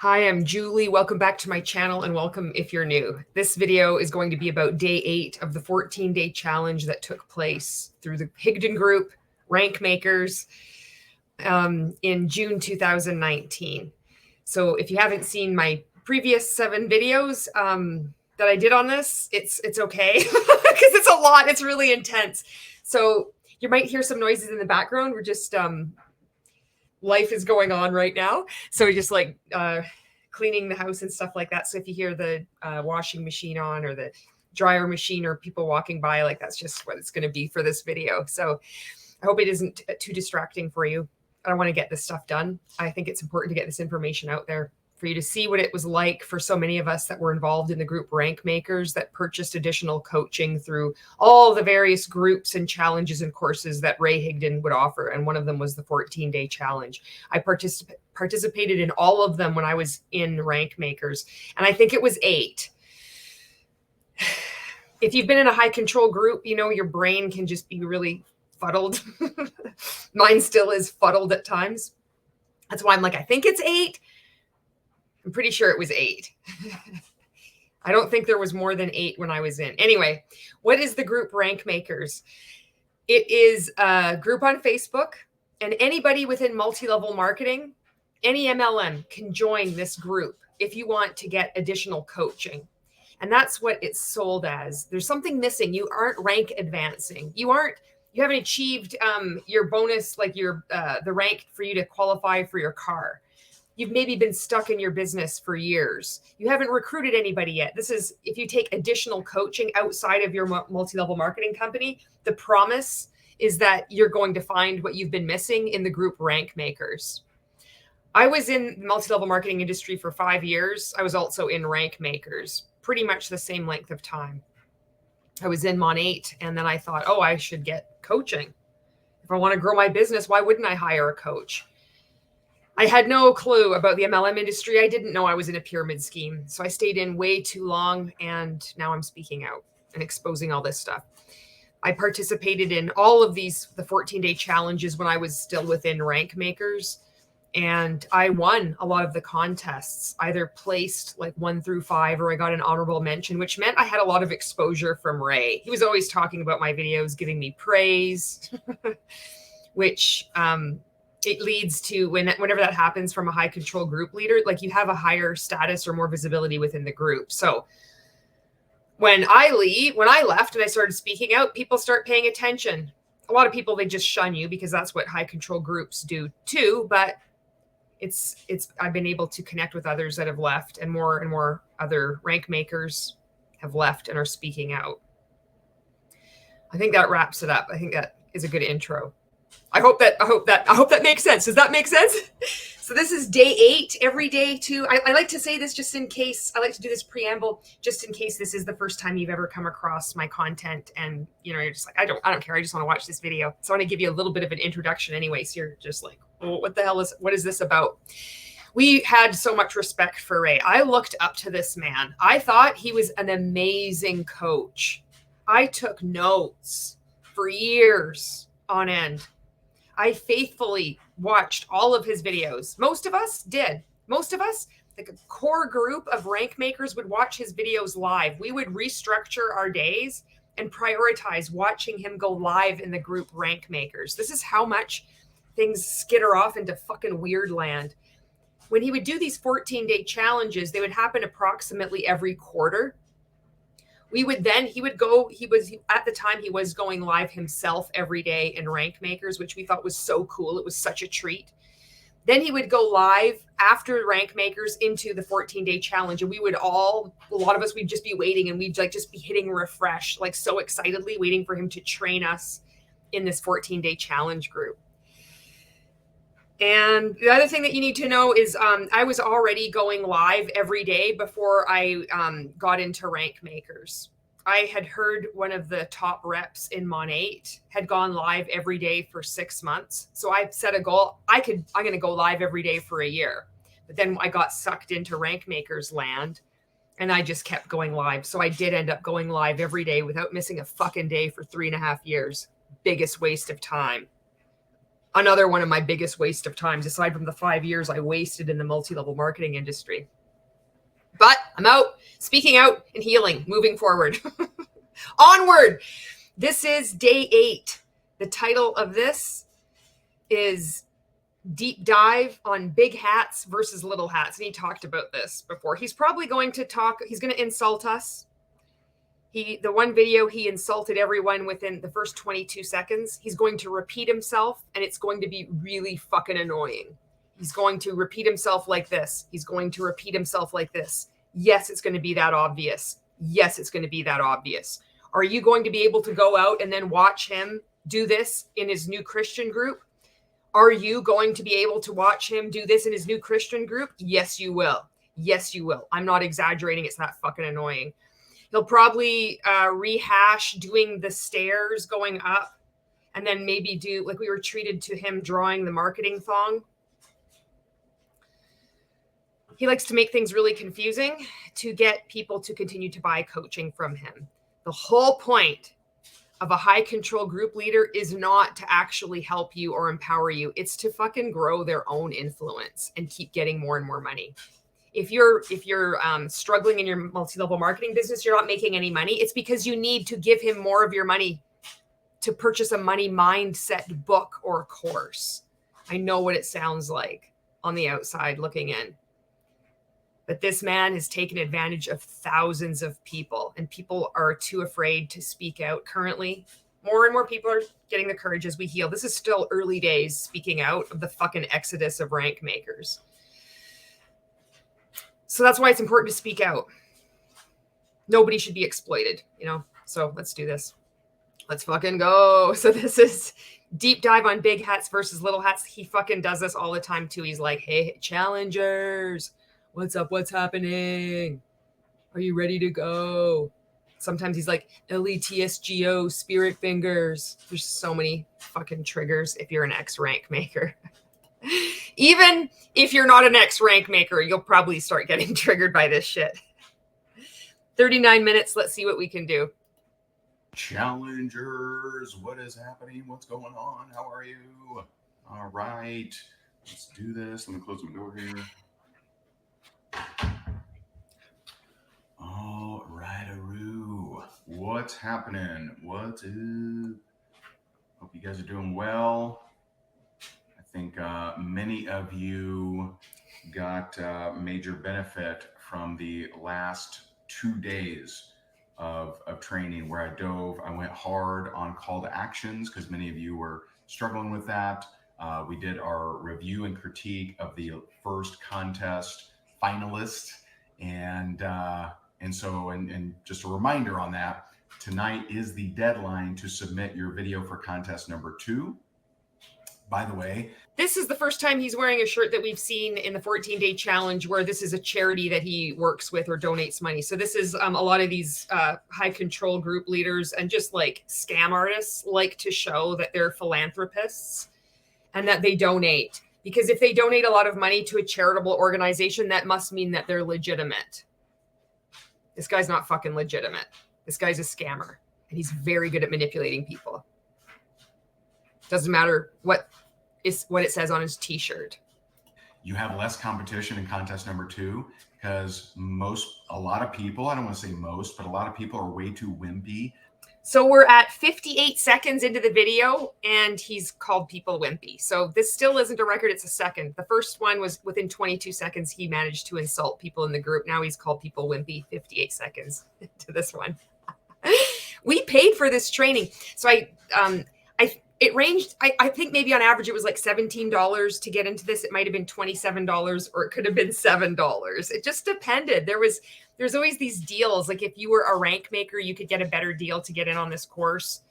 Hi, I'm Julie. Welcome back to my channel and welcome if you're new. This video is going to be about day 8 of the 14-day challenge that took place through the Higdon group, RankMakers, in June 2019. So if you haven't seen my previous 7 videos that I did on this, it's okay because it's a lot. It's really intense. So you might hear some noises in the background. We're just life is going on right now. So we just like cleaning the house and stuff like that. So if you hear the washing machine on or the dryer machine or people walking by, like that's just what it's going to be for this video. So I hope it isn't too distracting for you. I want to get this stuff done. I think it's important to get this information out there for you to see what it was like for so many of us that were involved in the group RankMakers that purchased additional coaching through all the various groups and challenges and courses that Ray Higdon would offer. And one of them was the 14-day challenge. I participated in all of them when I was in RankMakers, and I think it was 8. If you've been in a high control group, you know, your brain can just be really fuddled. Mine still is fuddled at times. That's why I'm like, I think it's 8. I'm pretty sure it was 8. I don't think there was more than 8 when I was in. Anyway, what is the group RankMakers? It is a group on Facebook, and anybody within multi-level marketing, any MLM can join this group if you want to get additional coaching. And that's what it's sold as. There's something missing. You aren't rank advancing. You haven't achieved your bonus, like your the rank for you to qualify for your car. You've maybe been stuck in your business for years. You haven't recruited anybody yet. This is if you take additional coaching outside of your multi-level marketing company, the promise is that you're going to find what you've been missing in the group RankMakers. I was in the multi-level marketing industry for 5 years. I was also in RankMakers, pretty much the same length of time. I was in Monat, and then I thought, oh, I should get coaching. If I want to grow my business, why wouldn't I hire a coach? I had no clue about the MLM industry. I didn't know I was in a pyramid scheme. So I stayed in way too long, and now I'm speaking out and exposing all this stuff. I participated in all of the 14-day challenges when I was still within RankMakers, and I won a lot of the contests, either placed like 1 through 5, or I got an honorable mention, which meant I had a lot of exposure from Ray. He was always talking about my videos, giving me praise, which it leads to whenever that happens from a high control group leader, like you have a higher status or more visibility within the group. So when I left and I started speaking out, people start paying attention. A lot of people, they just shun you because that's what high control groups do too. But I've been able to connect with others that have left, and more other RankMakers have left and are speaking out. I think that wraps it up. I think that is a good intro. I hope that makes sense. Does that make sense? So this is day 8, every day too. I like to say this just in case. I like to do this preamble just in case this is the first time you've ever come across my content, and you know you're just like, I don't care. I just want to watch this video. So I want to give you a little bit of an introduction anyway. So you're just like, oh, what is this about? We had so much respect for Ray. I looked up to this man. I thought he was an amazing coach. I took notes for years on end. I faithfully watched all of his videos. Most of us did. Most of us, like a core group of RankMakers, would watch his videos live. We would restructure our days and prioritize watching him go live in the group RankMakers. This is how much things skitter off into fucking weird land. When he would do these 14-day challenges, they would happen approximately every quarter. He was at the time he was going live himself every day in RankMakers, which we thought was so cool. It was such a treat. Then he would go live after RankMakers into the 14-day challenge. And a lot of us, we'd just be waiting, and we'd like just be hitting refresh, like so excitedly waiting for him to train us in this 14-day challenge group. And the other thing that you need to know is I was already going live every day before I got into RankMakers. I had heard one of the top reps in Monat had gone live every day for 6 months. So I set a goal. I'm going to go live every day for a year. But then I got sucked into RankMakers land, and I just kept going live. So I did end up going live every day without missing a fucking day for 3.5 years. Biggest waste of time. Another one of my biggest waste of times, aside from the 5 years I wasted in the multi-level marketing industry. But I'm out, speaking out and healing, moving forward. Onward. This is day 8. The title of this is Deep Dive on Big Hats versus Little Hats. And he talked about this before. He's probably going to talk, he's going to insult us. The one video, he insulted everyone within the first 22 seconds. He's going to repeat himself, and it's going to be really fucking annoying. He's going to repeat himself like this. He's going to repeat himself like this. Yes, it's going to be that obvious. Yes, it's going to be that obvious. Are you going to be able to go out and then watch him do this in his new Christian group? Are you going to be able to watch him do this in his new Christian group? Yes, you will. Yes, you will. I'm not exaggerating. It's that fucking annoying. He'll probably rehash doing the stairs going up, and then maybe do, like we were treated to him drawing the marketing thong. He likes to make things really confusing to get people to continue to buy coaching from him. The whole point of a high control group leader is not to actually help you or empower you. It's to fucking grow their own influence and keep getting more and more money. If you're struggling in your multi-level marketing business, you're not making any money. It's because you need to give him more of your money to purchase a money mindset book or course. I know what it sounds like on the outside looking in. But this man has taken advantage of thousands of people, and people are too afraid to speak out currently. More and more people are getting the courage as we heal. This is still early days speaking out of the fucking exodus of RankMakers. So that's why it's important to speak out. Nobody should be exploited, you know? So let's do this. Let's fucking go. So this is deep dive on big hats versus little hats. He fucking does this all the time too. He's like, hey, challengers, what's up? What's happening? Are you ready to go? Sometimes he's like, LETSGO, spirit fingers. There's so many fucking triggers if you're an ex-rank maker. Even if you're not an ex-rank maker, you'll probably start getting triggered by this shit. 39 minutes. Let's see what we can do. Challengers, what is happening? What's going on? How are you? All right. Let's do this. Let me close my door here. All right-aroo. What's happening? What is... Hope you guys are doing well. I think many of you got major benefit from the last 2 days of training where I went hard on call to actions because many of you were struggling with that. We did our review and critique of the first contest finalist. And just a reminder on that, tonight is the deadline to submit your video for contest number 2. By the way, this is the first time he's wearing a shirt that we've seen in the 14-day challenge where this is a charity that he works with or donates money. So this is a lot of these high control group leaders and just like scam artists like to show that they're philanthropists and that they donate. Because if they donate a lot of money to a charitable organization, that must mean that they're legitimate. This guy's not fucking legitimate. This guy's a scammer, and he's very good at manipulating people. Doesn't matter what it says on his t-shirt. You have less competition in contest number 2 because a lot of people, I don't want to say most, but a lot of people are way too wimpy. So we're at 58 seconds into the video, and he's called people wimpy. So this still isn't a record. It's a second. The first one was within 22 seconds. He managed to insult people in the group. Now he's called people wimpy 58 seconds to this one. We paid for this training. So it ranged, I think maybe on average it was like $17 to get into this. It might have been $27 or it could have been $7. It just depended. There's always these deals. Like if you were a rank maker, you could get a better deal to get in on this course.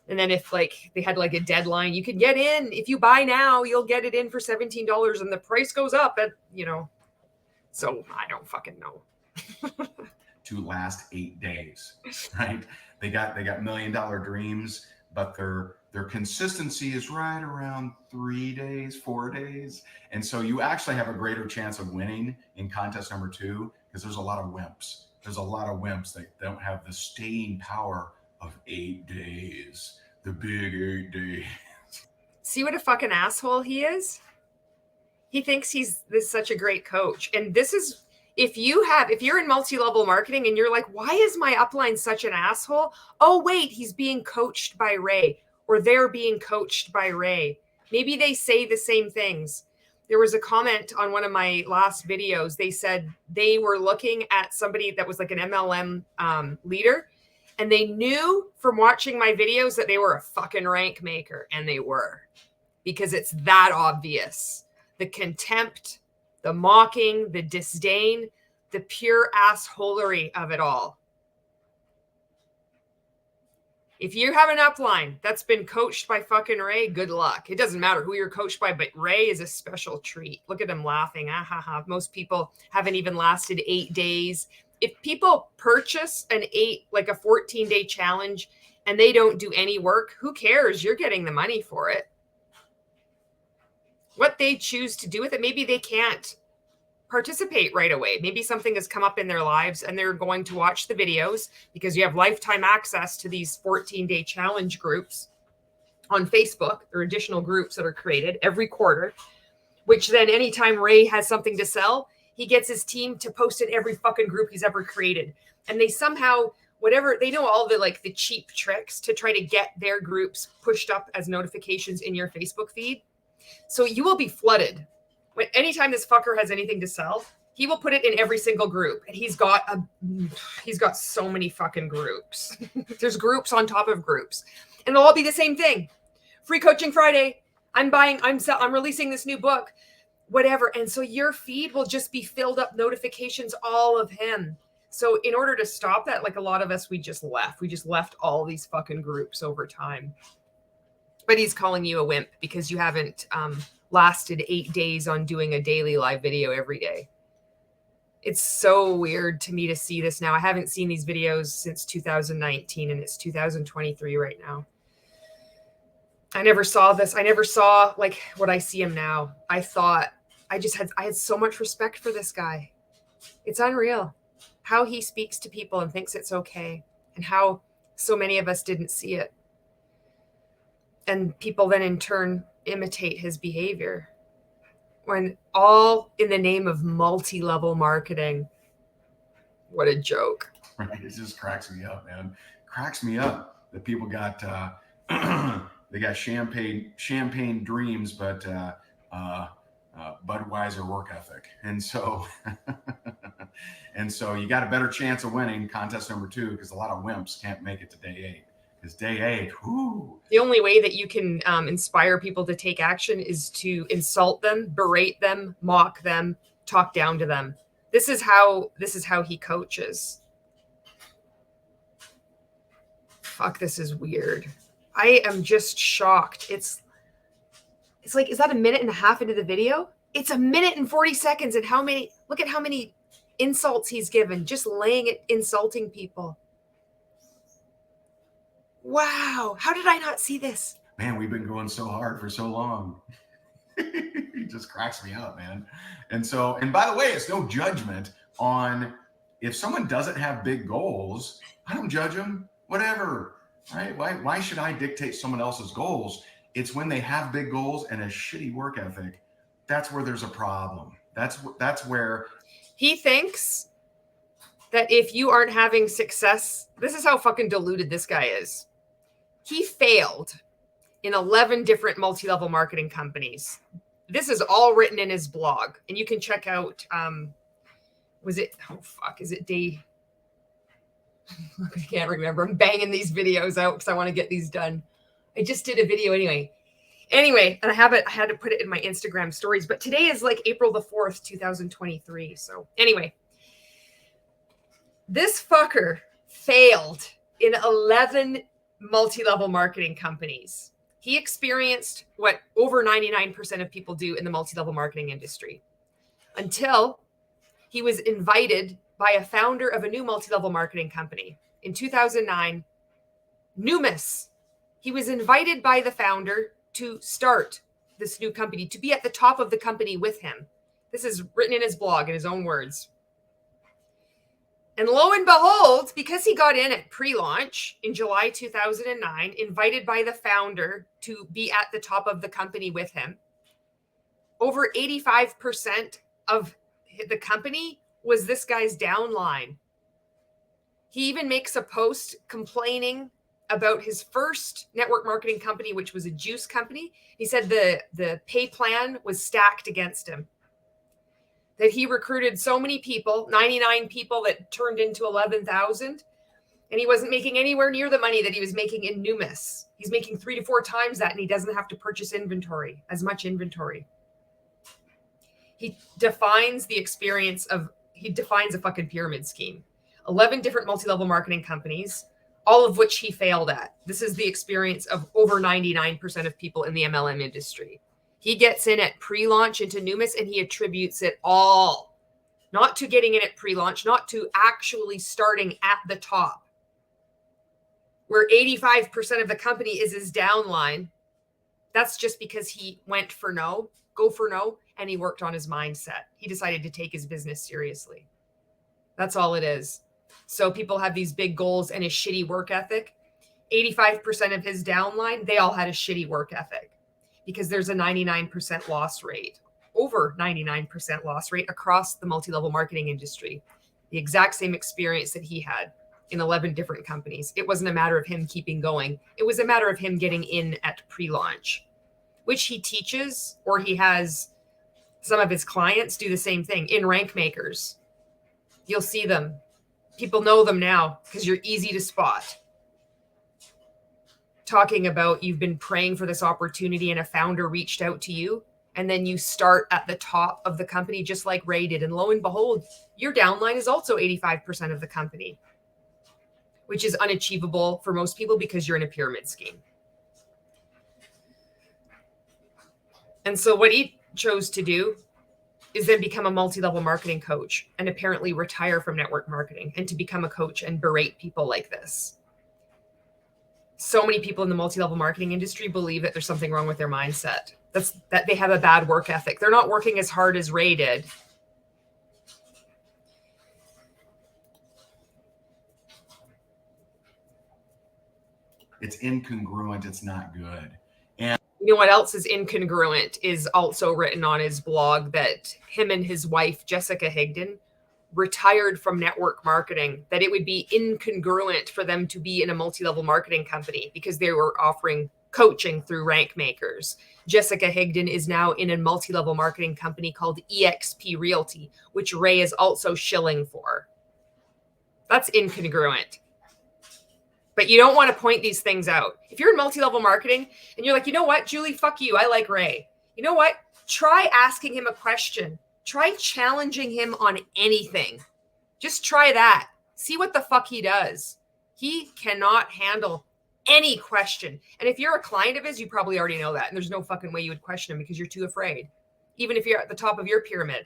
And then if like they had like a deadline, you could get in. If you buy now, you'll get it in for $17 and the price goes up at, so I don't fucking know. To last 8 days, right? They got $1 million dreams, but their consistency is right around 3 days, 4 days. And so you actually have a greater chance of winning in contest number 2 because there's a lot of wimps. There's a lot of wimps that don't have the staying power of 8 days, the big 8 days. See what a fucking asshole he is? He thinks he's such a great coach. And this is, if you're in multi-level marketing and you're like, why is my upline such an asshole? Oh, wait, he's being coached by Ray, or they're being coached by Ray. Maybe they say the same things. There was a comment on one of my last videos. They said they were looking at somebody that was like an MLM leader, and they knew from watching my videos that they were a fucking rank maker, and they were, because it's that obvious. The contempt, the mocking, the disdain, the pure assholery of it all. If you have an upline that's been coached by fucking Ray, good luck. It doesn't matter who you're coached by, but Ray is a special treat. Look at him laughing. Ah, ha, ha. Most people haven't even lasted 8 days. If people purchase a 14-day challenge and they don't do any work, who cares? You're getting the money for it. What they choose to do with it, maybe they can't participate right away. Maybe something has come up in their lives and they're going to watch the videos, because you have lifetime access to these 14-day challenge groups on Facebook. There are additional groups that are created every quarter, which then anytime Ray has something to sell, he gets his team to post it in every fucking group he's ever created. And they somehow, they know all the cheap tricks to try to get their groups pushed up as notifications in your Facebook feed. So you will be flooded. Anytime this fucker has anything to sell, he will put it in every single group. And he's got so many fucking groups. There's groups on top of groups. And they'll all be the same thing. Free Coaching Friday. I'm releasing this new book, whatever. And so your feed will just be filled up notifications, all of him. So in order to stop that, like a lot of us, we just left all these fucking groups over time. But he's calling you a wimp because you haven't lasted 8 days on doing a daily live video every day. It's so weird to me to see this now. I haven't seen these videos since 2019, and it's 2023 right now. I never saw this. I never saw like what I see him now. I had so much respect for this guy. It's unreal how he speaks to people and thinks it's okay, and how so many of us didn't see it. And people then in turn imitate his behavior, when all in the name of multi-level marketing. What a joke. Right. It just cracks me up, man. Cracks me up that people got they got champagne dreams, but Budweiser work ethic. And so you got a better chance of winning contest number 2, because a lot of wimps can't make it to day 8. Because day 8, whoo. The only way that you can inspire people to take action is to insult them, berate them, mock them, talk down to them. This is how he coaches. Fuck, this is weird. I am just shocked. It's like, is that a minute and a half into the video? It's a minute and 40 seconds. And look at how many insults he's given, just insulting people. Wow. How did I not see this? Man, we've been going so hard for so long. It just cracks me up, man. And by the way, it's no judgment on if someone doesn't have big goals. I don't judge them, whatever, right? Why should I dictate someone else's goals? It's when they have big goals and a shitty work ethic. That's where there's a problem. That's where he thinks that if you aren't having success, this is how fucking deluded this guy is. He failed in 11 different multi-level marketing companies. This is all written in his blog, and you can check out, is it day? I can't remember. I'm banging these videos out because I want to get these done. I just did a video anyway, and I had to put it in my Instagram stories, but today is like April the 4th, 2023. So anyway, this fucker failed in 11 multi-level marketing companies. He experienced what over 99% of people do in the multi-level marketing industry, until he was invited by a founder of a new multi-level marketing company in 2009, Numis. He was invited by the founder to start this new company, to be at the top of the company with him. This is written in his blog in his own words. And lo and behold, because he got in at pre-launch in July 2009, invited by the founder to be at the top of the company with him, over 85% of the company was this guy's downline. He even makes a post complaining about his first network marketing company, which was a juice company. He said the pay plan was stacked against him. That he recruited so many people, 99 people that turned into 11,000, and he wasn't making anywhere near the money that he was making in Numis. He's making 3 to 4 times that, and he doesn't have to purchase as much inventory. He defines a fucking pyramid scheme. 11 different multi-level marketing companies, all of which he failed at. This is the experience of over 99% of people in the MLM industry. He gets in at pre-launch into Numis, and he attributes it all, not to getting in at pre-launch, not to actually starting at the top, where 85% of the company is his downline. That's just because he went for no, and he worked on his mindset. He decided to take his business seriously. That's all it is. So people have these big goals and a shitty work ethic. 85% of his downline, they all had a shitty work ethic because there's a 99% loss rate, over 99% loss rate across the multi-level marketing industry. The exact same experience that he had in 11 different companies. It wasn't a matter of him keeping going. It was a matter of him getting in at pre-launch, which he teaches, or he has some of his clients do the same thing in RankMakers. You'll see them. People know them now because you're easy to spot. Talking about you've been praying for this opportunity and a founder reached out to you, and then you start at the top of the company just like Ray did. And lo and behold, your downline is also 85% of the company, which is unachievable for most people because you're in a pyramid scheme. And so what he chose to do is then become a multi-level marketing coach and apparently retire from network marketing and to become a coach and berate people like this. So many people in the multi-level marketing industry believe that there's something wrong with their mindset. That they have a bad work ethic. They're not working as hard as Ray did. It's incongruent. It's not good. And you know what else is incongruent is also written on his blog that him and his wife, Jessica Higdon, retired from network marketing, that it would be incongruent for them to be in a multi-level marketing company because they were offering coaching through RankMakers. Jessica Higdon is now in a multi-level marketing company called EXP Realty, which Ray is also shilling for. That's incongruent. But you don't want to point these things out. If you're in multi-level marketing and you're like, you know what, Julie, fuck you. I like Ray. You know what? Try asking him a question. Try challenging him on anything. Just try that. See what the fuck he does. He cannot handle any question. And if you're a client of his, you probably already know that. And there's no fucking way you would question him because you're too afraid. Even if you're at the top of your pyramid,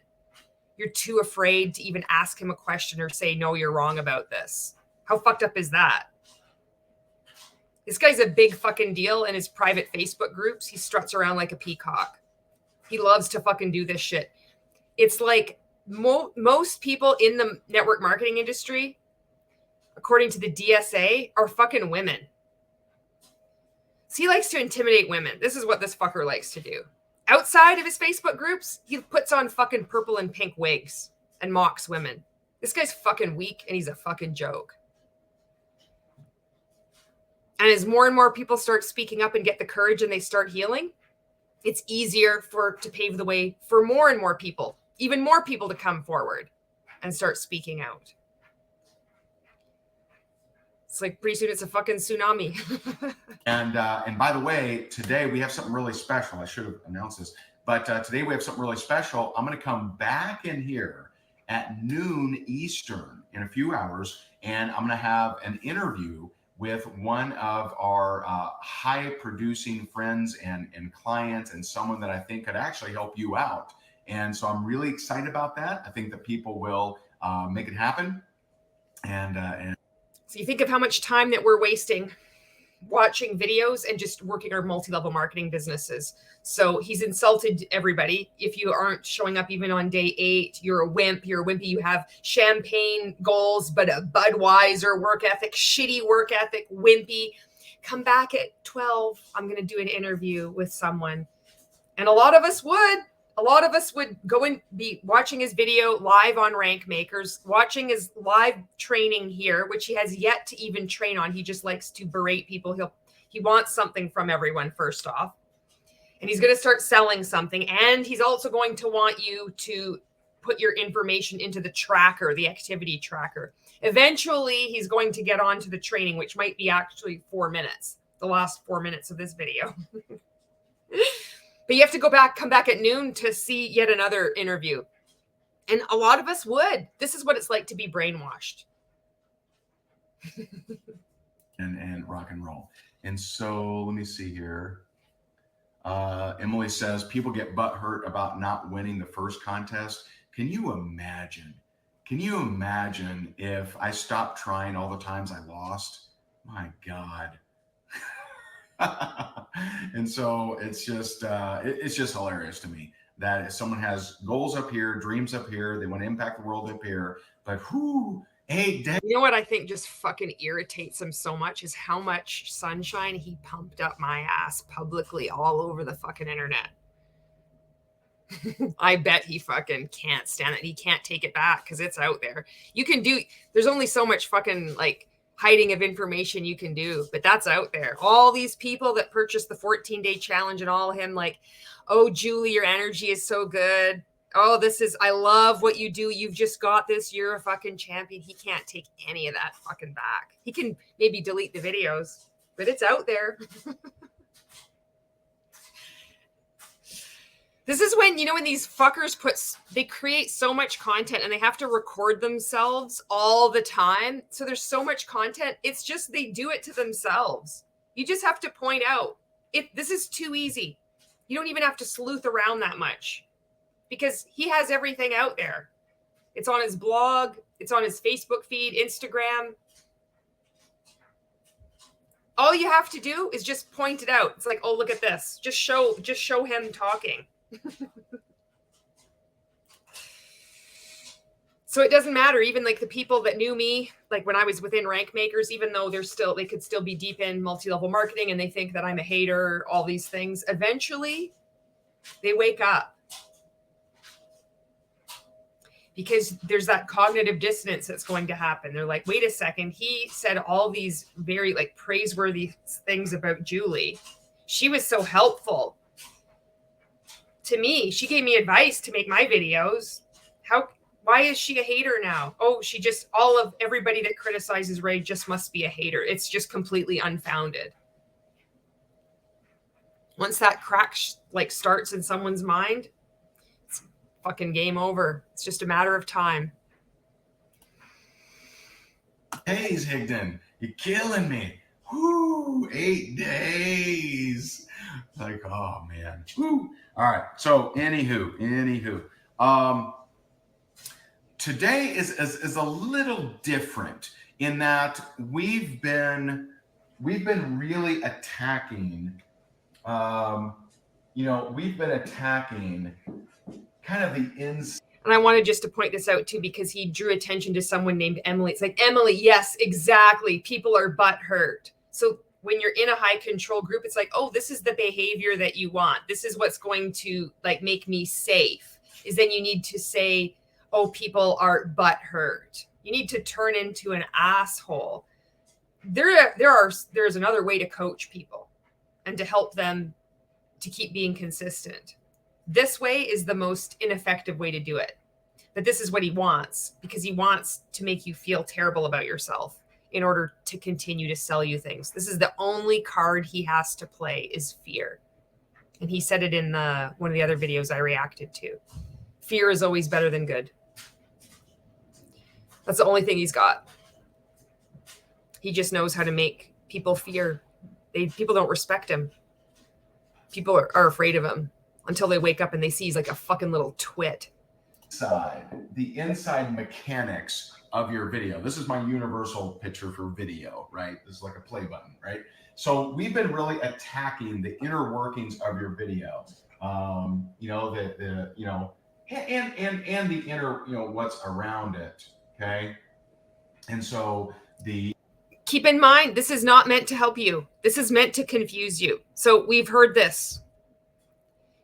you're too afraid to even ask him a question or say, no, you're wrong about this. How fucked up is that? This guy's a big fucking deal in his private Facebook groups. He struts around like a peacock. He loves to fucking do this shit. It's like most people in the network marketing industry, according to the DSA, are fucking women. So he likes to intimidate women. This is what this fucker likes to do. Outside of his Facebook groups, he puts on fucking purple and pink wigs and mocks women. This guy's fucking weak and he's a fucking joke. And as more and more people start speaking up and get the courage and they start healing, it's easier to pave the way for more and more people, even more people to come forward and start speaking out. It's like pretty soon it's a fucking tsunami. And by the way, today we have something really special. I should have announced this, but today we have something really special. I'm going to come back in here at noon Eastern in a few hours, and I'm going to have an interview with one of our high producing friends and clients, and someone that I think could actually help you out. And so I'm really excited about that. I think that people will make it happen. And so you think of how much time that we're wasting watching videos and just working our multi-level marketing businesses. So he's insulted everybody. If you aren't showing up even on day 8, you're a wimp. You're a wimpy. You have champagne goals, but a Budweiser work ethic, shitty work ethic, wimpy. Come back at 12. I'm going to do an interview with someone. And a lot of us would. A lot of us would go and be watching his video live on RankMakers, watching his live training here, which he has yet to even train on. He just likes to berate people. He wants something from everyone, first off. And he's going to start selling something. And he's also going to want you to put your information into the tracker, the activity tracker. Eventually, he's going to get onto the training, which might be actually 4 minutes, the last 4 minutes of this video. But you have to come back at noon to see yet another interview. And a lot of us would. This is what it's like to be brainwashed. and rock and roll. And so let me see here. Emily says, people get butthurt about not winning the first contest. Can you imagine? Can you imagine if I stopped trying all the times I lost? My God. And so it's just hilarious to me that if someone has goals up here, dreams up here, they want to impact the world up here, but 8 days. You know what I think just fucking irritates him so much is how much sunshine he pumped up my ass publicly all over the fucking internet. I bet he fucking can't stand it. He can't take it back because it's out there. There's only so much fucking like hiding of information you can do, but that's out there. All these people that purchased the 14-day challenge and all him like, oh, Julie, your energy is so good. Oh, I love what you do. You've just got this. You're a fucking champion. He can't take any of that fucking back. He can maybe delete the videos, but it's out there. This is when, when these fuckers they create so much content and they have to record themselves all the time. So there's so much content. It's just, they do it to themselves. You just have to point out this is too easy. You don't even have to sleuth around that much because he has everything out there. It's on his blog. It's on his Facebook feed, Instagram. All you have to do is just point it out. It's like, oh, look at this. Just show him talking. So it doesn't matter. Even like the people that knew me, like when I was within RankMakers, even though they could still be deep in multi-level marketing and they think that I'm a hater, all these things, eventually they wake up because there's that cognitive dissonance that's going to happen. They're like, wait a second. He said all these very like praiseworthy things about Julie. She was so helpful to me. She gave me advice to make my videos. Why is she a hater now? Oh, all of everybody that criticizes Ray just must be a hater. It's just completely unfounded. Once that crack starts in someone's mind, it's fucking game over. It's just a matter of time. Days, Higdon, you're killing me. 8 days. Like, oh man. Woo. All right. So anywho, today is a little different in that we've been really attacking, we've been attacking kind of the inside. And I wanted just to point this out too, because he drew attention to someone named Emily. It's like, Emily, yes, exactly. People are butthurt. So when you're in a high control group, it's like, oh, this is the behavior that you want. This is what's going to like make me safe. Is then you need to say, oh, people are butthurt. You need to turn into an asshole. There's another way to coach people and to help them to keep being consistent. This way is the most ineffective way to do it. But this is what he wants, because he wants to make you feel terrible about yourself in order to continue to sell you things. This is the only card he has to play is fear. And he said it in one of the other videos I reacted to. Fear is always better than good. That's the only thing he's got. He just knows how to make people fear. People don't respect him. People are afraid of him until they wake up and they see he's like a fucking little twit. The inside mechanics of your video. This is my universal picture for video, right? This is like a play button, right? So we've been really attacking the inner workings of your video. You know, you know, and the inner, you know, what's around it. Okay. And so keep in mind, this is not meant to help you. This is meant to confuse you. So we've heard this.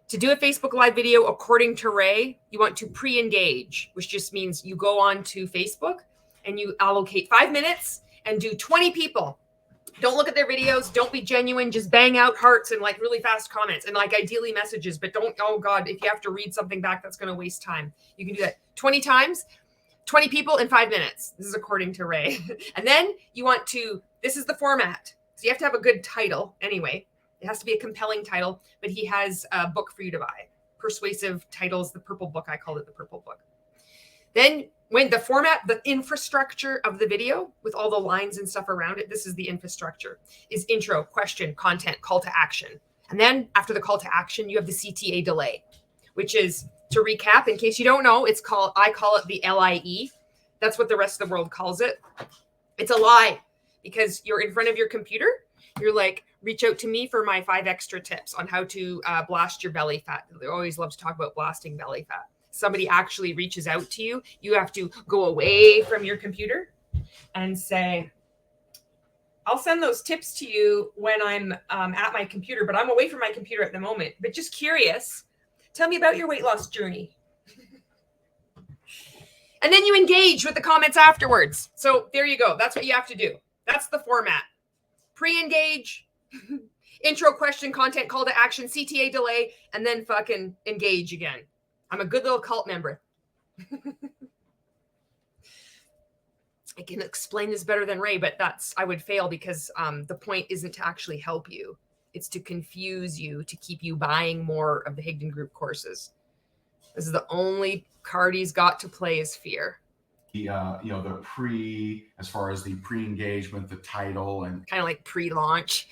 To do a Facebook Live video, according to Ray, you want to pre-engage, which just means you go on to Facebook and you allocate 5 minutes and do 20 people. Don't look at their videos. Don't be genuine. Just bang out hearts and like really fast comments and like ideally messages. But don't, oh God, if you have to read something back, that's going to waste time. You can do that 20 times, 20 people in 5 minutes. This is according to Ray. And then you want to, this is the format. So you have to have a good title anyway. It has to be a compelling title, but he has a book for you to buy. Persuasive Titles, the purple book. I called it the purple book. Then when the format, the infrastructure of the video with all the lines and stuff around it, this is the infrastructure, is intro, question, content, call to action. And then after the call to action, you have the CTA delay, which is, to recap, in case you don't know, it's called, I call it the LIE. That's what the rest of the world calls it. It's a lie because you're in front of your computer. You're like, reach out to me for my 5 extra tips on how to blast your belly fat. They always love to talk about blasting belly fat. Somebody actually reaches out to you. You have to go away from your computer and say, I'll send those tips to you when I'm at my computer, but I'm away from my computer at the moment. But just curious, tell me about your weight loss journey. And then you engage with the comments afterwards. So there you go. That's what you have to do. That's the format. Pre-engage, intro, question, content, call to action, CTA delay, and then fucking engage again. I'm a good little cult member. I can explain this better than Ray, but I would fail because the point isn't to actually help you. It's to confuse you, to keep you buying more of the Higdon Group courses. This is the only card he's got to play is fear. You know, as far as the pre-engagement, the title, and kind of like pre-launch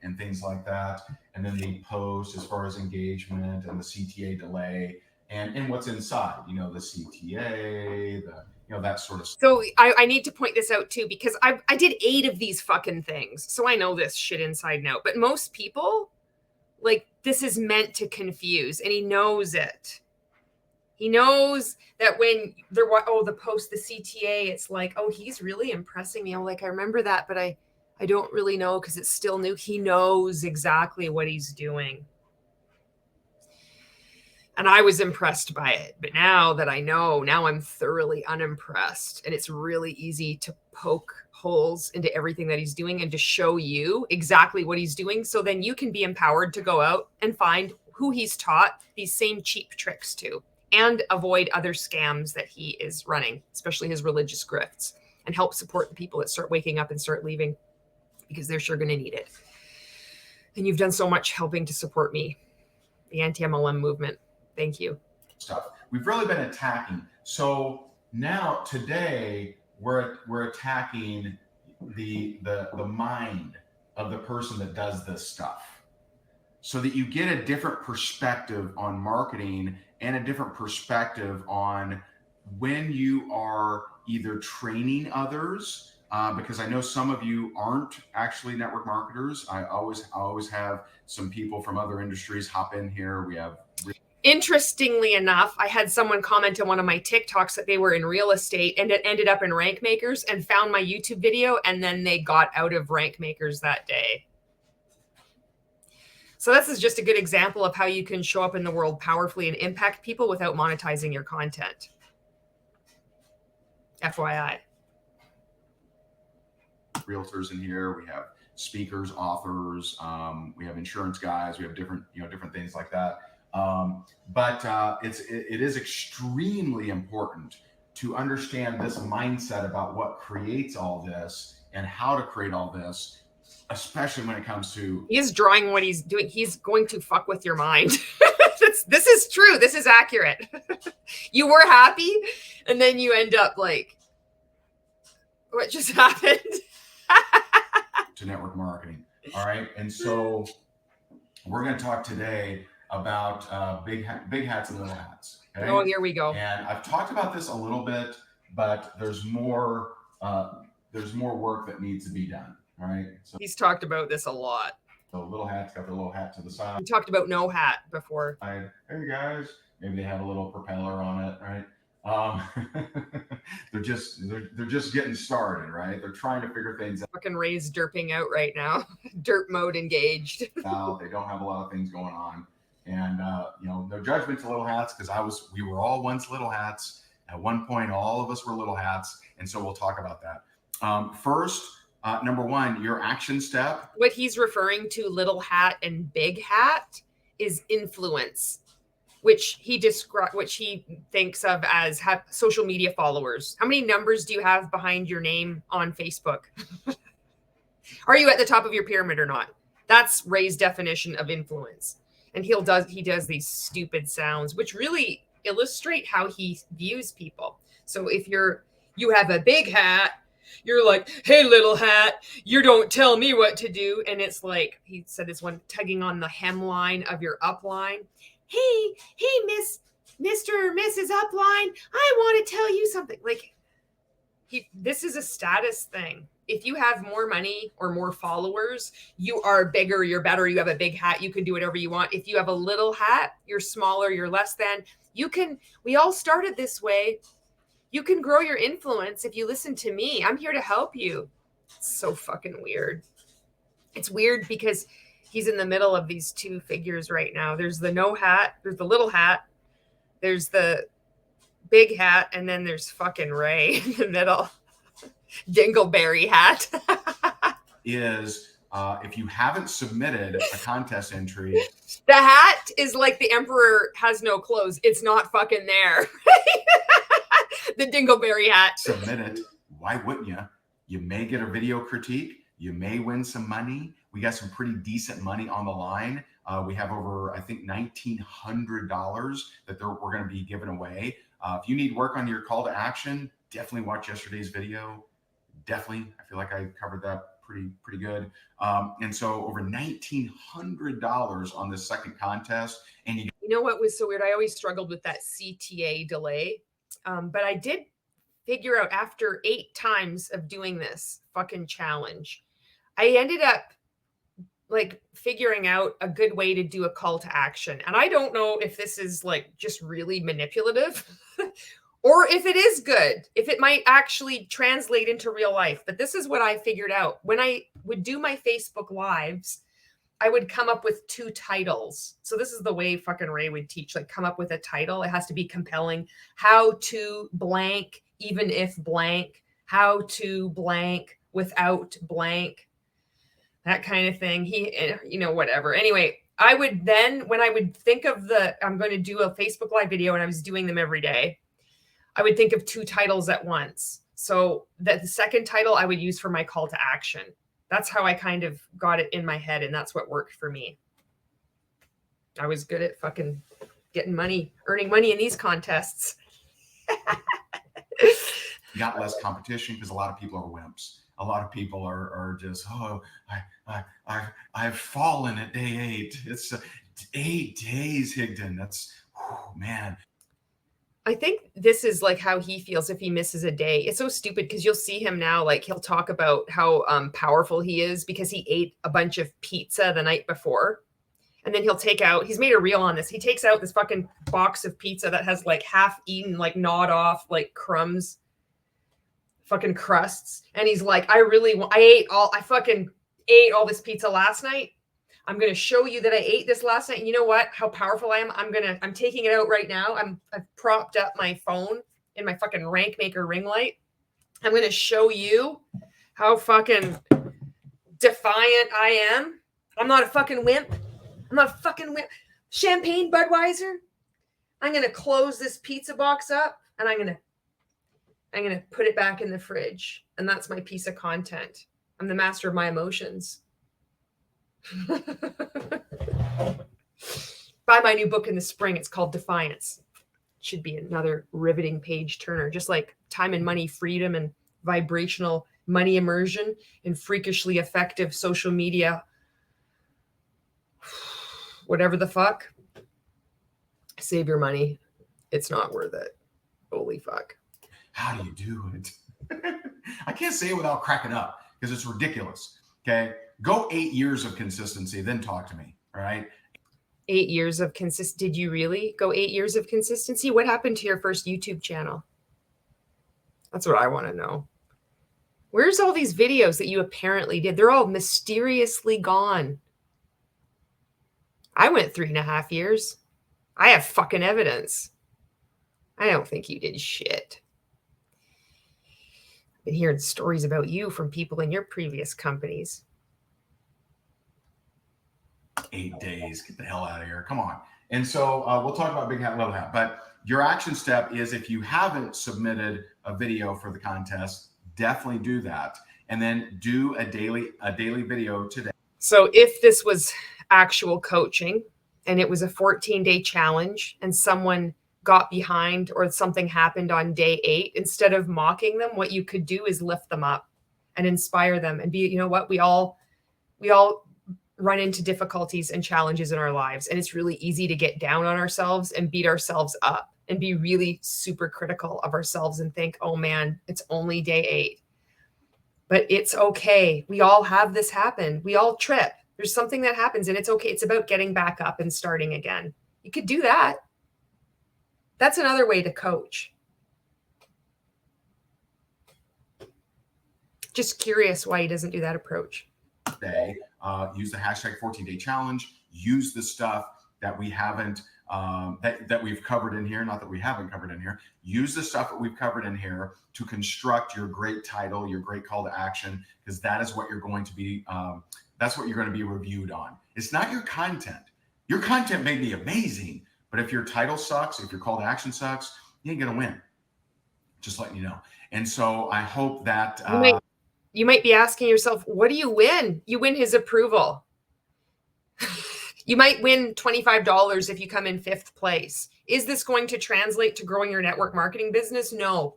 and things like that. And then the post as far as engagement and the CTA delay and what's inside, you know, the CTA, you know, that sort of stuff. So I need to point this out too, because I did 8 of these fucking things. So I know this shit inside and out, but most people, like, this is meant to confuse, and he knows it. He knows that when they're, the post, the CTA, it's like, oh, he's really impressing me. I'm like, I remember that, but I don't really know because it's still new. He knows exactly what he's doing. And I was impressed by it. But now that I know, now I'm thoroughly unimpressed. And it's really easy to poke holes into everything that he's doing and to show you exactly what he's doing. So then you can be empowered to go out and find who he's taught these same cheap tricks to, and avoid other scams that he is running, especially his religious grifts, and help support the people that start waking up and start leaving, because they're sure going to need it. And you've done so much helping to support me, the anti-MLM movement. Thank you. Stuff we've really been attacking. So now today we're attacking the mind of the person that does this stuff, so that you get a different perspective on marketing and a different perspective on when you are either training others, because I know some of you aren't actually network marketers. I always have some people from other industries hop in here. We have. Interestingly enough, I had someone comment on one of my TikToks that they were in real estate and it ended up in RankMakers and found my YouTube video, and then they got out of RankMakers that day. So this is just a good example of how you can show up in the world powerfully and impact people without monetizing your content. FYI. Realtors in here. We have speakers, authors. We have insurance guys. We have different things like that. But it is extremely important to understand this mindset about what creates all this and how to create all this, especially when it comes to. He is drawing what he's doing. He's going to fuck with your mind. This is true. This is accurate. You were happy, and then you end up like, what just happened? To network marketing. All right. And so we're going to talk today about big hats and little hats. Okay? Oh, here we go. And I've talked about this a little bit, but there's more work that needs to be done. All right. So He's talked about this a lot. the little hat's got their little hat to the side. We talked about no hat before. Hey guys, maybe they have a little propeller on it, right? They're just getting started, right? They're trying to figure things out. Fucking Ray's derping out right now. Derp mode engaged. They don't have a lot of things going on, and no judgment to little hats, because we were all once little hats. At one point, all of us were little hats, and so we'll talk about that. First, number one, your action step. What he's referring to, little hat and big hat, is influence, which he thinks of as social media followers. How many numbers do you have behind your name on Facebook? Are you at the top of your pyramid or not? That's Ray's definition of influence. And he does these stupid sounds, which really illustrate how he views people. So if you have a big hat, you're like, hey, little hat, you don't tell me what to do. And it's like, he said this one, tugging on the hemline of your upline. Hey, Mr. or Mrs. Upline, I want to tell you something. Like, this is a status thing. If you have more money or more followers, you are bigger, you're better, you have a big hat, you can do whatever you want. If you have a little hat, you're smaller, you're less than. We all started this way. You can grow your influence if you listen to me. I'm here to help you. It's so fucking weird. It's weird because he's in the middle of these two figures right now. There's the no hat, there's the little hat, there's the big hat, and then there's fucking Ray in the middle. Dingleberry hat. If you haven't submitted a contest entry, the hat is like the emperor has no clothes. It's not fucking there. The Dingleberry hat. Submit it. Why wouldn't you? You may get a video critique. You may win some money. We got some pretty decent money on the line. We have over, I think, $1,900 that we're going to be giving away. If you need work on your call to action, definitely watch yesterday's video. Definitely. I feel like I covered that pretty good. And so over $1,900 on this second contest. And you know what was so weird? I always struggled with that CTA delay. But I did figure out after 8 times of doing this fucking challenge, I ended up like figuring out a good way to do a call to action. And I don't know if this is like just really manipulative or if it is good, if it might actually translate into real life. But this is what I figured out. When I would do my Facebook lives, I would come up with 2 titles. So this is the way fucking Ray would teach, like come up with a title. It has to be compelling. How to blank, even if blank, how to blank without blank, that kind of thing. Whatever. Anyway, I would then, when I would think of I'm going to do a Facebook live video, and I was doing them every day, I would think of 2 titles at once. So the second title I would use for my call to action. That's how I kind of got it in my head, and that's what worked for me. I was good at fucking getting money, earning money in these contests. You got less competition because a lot of people are wimps. A lot of people are just, I've fallen at day 8. It's 8 days, Higdon. That's, man. I think this is like how he feels if he misses a day. It's so stupid because you'll see him now, like he'll talk about how powerful he is because he ate a bunch of pizza the night before. And then he's made a reel on this. He takes out this fucking box of pizza that has like half eaten, like gnawed off, like crumbs, fucking crusts. And he's like, I fucking ate all this pizza last night. I'm going to show you that I ate this last night. And you know what? How powerful I am. I'm taking it out right now. I've propped up my phone in my fucking RankMaker ring light. I'm going to show you how fucking defiant I am. I'm not a fucking wimp. I'm not a fucking wimp. Champagne Budweiser. I'm going to close this pizza box up and I'm going to put it back in the fridge. And that's my piece of content. I'm the master of my emotions. Buy my new book in the spring. It's called Defiance. It should be another riveting page turner, just like Time and Money Freedom and Vibrational Money Immersion and Freakishly Effective Social Media, whatever the fuck. Save your money. It's not worth it. Holy fuck. How do you do it? I can't say it without cracking up because it's ridiculous. Okay. Go 8 years of consistency, then talk to me. All right. 8 years of Did you really go 8 years of consistency? What happened to your first YouTube channel? That's what I want to know. Where's all these videos that you apparently did? They're all mysteriously gone. I went 3.5 years. I have fucking evidence. I don't think you did shit. I've been hearing stories about you from people in your previous companies. 8 days. Get the hell out of here. Come on. And so we'll talk about big hat, little hat. But your action step is, if you haven't submitted a video for the contest, definitely do that. And then do a daily video today. So if this was actual coaching and it was a 14-day challenge and someone got behind or something happened on day 8, instead of mocking them, what you could do is lift them up and inspire them and be, you know what, we all run into difficulties and challenges in our lives. And it's really easy to get down on ourselves and beat ourselves up and be really super critical of ourselves and think, oh man, it's only day 8. But it's okay. We all have this happen. We all trip. There's something that happens and it's okay. It's about getting back up and starting again. You could do that. That's another way to coach. Just curious why he doesn't do that approach. Today, use the hashtag 14-day challenge. Use the stuff that we haven't, that we've covered in here. Not that we haven't covered in here. Use the stuff that we've covered in here to construct your great title, your great call to action, because that is what you're going to be. That's what you're going to be reviewed on. It's not your content. Your content may be amazing, but if your title sucks, if your call to action sucks, you ain't going to win. Just letting you know. And so I hope that you might be asking yourself, what do you win? You win his approval. You might win $25 if you come in 5th place. Is this going to translate to growing your network marketing business? No.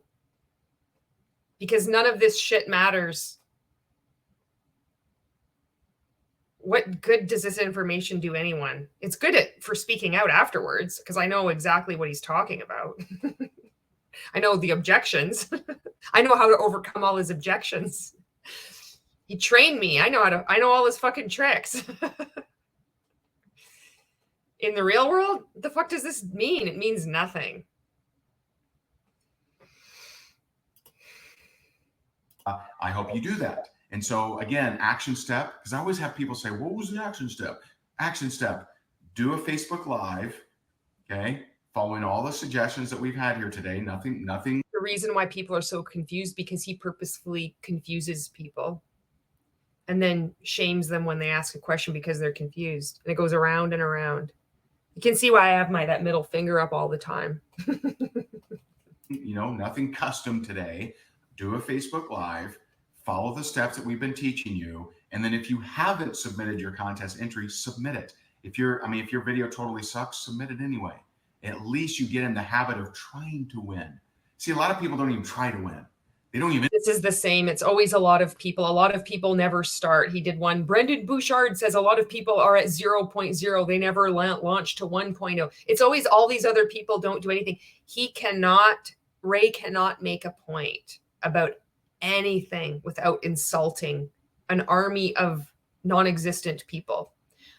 Because none of this shit matters. What good does this information do anyone? It's good for speaking out afterwards, because I know exactly what he's talking about. I know the objections. I know how to overcome all his objections. He trained me. I know all his fucking tricks. In the real world, what the fuck does this mean? It means nothing. I hope you do that. And so again, action step, because I always have people say, what was the action step? Action step, do a Facebook Live, okay? Following all the suggestions that we've had here today, nothing. The reason why people are so confused, because he purposefully confuses people and then shames them when they ask a question because they're confused. And it goes around and around. You can see why I have that middle finger up all the time. You know, nothing custom today. Do a Facebook Live, follow the steps that we've been teaching you. And then if you haven't submitted your contest entry, submit it. If your video totally sucks, submit it anyway. At least you get in the habit of trying to win. See, a lot of people don't even try to win. They don't even. This is the same. It's always a lot of people. A lot of people never start. He did one. Brendan Bouchard says a lot of people are at 0.0. They never launch to 1.0. It's always all these other people don't do anything. Ray cannot make a point about anything without insulting an army of non-existent people.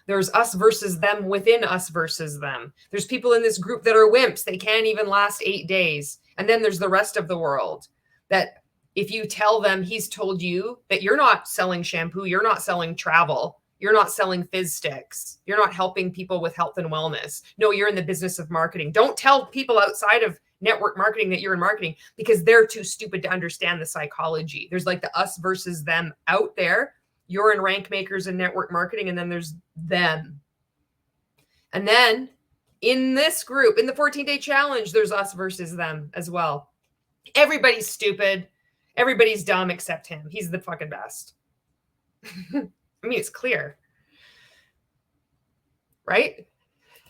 There's us versus them within us versus them. There's people in this group that are wimps. They can't even last 8 days. And then there's the rest of the world that if you tell them, he's told you that you're not selling shampoo, you're not selling travel, you're not selling fizz sticks, you're not helping people with health and wellness. No, you're in the business of marketing. Don't tell people outside of network marketing that you're in marketing, because they're too stupid to understand the psychology. There's like the us versus them out there. You're in RankMakers and network marketing, and then there's them. And then in this group, in the 14-day challenge, there's us versus them as well. Everybody's stupid. Everybody's dumb except him. He's the fucking best. I mean, it's clear. Right?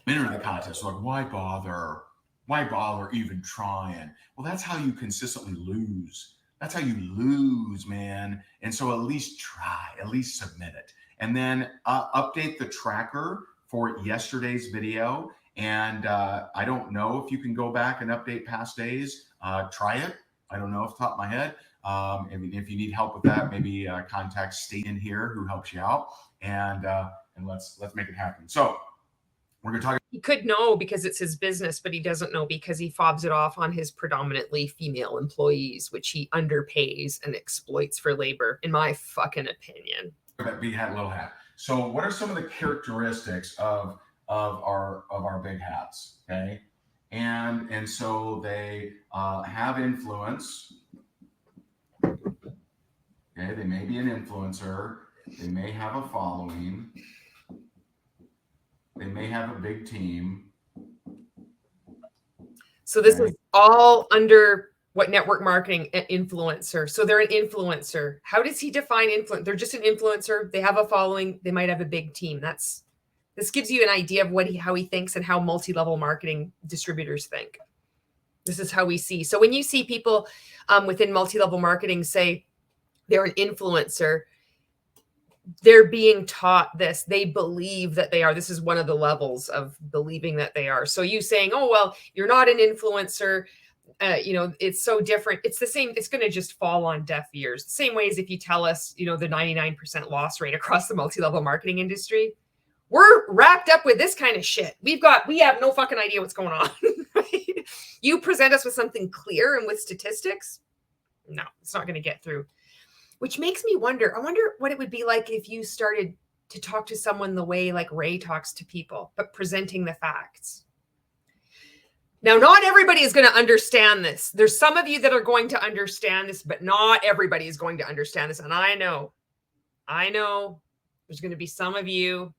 Enter the contest. Like, why bother? Why bother even trying? Well, that's how you consistently lose. That's how you lose, man. And so at least try, at least submit it. And then update the tracker for yesterday's video. And I don't know if you can go back and update past days. Try it. I don't know off the top of my head. And if you need help with that, maybe contact State in here who helps you out, and let's make it happen. So we're going to talk. He could know because it's his business, but he doesn't know because he fobs it off on his predominantly female employees, which he underpays and exploits for labor, in my fucking opinion. That big hat, little hat. So what are some of the characteristics of our big hats? Okay. And so they have influence. Okay, they may be an influencer. They may have a following. They may have a big team. So this is all under what network marketing influencer. So they're an influencer. How does he define influence? They're just an influencer. They have a following. They might have a big team. This gives you an idea of how he thinks and how multi-level marketing distributors think. This is how we see. So when you see people within multi-level marketing say they're an influencer, they're being taught this. They believe that they are. This is one of the levels of believing that they are. So you saying, oh, well, you're not an influencer. It's so different. It's the same. It's going to just fall on deaf ears. The same way as if you tell us, the 99% loss rate across the multi-level marketing industry. We're wrapped up with this kind of shit. We have no fucking idea what's going on. Right? You present us with something clear and with statistics. No, it's not going to get through. Which makes me wonder. I wonder what it would be like if you started to talk to someone the way like Ray talks to people, but presenting the facts. Now, not everybody is going to understand this. There's some of you that are going to understand this, but not everybody is going to understand this. And I know there's going to be some of you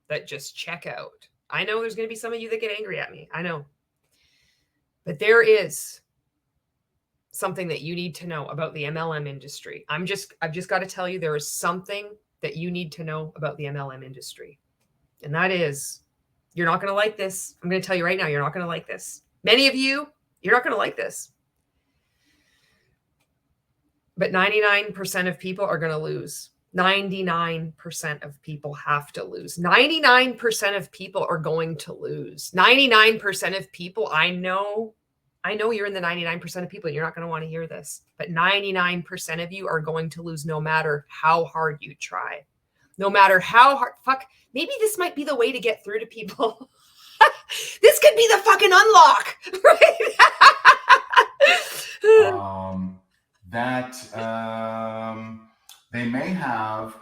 that just check out. I know there's going to be some of you that get angry at me. I know. But there is something that you need to know about the MLM industry. I've just got to tell you, there is something that you need to know about the MLM industry. And that is, you're not going to like this. I'm going to tell you right now, you're not going to like this. Many of you, you're not going to like this. But 99% of people are going to lose. 99% of people have to lose. 99% of people are going to lose. 99% of people, I know you're in the 99% of people. You're not going to want to hear this, but 99% of you are going to lose no matter how hard you try. No matter how hard, maybe this might be the way to get through to people. This could be the fucking unlock, right? They may have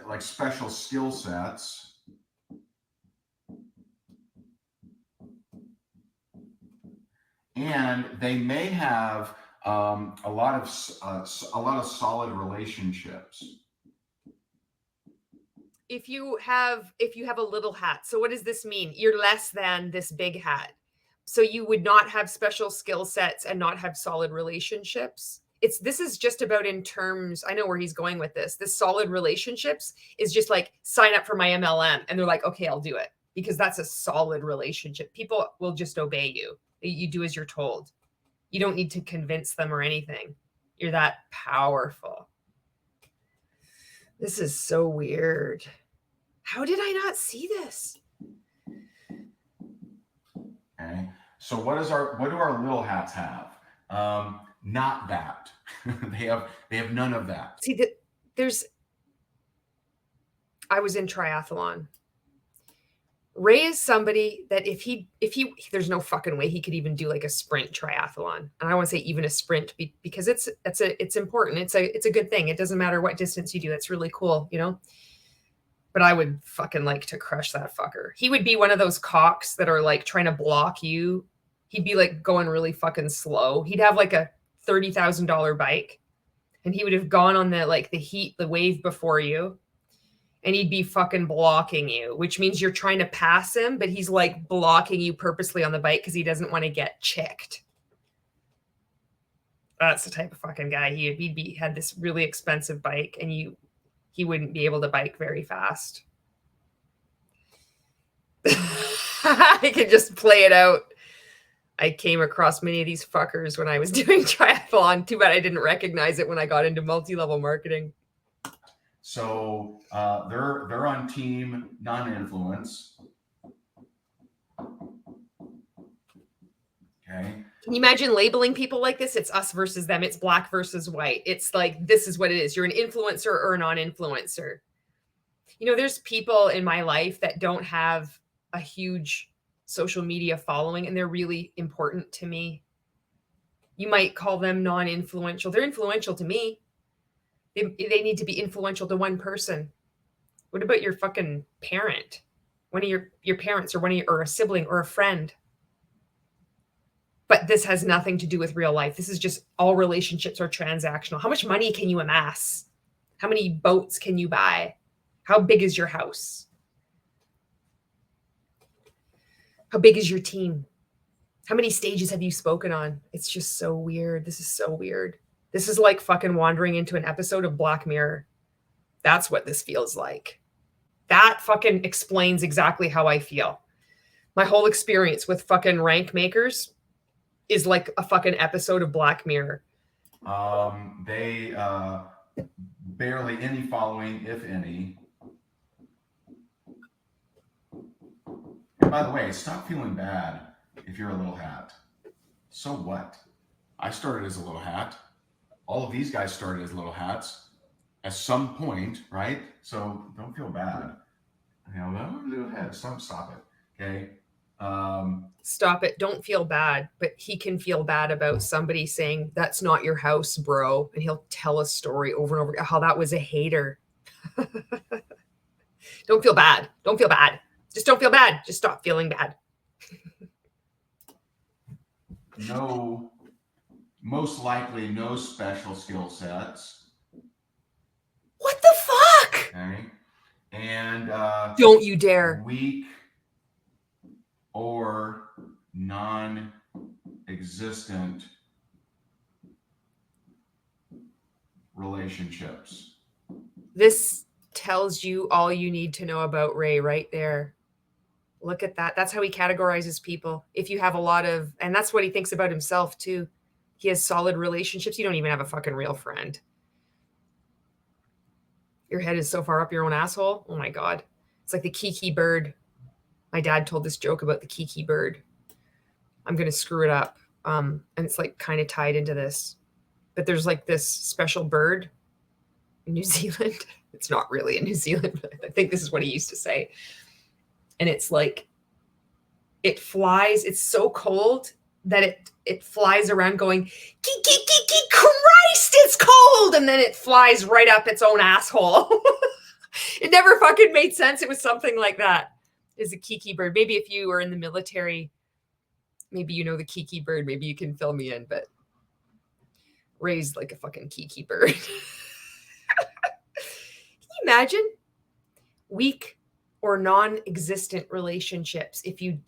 like special skill sets. And they may have a lot of solid relationships. If you have a little hat, so what does this mean? You're less than this big hat. So you would not have special skill sets and not have solid relationships. This is just about in terms, I know where he's going with this. This solid relationships is just like sign up for my MLM. And they're like, okay, I'll do it, because that's a solid relationship. People will just obey you. You do as you're told. You don't need to convince them or anything. You're that powerful. This is so weird. How did I not see this? Okay. So what do our little hats have? Not that. They have none of that. See, I was in triathlon. Ray is somebody that if he there's no fucking way he could even do like a sprint triathlon. And I want to say even a sprint because it's important. It's a good thing. It doesn't matter what distance you do. It's really cool, But I would fucking like to crush that fucker. He would be one of those cocks that are like trying to block you. He'd be like going really fucking slow. He'd have like a $30,000 bike and he would have gone on the wave before you. And he'd be fucking blocking you, which means you're trying to pass him, but he's like blocking you purposely on the bike because he doesn't want to get chicked. That's the type of fucking guy he had this really expensive bike, and he wouldn't be able to bike very fast. I could just play it out. I came across many of these fuckers when I was doing triathlon. Too bad I didn't recognize it when I got into multi-level marketing. So they're on team non-influence. Okay. Can you imagine labeling people like this? It's us versus them. It's black versus white. It's like, this is what it is. You're an influencer or a non-influencer. You know, there's people in my life that don't have a huge social media following, and they're really important to me. You might call them non-influential. They're influential to me. They need to be influential to one person. What about your fucking parent? One of your parents, or or a sibling or a friend? But this has nothing to do with real life. This is just, all relationships are transactional. How much money can you amass? How many boats can you buy? How big is your house? How big is your team? How many stages have you spoken on? It's just so weird. This is so weird. This is like fucking wandering into an episode of Black Mirror. That's what this feels like. That fucking explains exactly how I feel. My whole experience with fucking RankMakers is like a fucking episode of Black Mirror. They barely any following, if any. And by the way, stop feeling bad if you're a little hat. So what? I started as a little hat. All of these guys started as little hats at some point, right? So don't feel bad. You know, I'm a little hat. Stop it. Okay. Stop it. Don't feel bad. But he can feel bad about somebody saying, that's not your house, bro. And he'll tell a story over and over how that was a hater. Don't feel bad. Don't feel bad. Just don't feel bad. Just stop feeling bad. No, most likely no special skill sets. What the fuck? Okay. And don't you dare. Weak or non-existent relationships. This tells you all you need to know about Ray right there. Look at that. That's how he categorizes people. If you have a lot of, and that's what he thinks about himself too. He has solid relationships. You don't even have a fucking real friend. Your head is so far up your own asshole. Oh my God. It's like the Kiki bird. My dad told this joke about the Kiki bird. I'm going to screw it up. And it's like kind of tied into this. But there's like this special bird in New Zealand. It's not really in New Zealand, but I think this is what he used to say. And it's like, it flies. It's so cold that it flies around going, Christ, it's cold. And then it flies right up its own asshole. It never fucking made sense. It was something like that. Is a Kiki bird. Maybe if you were in the military, maybe you know the Kiki bird. Maybe you can fill me in, but Ray's like a fucking Kiki bird. Can you imagine? Weak or non-existent relationships if you're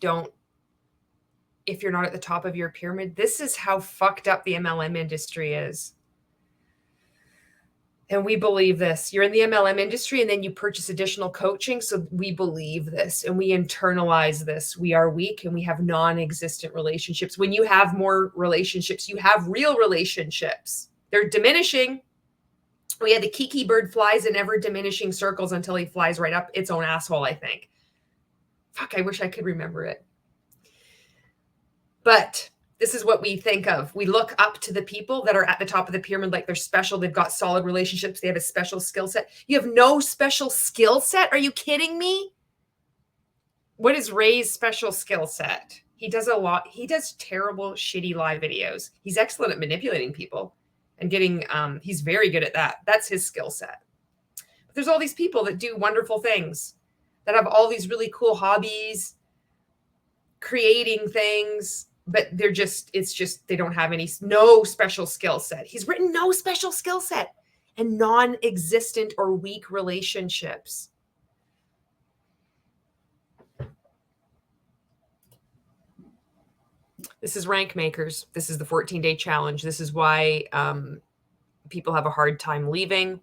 not at the top of your pyramid. This is how fucked up the MLM industry is. And we believe this. You're in the MLM industry and then you purchase additional coaching. So we believe this and we internalize this. We are weak and we have non-existent relationships. When you have more relationships, you have real relationships. They're diminishing. We had the Kiki bird flies in ever diminishing circles until he flies right up its own asshole, I think. Fuck, I wish I could remember it. But this is what we think of. We look up to the people that are at the top of the pyramid like they're special. They've got solid relationships. They have a special skill set. You have no special skill set? Are you kidding me? What is Ray's special skill set? He does a lot. He does terrible, shitty live videos. He's excellent at manipulating people and getting, he's very good at that. That's his skill set. But there's all these people that do wonderful things, that have all these really cool hobbies, creating things, but it's just, they don't have no special skill set. He's written no special skill set and non-existent or weak relationships. This is RankMakers. This is the 14-day challenge. This is why people have a hard time leaving.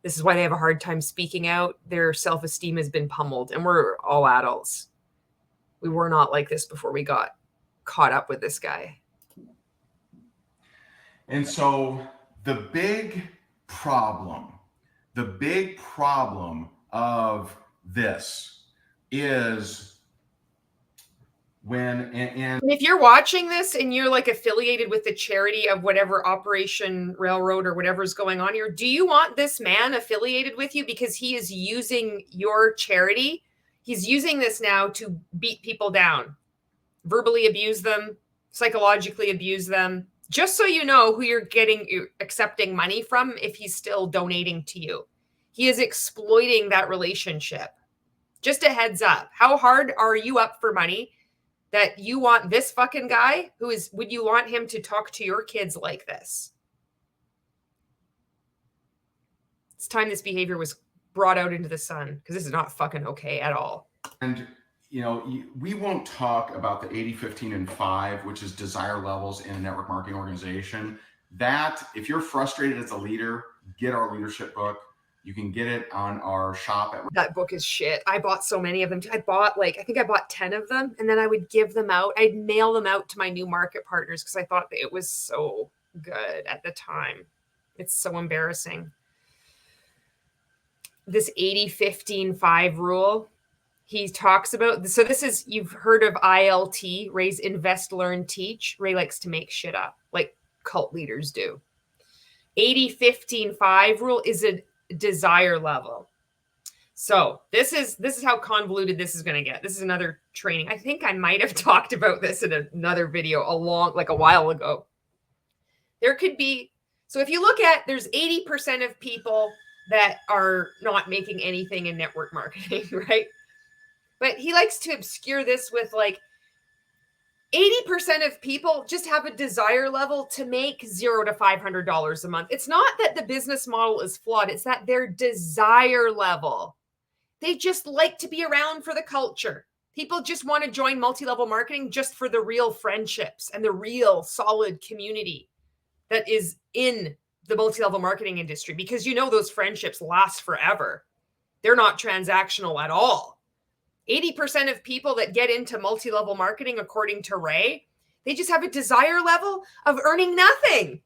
This is why they have a hard time speaking out. Their self-esteem has been pummeled, and we're all adults. We were not like this before we got caught up with this guy. And so the big problem of this is and if you're watching this and you're like affiliated with the charity of whatever Operation Railroad or whatever's going on here, do you want this man affiliated with you because he is using your charity? He's using this now to beat people down, verbally abuse them, psychologically abuse them, just so you know who you're accepting money from if he's still donating to you. He is exploiting that relationship. Just a heads up. How hard are you up for money that you want this fucking guy would you want him to talk to your kids like this? It's time this behavior was brought out into the sun, because this is not fucking okay at all. And we won't talk about the 80, 15, and 5, which is desire levels in a network marketing organization. That, if you're frustrated as a leader, get our leadership book. You can get it on our shop. That book is shit. I bought so many of them. I think I bought 10 of them, and then I would give them out. I'd mail them out to my new market partners because I thought that it was so good at the time. It's so embarrassing. This 80, 15, 5 rule. He talks about, so this is, you've heard of ILT, Ray's Invest, Learn, Teach. Ray likes to make shit up like cult leaders do. 80, 15, 5 rule is a desire level. So this is how convoluted this is going to get. This is another training. I think I might have talked about this in another video a while ago. There could be, so if you look at, there's 80% of people that are not making anything in network marketing, right? But he likes to obscure this with 80% of people just have a desire level to make $0 to $500 a month. It's not that the business model is flawed. It's that their desire level. They just like to be around for the culture. People just want to join multi-level marketing just for the real friendships and the real solid community that is in the multi-level marketing industry, because those friendships last forever. They're not transactional at all. 80% of people that get into multi-level marketing, according to Ray, they just have a desire level of earning nothing.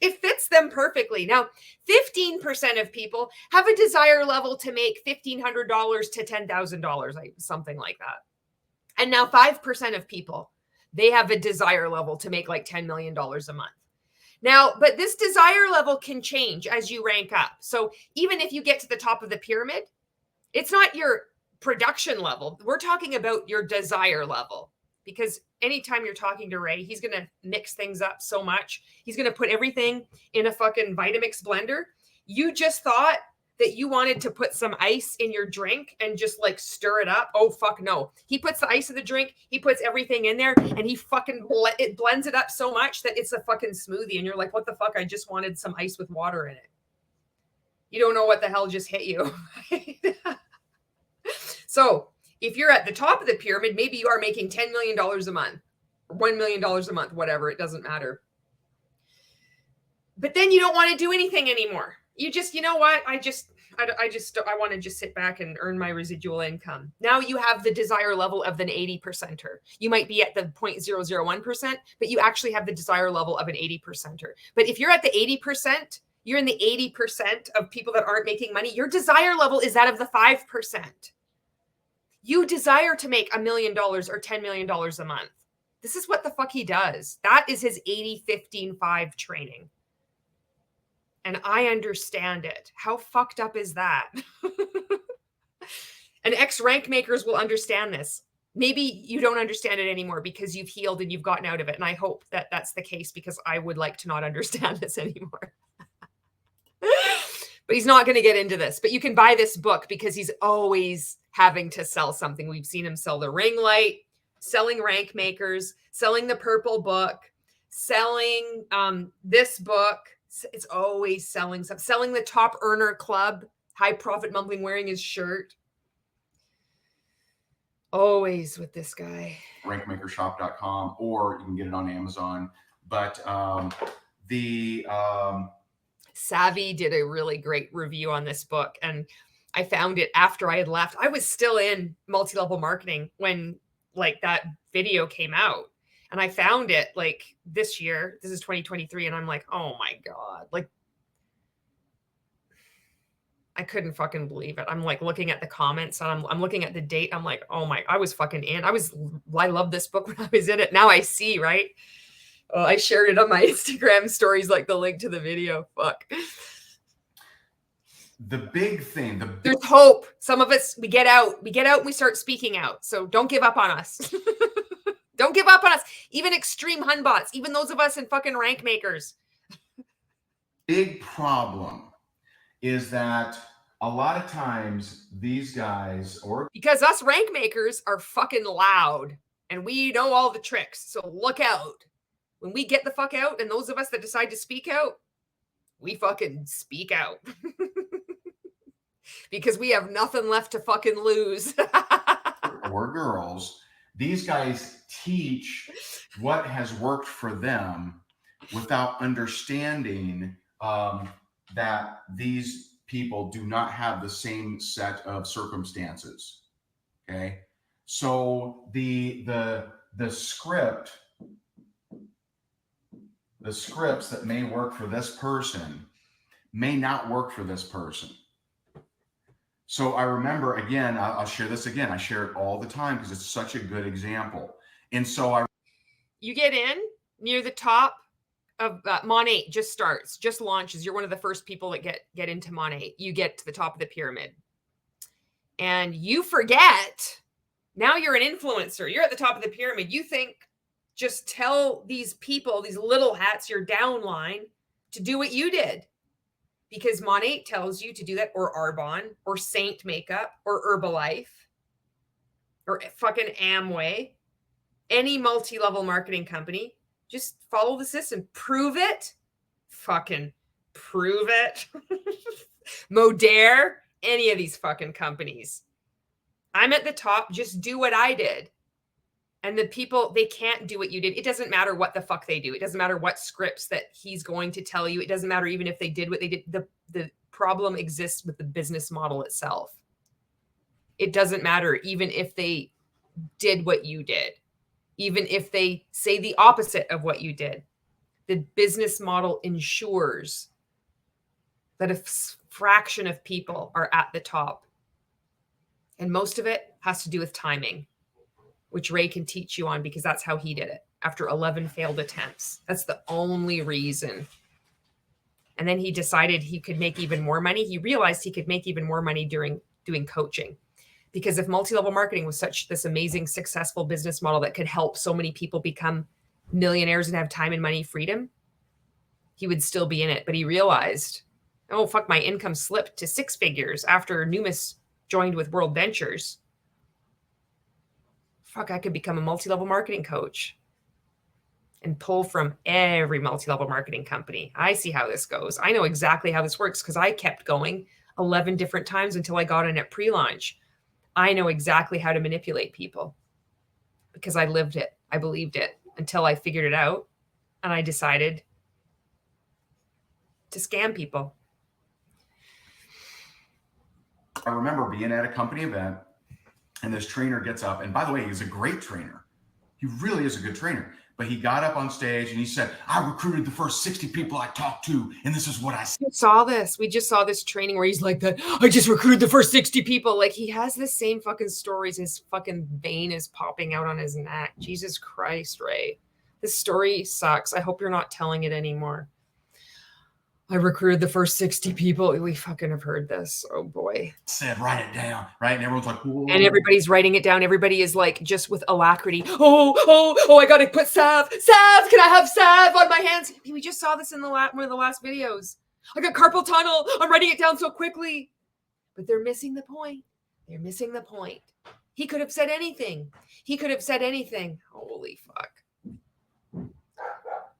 It fits them perfectly. Now, 15% of people have a desire level to make $1,500 to $10,000, something like that. And now 5% of people, they have a desire level to make $10 million a month. Now, but this desire level can change as you rank up. So even if you get to the top of the pyramid, it's not your production level. We're talking about your desire level, because anytime you're talking to Ray, he's going to mix things up so much. He's going to put everything in a fucking Vitamix blender. You just thought that you wanted to put some ice in your drink and just stir it up. Oh, fuck no. He puts the ice in the drink. He puts everything in there and he fucking it blends it up so much that it's a fucking smoothie. And you're like, what the fuck? I just wanted some ice with water in it. You don't know what the hell just hit you. So if you're at the top of the pyramid, maybe you are making $10 million a month, $1 million a month, whatever. It doesn't matter. But then you don't want to do anything anymore. You just, you know what? I want to just sit back and earn my residual income. Now you have the desire level of an 80%er. You might be at the 0.001%, but you actually have the desire level of an 80%er. But if you're at the 80%, you're in the 80% of people that aren't making money. Your desire level is that of the 5%. You desire to make $1 million or $10 million a month. This is what the fuck he does. That is his 80, 15, 5 training. And I understand it. How fucked up is that? And ex-RankMakers will understand this. Maybe you don't understand it anymore because you've healed and you've gotten out of it. And I hope that that's the case, because I would like to not understand this anymore. But he's not going to get into this. But you can buy this book because he's always having to sell something. We've seen him sell the ring light, selling RankMakers, selling the purple book, selling this book. It's always selling something. Selling the Top Earner Club, high profit mumbling, wearing his shirt. Always with this guy. RankMakershop.com, or you can get it on Amazon. But Savvy did a really great review on this book, and I found it after I had left. I was still in multi-level marketing when that video came out. And I found it this year. This is 2023. And I'm like, oh my God. I couldn't fucking believe it. I'm like looking at the comments and I'm looking at the date. I'm like, oh my, I was fucking in. I loved this book when I was in it. Now I see, right? Oh, I shared it on my Instagram stories, like the link to the video. Fuck. The big thing, there's hope. Some of us, we get out and we start speaking out. So don't give up on us. Don't give up on us. Even extreme Hun bots, even those of us in fucking RankMakers. Big problem is that a lot of times these guys, or because us RankMakers are fucking loud and we know all the tricks. So look out. When we get the fuck out, and those of us that decide to speak out, we fucking speak out. Because we have nothing left to fucking lose. or girls, these guys teach what has worked for them without understanding that these people do not have the same set of circumstances. Okay, so the scripts that may work for this person may not work for this person. So I remember, again, I'll share this again. I share it all the time because it's such a good example. And so you get in near the top of Monat, just launches. You're one of the first people that get into Monat. You get to the top of the pyramid and you forget. Now you're an influencer. You're at the top of the pyramid. You think just tell these people, these little hats, your downline, to do what you did. Because Monat tells you to do that, or Arbonne, or Saint Makeup, or Herbalife, or fucking Amway, any multi-level marketing company. Just follow the system. Prove it. Fucking prove it. Modere, any of these fucking companies. I'm at the top. Just do what I did. And the people, they can't do what you did. It doesn't matter what the fuck they do. It doesn't matter what scripts that he's going to tell you. It doesn't matter even if they did what they did. The problem exists with the business model itself. It doesn't matter even if they did what you did. Even if they say the opposite of what you did. The business model ensures that a fraction of people are at the top. And most of it has to do with timing, which Ray can teach you on because that's how he did it after 11 failed attempts. That's the only reason. And then he decided he could make even more money. He realized he could make even more money during doing coaching. Because if multi-level marketing was such this amazing, successful business model that could help so many people become millionaires and have time and money freedom, he would still be in it. But he realized, oh, fuck, my income slipped to 6 figures after Numis joined with World Ventures. Fuck, I could become a multi-level marketing coach and pull from every multi-level marketing company. I see how this goes. I know exactly how this works because I kept going 11 different times until I got in at pre-launch. I know exactly how to manipulate people because I lived it. I believed it until I figured it out and I decided to scam people. I remember being at a company event and this trainer gets up, and by the way, he's a great trainer. He really is a good trainer. But he got up on stage and he said, I recruited the first 60 people I talked to, and this is what I said. We just saw this training where he's like that. I just recruited the first 60 people. Like he has the same fucking stories. His fucking vein is popping out on his neck. Jesus Christ, Ray. This story sucks. I hope you're not telling it anymore. I recruited the first 60 people. We fucking have heard this. Oh boy. Said, write it down, right? And everyone's like, whoa. And everybody's writing it down. Everybody is like, just with alacrity. Oh, I got to put salve. Salve. Can I have salve on my hands? We just saw this in one of the last videos. I got carpal tunnel. I'm writing it down so quickly. But they're missing the point. They're missing the point. He could have said anything. Holy fuck.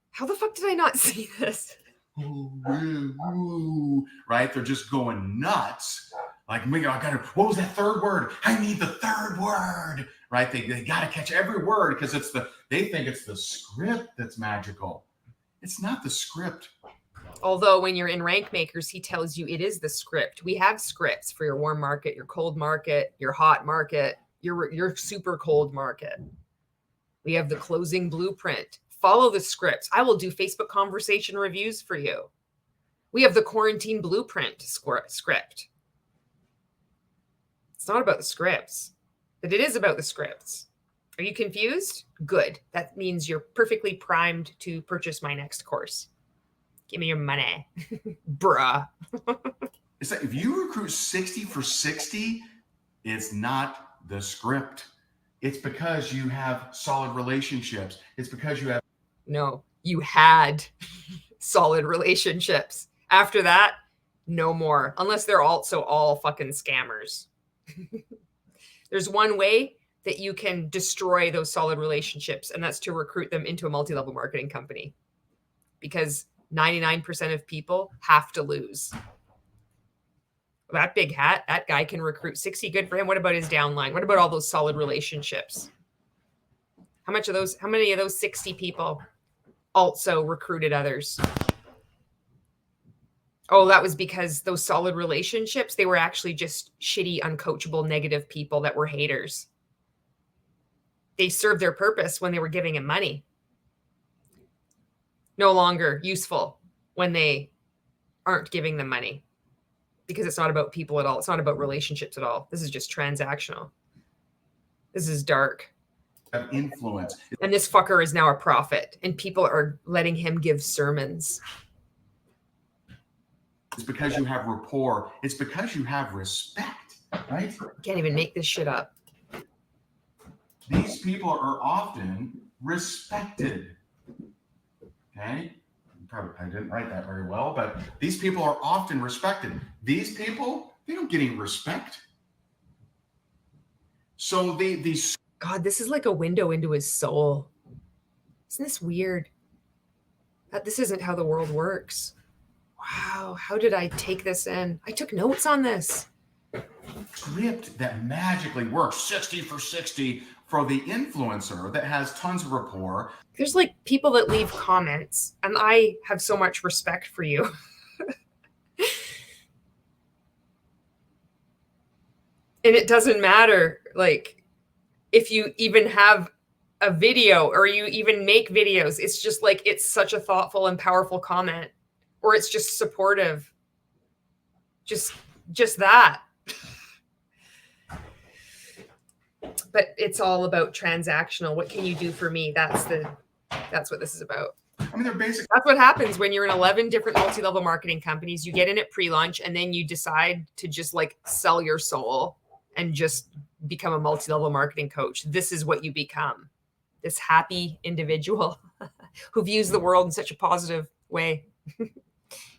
How the fuck did I not see this? Right? They're just going nuts. Like, what was that third word? I need the third word. Right? They got to catch every word because they think it's the script that's magical. It's not the script. Although when you're in RankMakers, he tells you it is the script. We have scripts for your warm market, your cold market, your hot market, your super cold market. We have the closing blueprint. Follow the scripts. I will do Facebook conversation reviews for you. We have the quarantine blueprint script. not about the scripts, but it is about the scripts. Are you confused? Good. That means you're perfectly primed to purchase my next course. Give me your money, bruh. It's like if you recruit 60 for 60, it's not the script. It's because you have solid relationships. It's because you have... No, you had solid relationships. After that, no more. Unless they're also all fucking scammers. There's one way that you can destroy those solid relationships, and that's to recruit them into a multi-level marketing company. Because 99% of people have to lose. That big hat, that guy can recruit 60. Good for him. What about his downline? What about all those solid relationships? How many of those 60 people also recruited others? Oh, that was because those solid relationships, they were actually just shitty, uncoachable, negative people that were haters. They served their purpose when they were giving him money. No longer useful when they aren't giving them money. Because it's not about people at all. It's not about relationships at all. This is just transactional. This is dark. Influence. And this fucker is now a prophet, and people are letting him give sermons. It's because you have rapport. It's because you have respect, right? Can't even make this shit up. These people are often respected. Okay? Probably I didn't write that very well, but these people are often respected. These people, they don't get any respect. So these... God, this is like a window into his soul. Isn't this weird? That this isn't how the world works. Wow, how did I take this in? I took notes on this. Script that magically works 60 for 60 for the influencer that has tons of rapport. There's like people that leave comments, and I have so much respect for you. And it doesn't matter, like, if you even have a video or you even make videos. It's just like, it's such a thoughtful and powerful comment, or it's just supportive. Just that. But it's all about transactional. What can you do for me? That's what this is about. I mean, they're basic. That's what happens when you're in 11 different multi-level marketing companies. You get in at pre-launch, and then you decide to just like sell your soul and just become a multi-level marketing coach. This is what you become. This happy individual who views the world in such a positive way,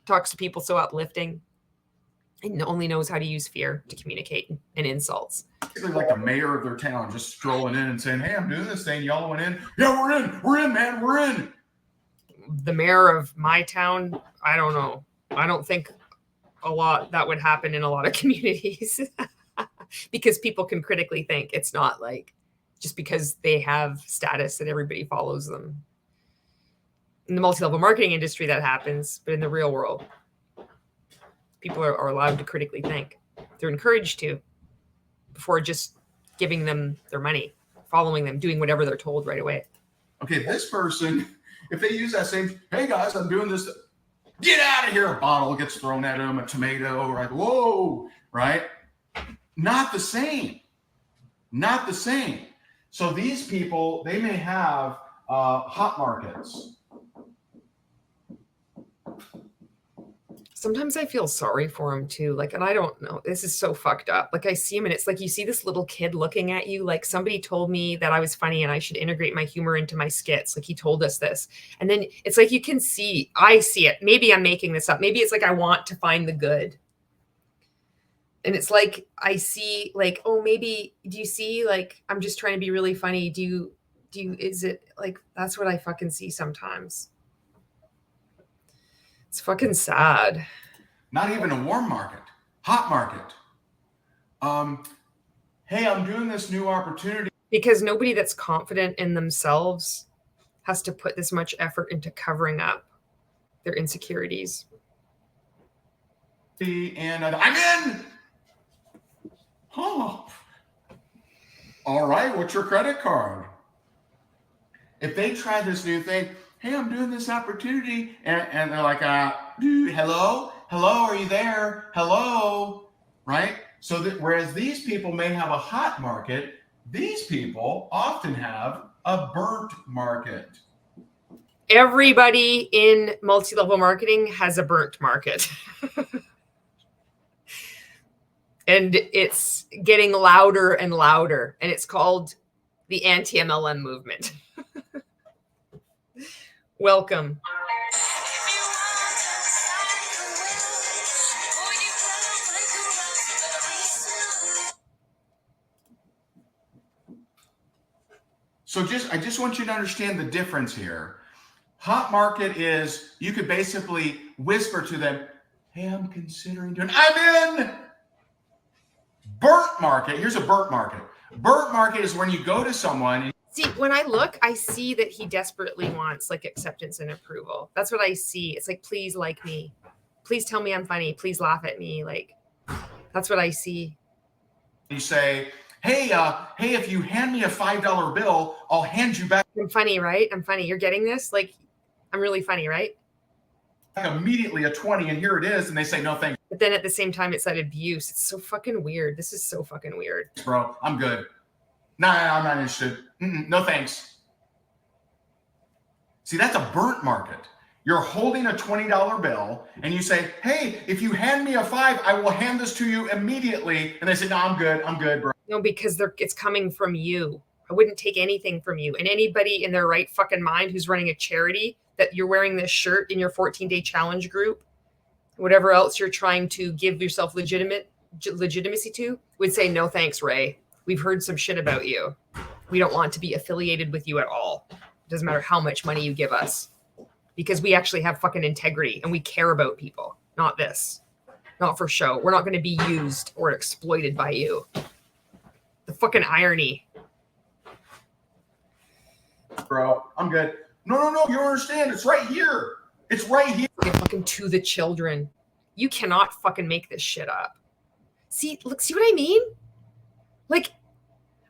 talks to people so uplifting, and only knows how to use fear to communicate and insults. Basically like the mayor of their town, just strolling in and saying, "Hey, I'm doing this thing. Y'all went in? Yeah, we're in, man, we're in." The mayor of my town, I don't know. I don't think a lot that would happen in a lot of communities because people can critically think. It's not like just because they have status that everybody follows them. In the multi-level marketing industry, that happens, but in the real world, people are allowed to critically think. They're encouraged to, before just giving them their money, following them, doing whatever they're told right away. Okay, this person, if they use that same, "Hey guys, I'm doing this," get out of here. A bottle gets thrown at them, a tomato, right? Whoa, right? Not the same. Not the same. So these people, they may have hot markets. Sometimes I feel sorry for him too. Like, and I don't know, this is so fucked up. Like I see him and it's like, you see this little kid looking at you. Like somebody told me that I was funny and I should integrate my humor into my skits. Like he told us this. And then it's like, you can see, I see it. Maybe I'm making this up. Maybe it's like, I want to find the good. And it's like, I see like, oh, maybe, do you see, like, I'm just trying to be really funny. Is it like, that's what I fucking see sometimes. It's fucking sad. Not even a warm market, hot market. Hey, I'm doing this new opportunity. Because nobody that's confident in themselves has to put this much effort into covering up their insecurities. And I'm in. Oh, all right. What's your credit card? If they try this new thing, "Hey, I'm doing this opportunity," and they're like, hello, are you there? Hello, right? So that whereas these people may have a hot market, these people often have a burnt market. Everybody in multi-level marketing has a burnt market. And it's getting louder and louder. And it's called the anti-MLM movement. Welcome. So I just want you to understand the difference here. Hot market is you could basically whisper to them, hey, I'm considering doing, I'm in. Burnt market, here's a burnt market. Burnt market is when you go to someone and see, when I look, I see that he desperately wants like acceptance and approval. That's what I see. It's like, please like me. Please tell me I'm funny. Please laugh at me. Like, that's what I see. You say, hey, if you hand me a $5 bill, I'll hand you back. I'm funny, right? I'm funny. You're getting this? Like, I'm really funny, right? Immediately a 20, and here it is. And they say, no, thanks. But then at the same time, it's that abuse. It's so fucking weird. This is so fucking weird. Bro, I'm good. Nah, I'm not interested. No, thanks. See, that's a burnt market. You're holding a $20 bill and you say, hey, if you hand me a $5, I will hand this to you immediately. And they say, no, I'm good, bro. No, because it's coming from you. I wouldn't take anything from you. And anybody in their right fucking mind who's running a charity that you're wearing this shirt in your 14-day challenge group, whatever else you're trying to give yourself legitimacy to, would say, no, thanks, Ray. We've heard some shit about you. We don't want to be affiliated with you at all. It doesn't matter how much money you give us, because we actually have fucking integrity and we care about people, not this, not for show. We're not going to be used or exploited by you. The fucking irony. Bro, I'm good. No, you don't understand. It's right here. It's right here. Fucking to the children. You cannot fucking make this shit up. See what I mean? Like,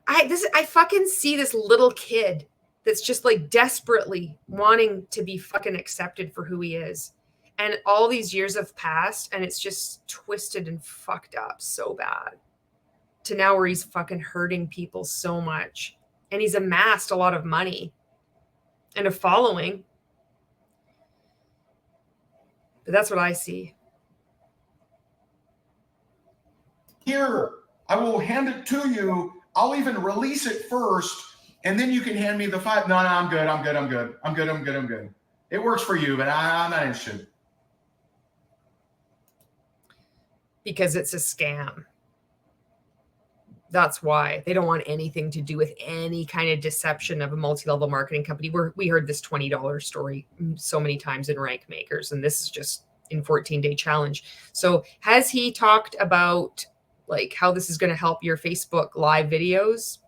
I fucking see this little kid that's just like desperately wanting to be fucking accepted for who he is. And all these years have passed and it's just twisted and fucked up so bad to now where he's fucking hurting people so much. And he's amassed a lot of money and a following. But that's what I see. Here, I will hand it to you. I'll even release it first, and then you can hand me the $5. No, I'm good. It works for you, but I'm not interested. Because it's a scam. That's why they don't want anything to do with any kind of deception of a multi-level marketing company. We heard this $20 story so many times in RankMakers, and this is just in 14-day challenge. So has he talked about like how this is going to help your Facebook live videos?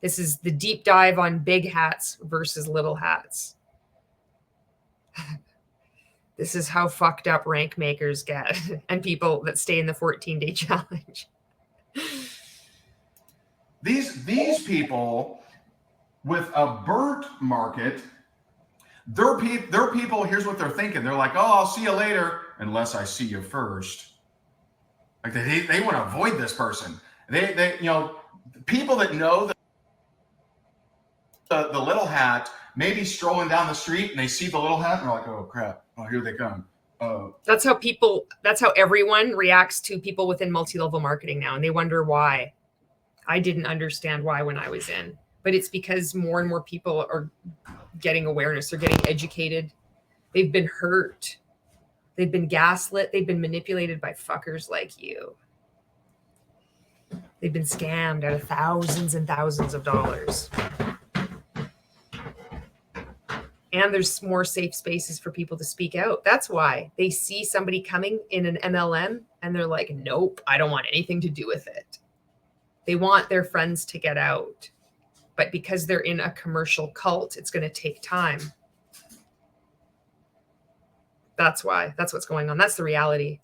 This is the deep dive on big hats versus little hats. This is how fucked up RankMakers get and people that stay in the 14-day challenge. These people with a burnt market, they're people, here's what they're thinking. They're like, oh, I'll see you later, unless I see you first. Like they want to avoid this person. They people that know the little hat may be strolling down the street and they see the little hat and they're like, oh crap, oh here they come. That's how everyone reacts to people within multi-level marketing now. And they wonder why. I didn't understand why when I was in, but it's because more and more people are getting awareness. They're getting educated. They've been hurt. They've been gaslit. They've been manipulated by fuckers like you. They've been scammed out of thousands and thousands of dollars. And there's more safe spaces for people to speak out. That's why they see somebody coming in an MLM and they're like, nope, I don't want anything to do with it. They want their friends to get out. But because they're in a commercial cult, it's going to take time. That's why. That's what's going on. That's the reality.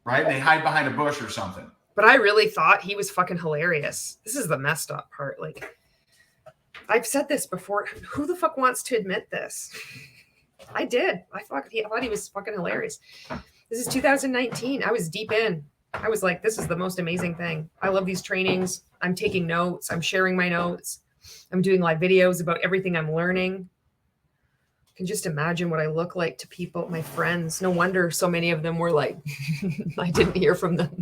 Right? They hide behind a bush or something. But I really thought he was fucking hilarious. This is the messed up part. Like, I've said this before. Who the fuck wants to admit this? I did. I thought he was fucking hilarious. This is 2019. I was deep in. I was like, this is the most amazing thing. I love these trainings. I'm taking notes. I'm sharing my notes. I'm doing live videos about everything I'm learning. I can just imagine what I look like to people, my friends. No wonder so many of them were like, I didn't hear from them.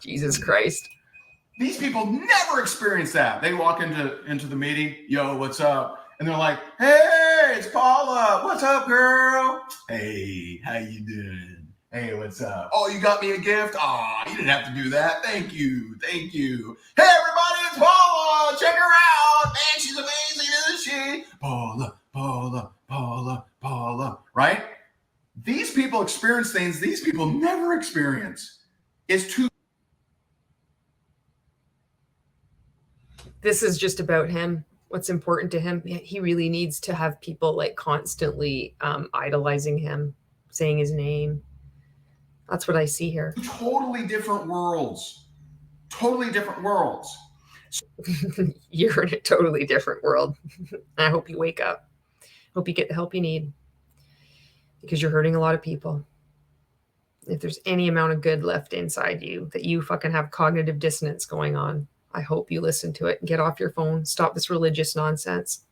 Jesus Christ. These people never experience that. They walk into the meeting, yo, what's up? And they're like, hey, it's Paula. What's up, girl? Hey, how you doing? Hey, what's up? Oh, you got me a gift? Oh, you didn't have to do that. Thank you. Thank you. Hey, everybody, it's Paula. Check her out. Man, she's amazing, isn't she? Paula, Paula, Paula, Paula. Right? These people experience things these people never experience. It's too. This is just about him. What's important to him. He really needs to have people like constantly idolizing him, saying his name. That's what I see here. Totally different worlds. Totally different worlds. You're in a totally different world. I hope you wake up. Hope you get the help you need, because you're hurting a lot of people. If there's any amount of good left inside you, that you fucking have cognitive dissonance going on, I hope you listen to it and get off your phone. Stop this religious nonsense.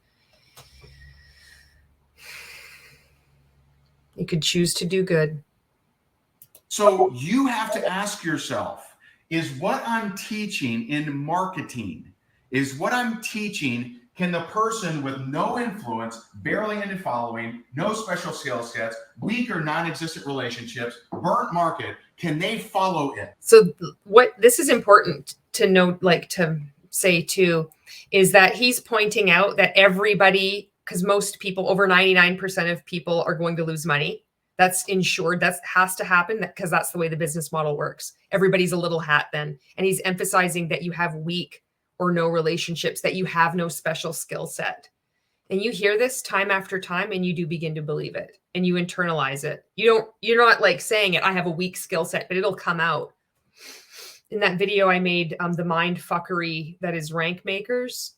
You could choose to do good. So you have to ask yourself, is what I'm teaching in marketing, is what I'm teaching, can the person with no influence, barely any following, no special skill sets, weak or non-existent relationships, burnt market, can they follow it? So what this is important to note, like to say too, is that he's pointing out that everybody, because most people, over 99% of people are going to lose money. That's insured. That has to happen because that's the way the business model works. Everybody's a little hat then. And he's emphasizing that you have weak or no relationships, that you have no special skill set. And you hear this time after time, and you do begin to believe it and you internalize it. You're not like saying it, I have a weak skill set, but it'll come out. In that video I made, the mind fuckery that is RankMakers,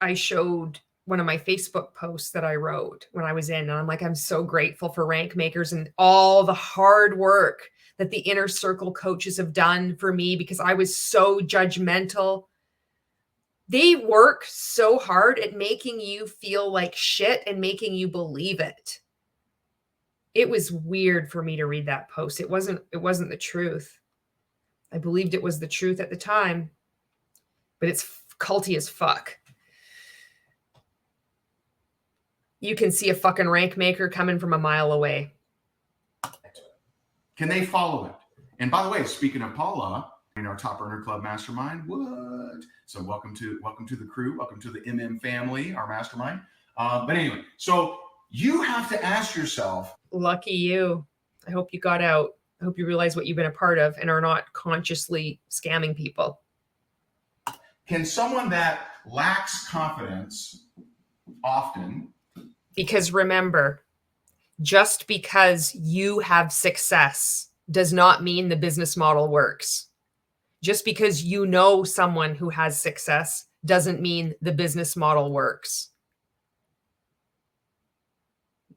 I showed one of my Facebook posts that I wrote when I was in, and I'm like, I'm so grateful for RankMakers and all the hard work that the inner circle coaches have done for me, because I was so judgmental. They work so hard at making you feel like shit and making you believe it. It was weird for me to read that post. It wasn't the truth. I believed it was the truth at the time, but it's culty as fuck. You can see a fucking RankMaker coming from a mile away. Can they follow it? And by the way, speaking of Paula, in our Top Earner Club Mastermind, what? So welcome to the crew, welcome to the MM family, our mastermind. But anyway, so you have to ask yourself. Lucky you. I hope you got out. I hope you realize what you've been a part of and are not consciously scamming people. Can someone that lacks confidence often? Because remember, just because you have success does not mean the business model works. Just because you know someone who has success doesn't mean the business model works.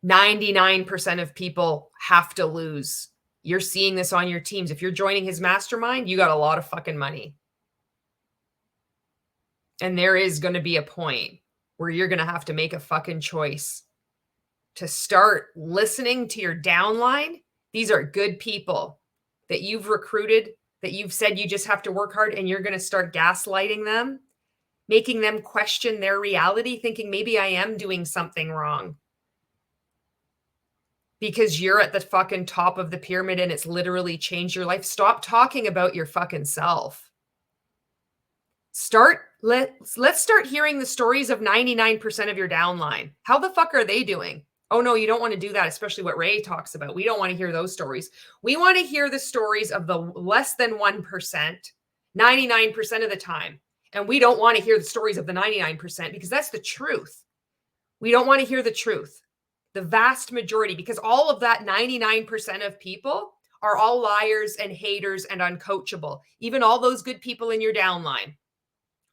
99% of people have to lose. You're seeing this on your teams. If you're joining his mastermind, you got a lot of fucking money. And there is going to be a point where you're going to have to make a fucking choice to start listening to your downline. These are good people that you've recruited, that you've said you just have to work hard, and you're going to start gaslighting them, making them question their reality, thinking maybe I am doing something wrong. Because you're at the fucking top of the pyramid and it's literally changed your life. Stop talking about your fucking self. Let's start hearing the stories of 99% of your downline. How the fuck are they doing? Oh no, you don't want to do that, especially what Ray talks about. We don't want to hear those stories. We want to hear the stories of the less than 1%, 99% of the time. And we don't want to hear the stories of the 99% because that's the truth. We don't want to hear the truth. The vast majority, because all of that 99% of people are all liars and haters and uncoachable. Even all those good people in your downline.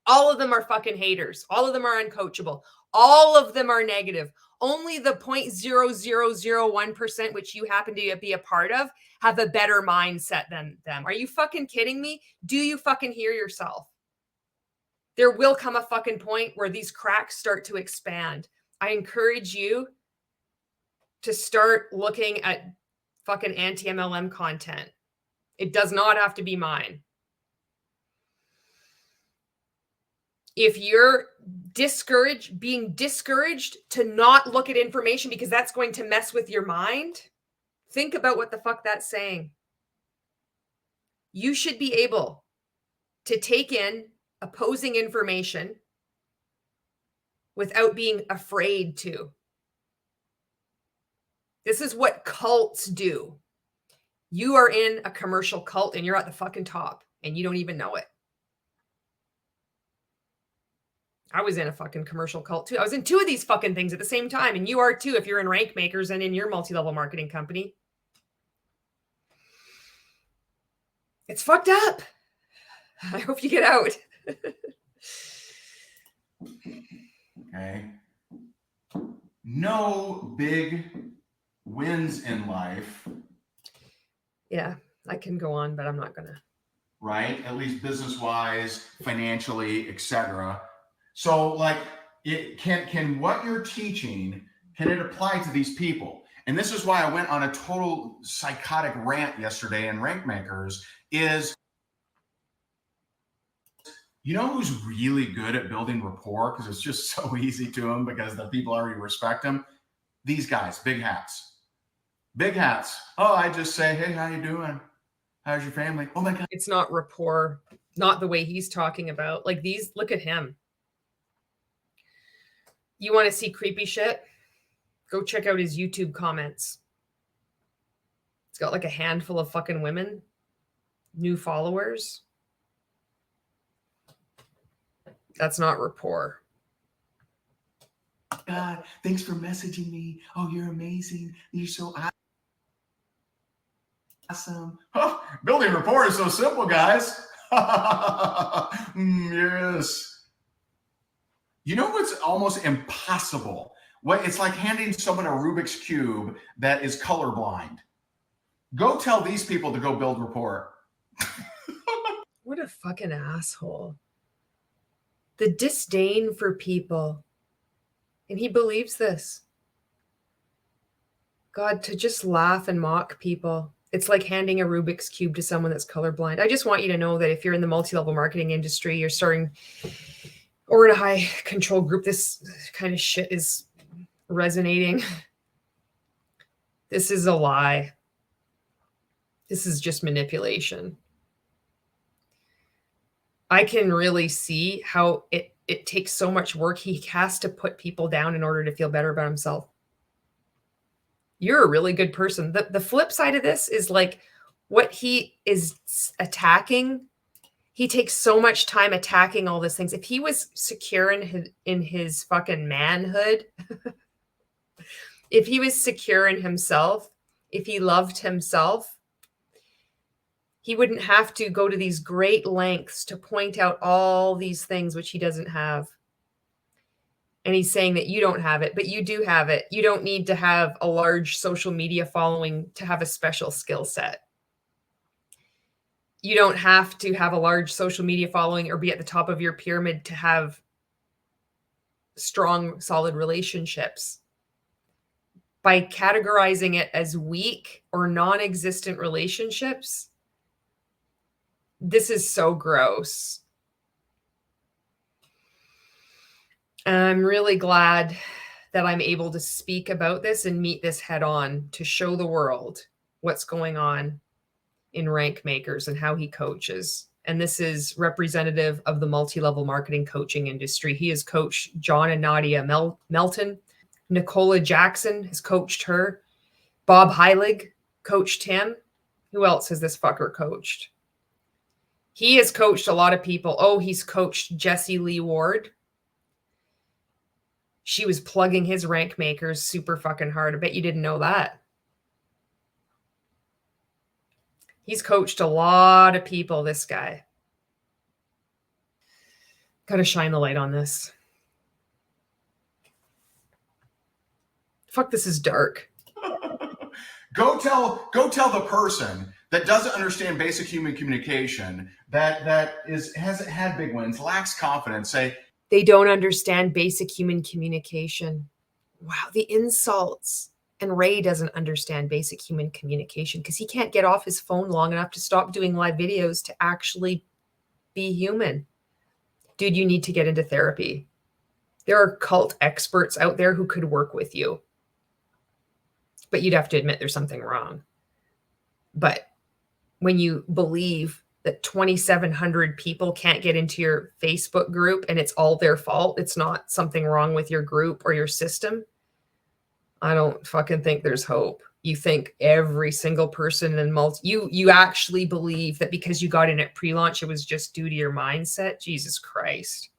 All of them are fucking haters. All of them are uncoachable. All of them are negative. Only the 0.0001%, which you happen to be a part of, have a better mindset than them. Are you fucking kidding me? Do you fucking hear yourself? There will come a fucking point where these cracks start to expand. I encourage you to start looking at fucking anti-MLM content. It does not have to be mine. If you're being discouraged to not look at information because that's going to mess with your mind, think about what the fuck that's saying. You should be able to take in opposing information without being afraid to. This is what cults do. You are in a commercial cult and you're at the fucking top and you don't even know it. I was in a fucking commercial cult too. I was in 2 of these fucking things at the same time. And you are too if you're in RankMakers and in your multi-level marketing company. It's fucked up. I hope you get out. Okay. No big wins in life. Yeah, I can go on, but I'm not going to. Right? At least business-wise, financially, etc. So like can what you're teaching, can it apply to these people? And this is why I went on a total psychotic rant yesterday in RankMakers is, you know who's really good at building rapport? Because it's just so easy to them because the people already respect them. These guys, big hats. Big hats. Oh, I just say, hey, how you doing? How's your family? Oh my God. It's not rapport, not the way he's talking about. Like these, look at him. You want to see creepy shit? Go check out his YouTube comments. It's got like a handful of fucking women, new followers. That's not rapport. God, thanks for messaging me. Oh, you're amazing. You're so awesome. Oh, building rapport is so simple, guys. Yes. You know what's almost impossible? It's like handing someone a Rubik's Cube that is colorblind. Go tell these people to go build rapport. What a fucking asshole. The disdain for people. And he believes this. God, to just laugh and mock people. It's like handing a Rubik's Cube to someone that's colorblind. I just want you to know that if you're in the multi-level marketing industry, you're starting or in a high control group, this kind of shit is resonating. This is a lie. This is just manipulation. I can really see how it takes so much work. He has to put people down in order to feel better about himself. You're a really good person. The flip side of this is like what he is attacking. He takes so much time attacking all these things. If he was secure in his fucking manhood, if he was secure in himself, if he loved himself, he wouldn't have to go to these great lengths to point out all these things which he doesn't have. And he's saying that you don't have it, but you do have it. You don't need to have a large social media following to have a special skill set. You don't have to have a large social media following or be at the top of your pyramid to have strong, solid relationships. By categorizing it as weak or non-existent relationships, this is so gross. And I'm really glad that I'm able to speak about this and meet this head on to show the world what's going on in RankMakers and how he coaches. And this is representative of the multi-level marketing coaching industry. He has coached John and Nadia Melton. Nicola Jackson has coached her. Bob Heilig coached him. Who else has this fucker coached? He has coached a lot of people. Oh, he's coached Jessie Lee Ward. She was plugging his RankMakers super fucking hard. I bet you didn't know that. He's coached a lot of people, this guy. Got to shine the light on this. Fuck, this is dark. Go tell the person that doesn't understand basic human communication, that hasn't had big wins, lacks confidence, say they don't understand basic human communication. Wow, the insults. And Ray doesn't understand basic human communication because he can't get off his phone long enough to stop doing live videos to actually be human. Dude, you need to get into therapy. There are cult experts out there who could work with you. But you'd have to admit there's something wrong. But when you believe that 2,700 people can't get into your Facebook group and it's all their fault, it's not something wrong with your group or your system, I don't fucking think there's hope. You think every single person in you actually believe that because you got in at pre-launch, it was just due to your mindset? Jesus Christ.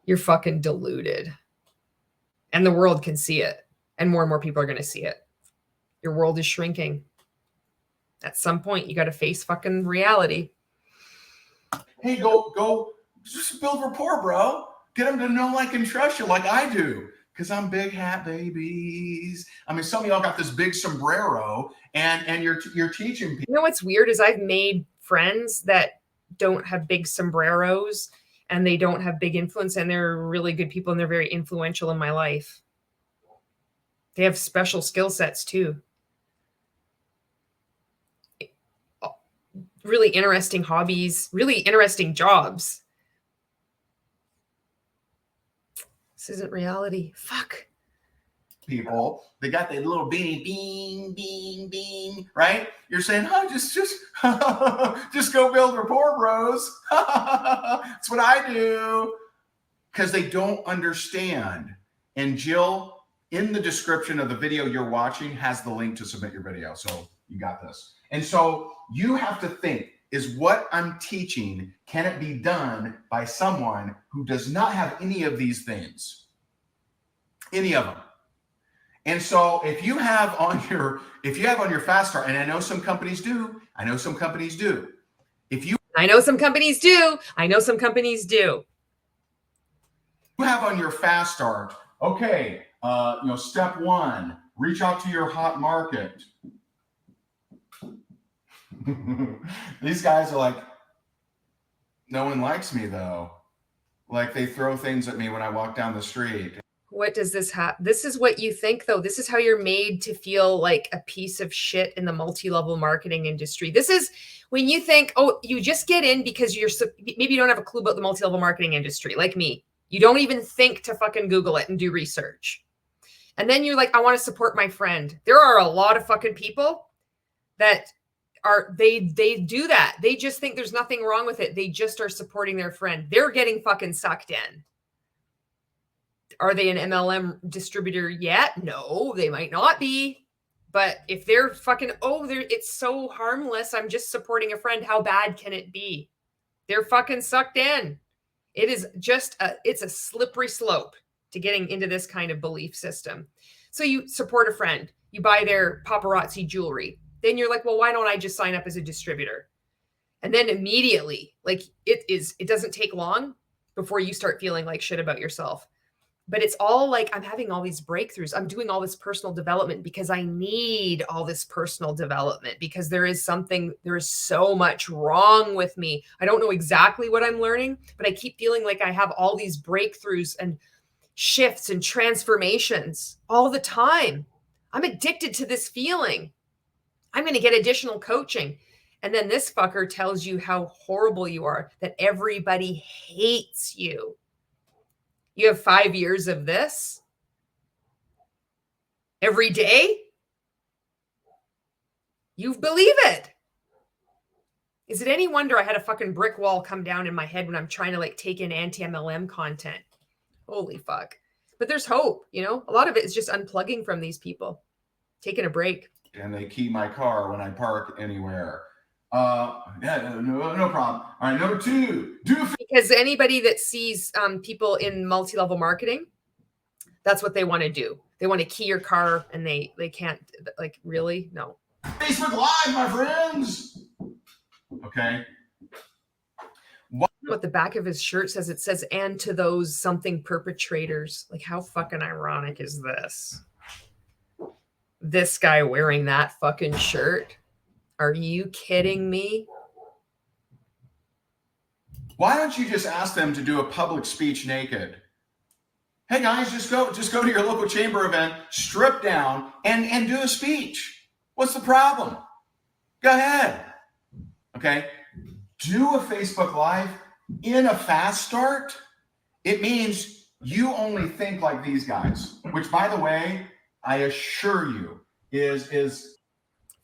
You're fucking deluded. And the world can see it. And more people are going to see it. Your world is shrinking. At some point, you got to face fucking reality. Hey, go, just build rapport, bro. Get them to know, like, and trust you like I do. Because I'm big hat babies. I mean, some of y'all got this big sombrero, and you're teaching people. You know what's weird is I've made friends that don't have big sombreros and they don't have big influence, and they're really good people and they're very influential in my life. They have special skill sets too. Really interesting hobbies, really interesting jobs. This isn't reality. Fuck. People, they got that little beanie, bing, bing, bing, right? You're saying, oh, just just go build rapport, bros. That's what I do. Because they don't understand. And Jill, in the description of the video you're watching, has the link to submit your video. So you got this. And so you have to think, is what I'm teaching, can it be done by someone who does not have any of these things? Any of them. And so if you have on your fast start, and I know some companies do, I know some companies do. You have on your fast start, okay, step 1, reach out to your hot market. These guys are like, no one likes me though. Like, they throw things at me when I walk down the street. What does this have? This is what you think though. This is how you're made to feel like a piece of shit in the multi-level marketing industry. This is when you think, oh, you just get in because maybe you don't have a clue about the multi-level marketing industry like me. You don't even think to fucking Google it and do research. And then you're like, I want to support my friend. There are a lot of fucking people that they do that. They just think there's nothing wrong with it. They just are supporting their friend. They're getting fucking sucked in. Are they an MLM distributor yet? No, they might not be. But if they're fucking, it's so harmless, I'm just supporting a friend, how bad can it be? They're fucking sucked in. It is just it's a slippery slope to getting into this kind of belief system. So you support a friend, you buy their paparazzi jewelry. Then you're like, well, why don't I just sign up as a distributor? And then immediately, like it doesn't take long before you start feeling like shit about yourself. But it's all like, I'm having all these breakthroughs. I'm doing all this personal development because I need all this personal development because there is so much wrong with me. I don't know exactly what I'm learning, but I keep feeling like I have all these breakthroughs and shifts and transformations all the time. I'm addicted to this feeling. I'm going to get additional coaching. And then this fucker tells you how horrible you are, that everybody hates you. You have 5 years of this every day. You believe it. Is it any wonder I had a fucking brick wall come down in my head when I'm trying to like take in anti-MLM content? Holy fuck. But there's hope, you know? A lot of it is just unplugging from these people, taking a break. And they key my car when I park anywhere. Yeah, no problem. All right, number 2, because anybody that sees people in multi-level marketing, that's what they want to do. They want to key your car, and they can't. Like, really? No. Facebook Live, my friends. Okay. What the back of his shirt says? It says, "And to those something perpetrators." Like, how fucking ironic is this? This guy wearing that fucking shirt. Are you kidding me? Why don't you just ask them to do a public speech naked? Hey guys, just go to your local chamber event, strip down, and do a speech. What's the problem? Go ahead. Okay. Do a Facebook Live in a fast start. It means you only think like these guys, which, by the way, I assure you is.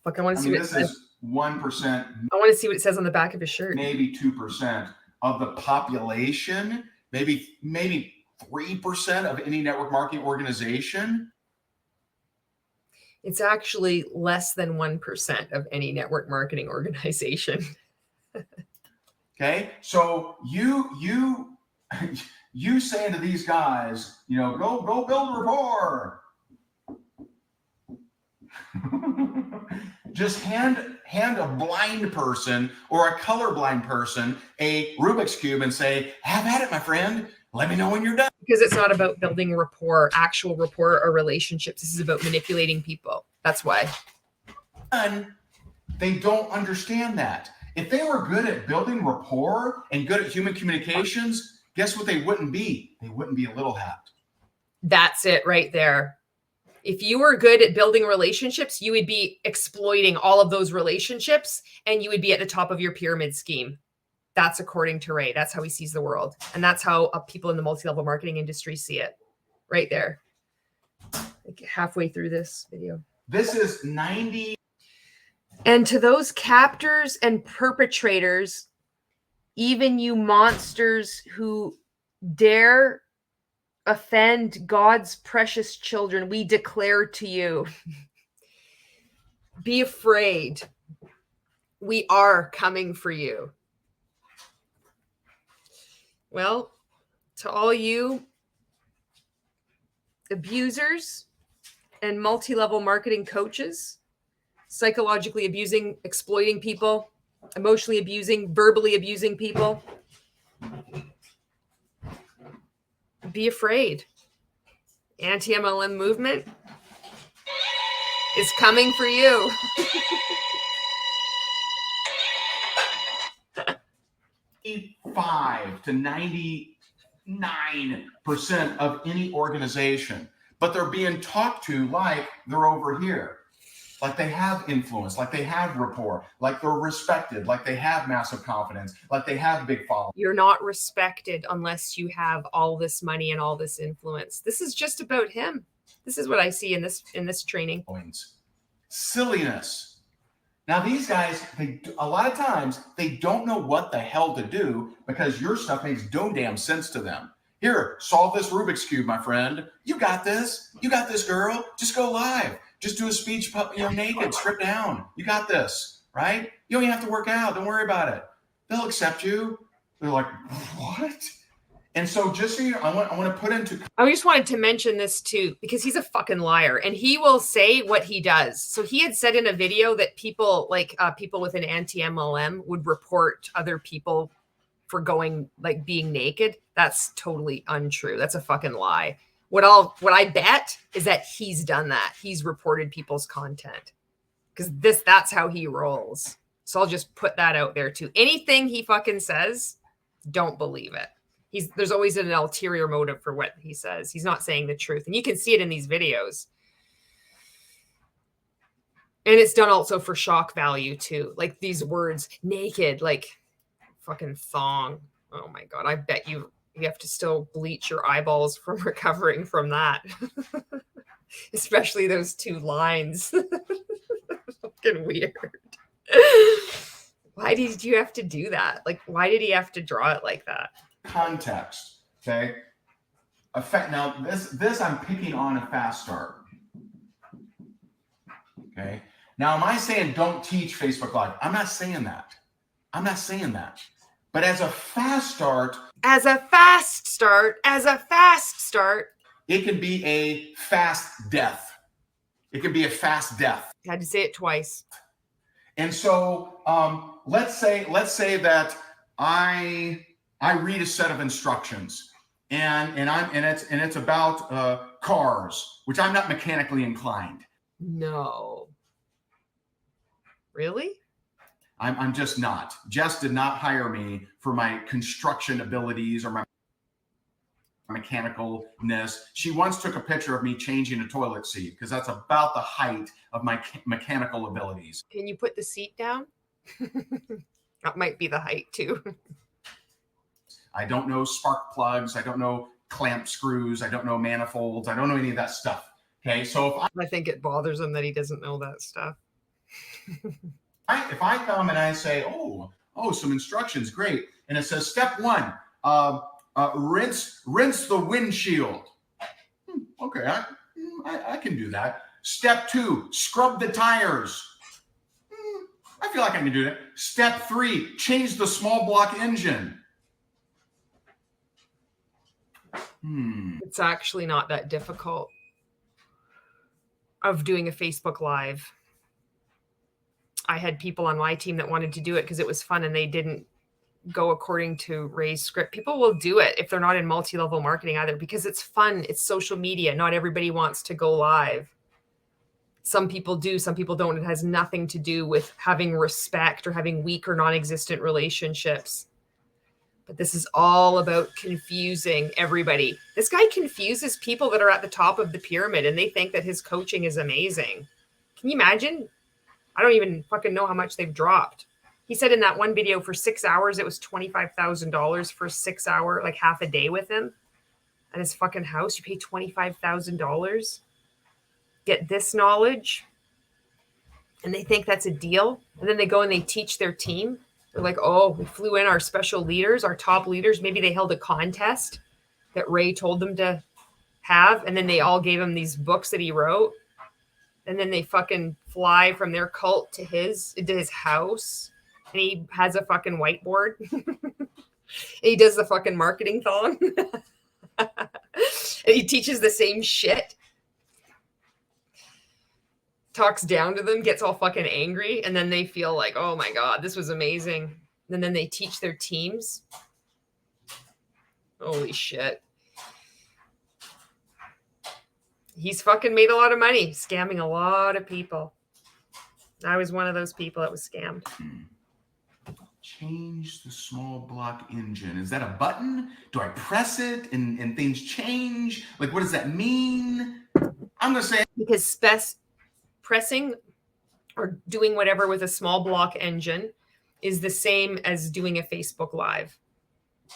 Fuck, I want to see what this is 1%. I want to see what it says on the back of his shirt. Maybe 2% of the population. Maybe 3% of any network marketing organization. It's actually less than 1% of any network marketing organization. Okay, so you saying to these guys, go build rapport. Just hand a blind person or a colorblind person a Rubik's Cube and say, have at it, my friend. Let me know when you're done. Because it's not about building rapport, actual rapport or relationships. This is about manipulating people. That's why. And they don't understand that. If they were good at building rapport and good at human communications, guess what they wouldn't be? They wouldn't be a little hat. That's it right there. If you were good at building relationships, you would be exploiting all of those relationships and you would be at the top of your pyramid scheme. That's according to Ray. That's how he sees the world. And that's how people in the multi-level marketing industry see it right there. Like halfway through this video. This is 90. And to those captors and perpetrators, even you monsters who dare offend God's precious children, we declare to you, be afraid. We are coming for you. Well, to all you abusers and multi-level marketing coaches, psychologically abusing, exploiting people, emotionally abusing, verbally abusing people, be afraid. Anti-MLM movement is coming for you. 85 to 99% of any organization, but they're being talked to like they're over here, like they have influence, like they have rapport, like they're respected, like they have massive confidence, like they have big following. You're not respected unless you have all this money and all this influence. This is just about him. This is what I see in this training. Silliness. Now, these guys, a lot of times, they don't know what the hell to do because your stuff makes no damn sense to them. Here, solve this Rubik's Cube, my friend. You got this. You got this, girl. Just go live. Just do a speech, naked, strip down. You got this, right? You don't even have to work out. Don't worry about it. They'll accept you. They're like, what? And so just so you know, I want to put into... I just wanted to mention this too, because he's a fucking liar and he will say what he does. So he had said in a video that people people with an anti-MLM would report other people for being naked. That's totally untrue. That's a fucking lie. What I bet is that he's done that. He's reported people's content because that's how he rolls. So I'll just put that out there too. Anything he fucking says, don't believe it. There's always an ulterior motive for what he says. He's not saying the truth. And you can see it in these videos. And it's done also for shock value too. Like these words, naked, like fucking thong. Oh my God. I bet you have to still bleach your eyeballs from recovering from that. Especially those two lines. Fucking weird. Why did you have to do that? Like, why did he have to draw it like that? Context, okay? Now, this I'm picking on a fast start, okay? Now, am I saying don't teach Facebook Live? I'm not saying that. I'm not saying that. But as a fast start, it can be a fast death. It can be a fast death. I had to say it twice. And so let's say that I read a set of instructions and it's about cars, which I'm not mechanically inclined. No. Really? I'm just not. Jess did not hire me for my construction abilities or my mechanicalness. She once took a picture of me changing a toilet seat because that's about the height of my mechanical abilities. Can you put the seat down? That might be the height too. I don't know spark plugs. I don't know clamp screws. I don't know manifolds. I don't know any of that stuff. Okay, so if I think it bothers him that he doesn't know that stuff. if I come and I say, oh, some instructions, great, and it says step 1, rinse the windshield. Okay, I can do that. Step 2, scrub the tires. I feel like I can do that. Step 3, change the small block engine. It's actually not that difficult of doing a Facebook Live. I had people on my team that wanted to do it because it was fun and they didn't go according to Ray's script. People will do it if they're not in multi-level marketing either because it's fun. It's social media. Not everybody wants to go live. Some people do, some people don't. It has nothing to do with having respect or having weak or non-existent relationships. But this is all about confusing everybody. This guy confuses people that are at the top of the pyramid and they think that his coaching is amazing. Can you imagine? I don't even fucking know how much they've dropped. He said in that one video for 6 hours, it was $25,000 for 6 hour, like half a day with him at his fucking house. You pay $25,000, get this knowledge, and they think that's a deal. And then they go and they teach their team. They're like, oh, we flew in our special leaders, our top leaders. Maybe they held a contest that Ray told them to have. And then they all gave him these books that he wrote. And then they fucking fly from their cult to his house. And he has a fucking whiteboard. He does the fucking marketing thong. And he teaches the same shit. Talks down to them, gets all fucking angry. And then they feel like, oh my God, this was amazing. And then they teach their teams. Holy shit. He's fucking made a lot of money, scamming a lot of people. I was one of those people that was scammed. Change the small block engine. Is that a button? Do I press it and things change? Like, what does that mean? I'm going to say... Because pressing or doing whatever with a small block engine is the same as doing a Facebook Live.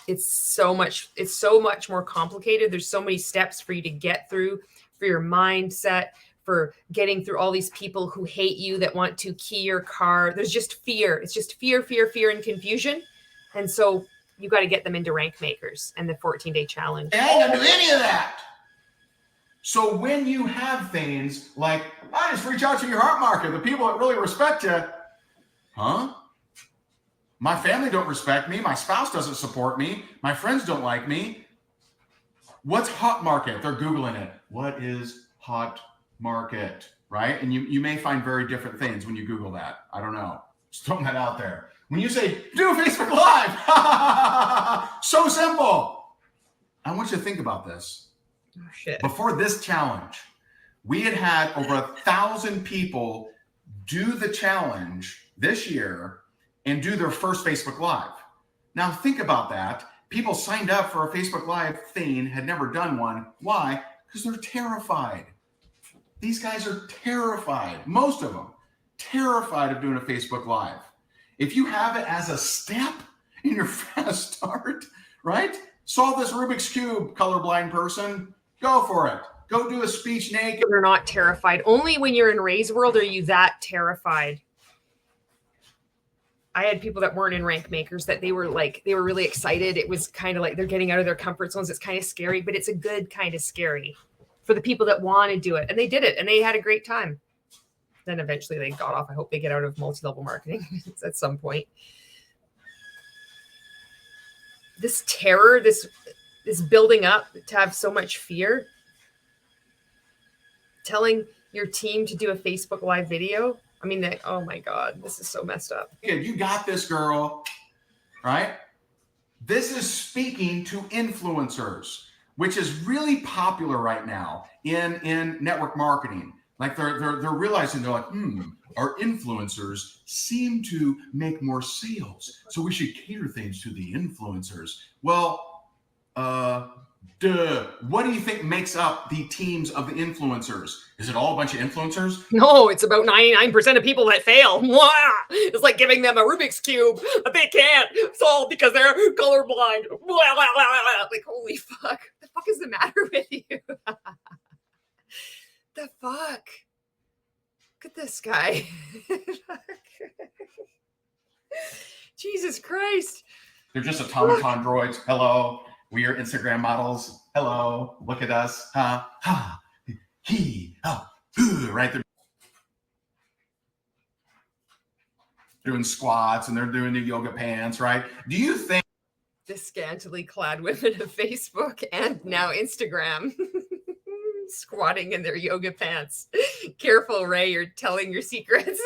It's so much more complicated. There's so many steps for you to get through, for your mindset, for getting through all these people who hate you that want to key your car. There's just fear. It's just fear, and confusion. And so you got to get them into RankMakers and the 14-day challenge. I ain't gonna do any of that. So when you have things like, I just reach out to your heart market, the people that really respect you. Huh? My family don't respect me. My spouse doesn't support me. My friends don't like me. What's hot market? They're Googling it. What is hot market, right? And you may find very different things when you Google that. I don't know. Just throwing that out there. When you say, do a Facebook Live, so simple. I want you to think about this. Oh, shit. Before this challenge, we had over 1,000 people do the challenge this year and do their first Facebook Live. Now think about that. People signed up for a Facebook Live thing, had never done one. Why? Because they're terrified. These guys are terrified. Most of them terrified of doing a Facebook Live. If you have it as a step in your fast start, right? Solve this Rubik's Cube, colorblind person. Go for it. Go do a speech naked. You're not terrified. Only when you're in Ray's world are you that terrified. I had people that weren't in RankMakers that they were really excited. It was kind of like they're getting out of their comfort zones. It's kind of scary, but it's a good kind of scary for the people that want to do it. And they did it and they had a great time. Then eventually they got off. I hope they get out of multi-level marketing at some point. This terror, this building up to have so much fear, telling your team to do a Facebook Live video. I mean, oh my God, this is so messed up. You got this, girl, right? This is speaking to influencers, which is really popular right now in network marketing. Like they're realizing, they're like, our influencers seem to make more sales, so we should cater things to the influencers. Well, what do you think makes up the teams of the influencers? Is it all a bunch of influencers? No, it's about 99% of people that fail. It's like giving them a Rubik's Cube, but they can't solve because they're colorblind. Like, holy fuck. The fuck is the matter with you? The fuck? Look at this guy. Jesus Christ. They're just automaton droids. Hello. We are Instagram models. Hello. Look at us. Ha, ha, he, oh, right there. Doing squats and they're doing the yoga pants, right? Do you think the scantily clad women of Facebook and now Instagram squatting in their yoga pants? Careful, Ray, you're telling your secrets.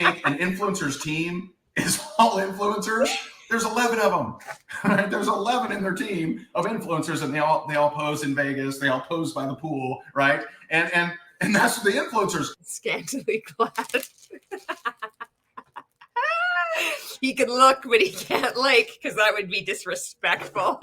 An influencer's team is all influencers? There's 11 of them. Right? There's 11 in their team of influencers, and they all pose in Vegas. They all pose by the pool, right? And that's the influencers. Scantily clad. He can look, but he can't like, because that would be disrespectful.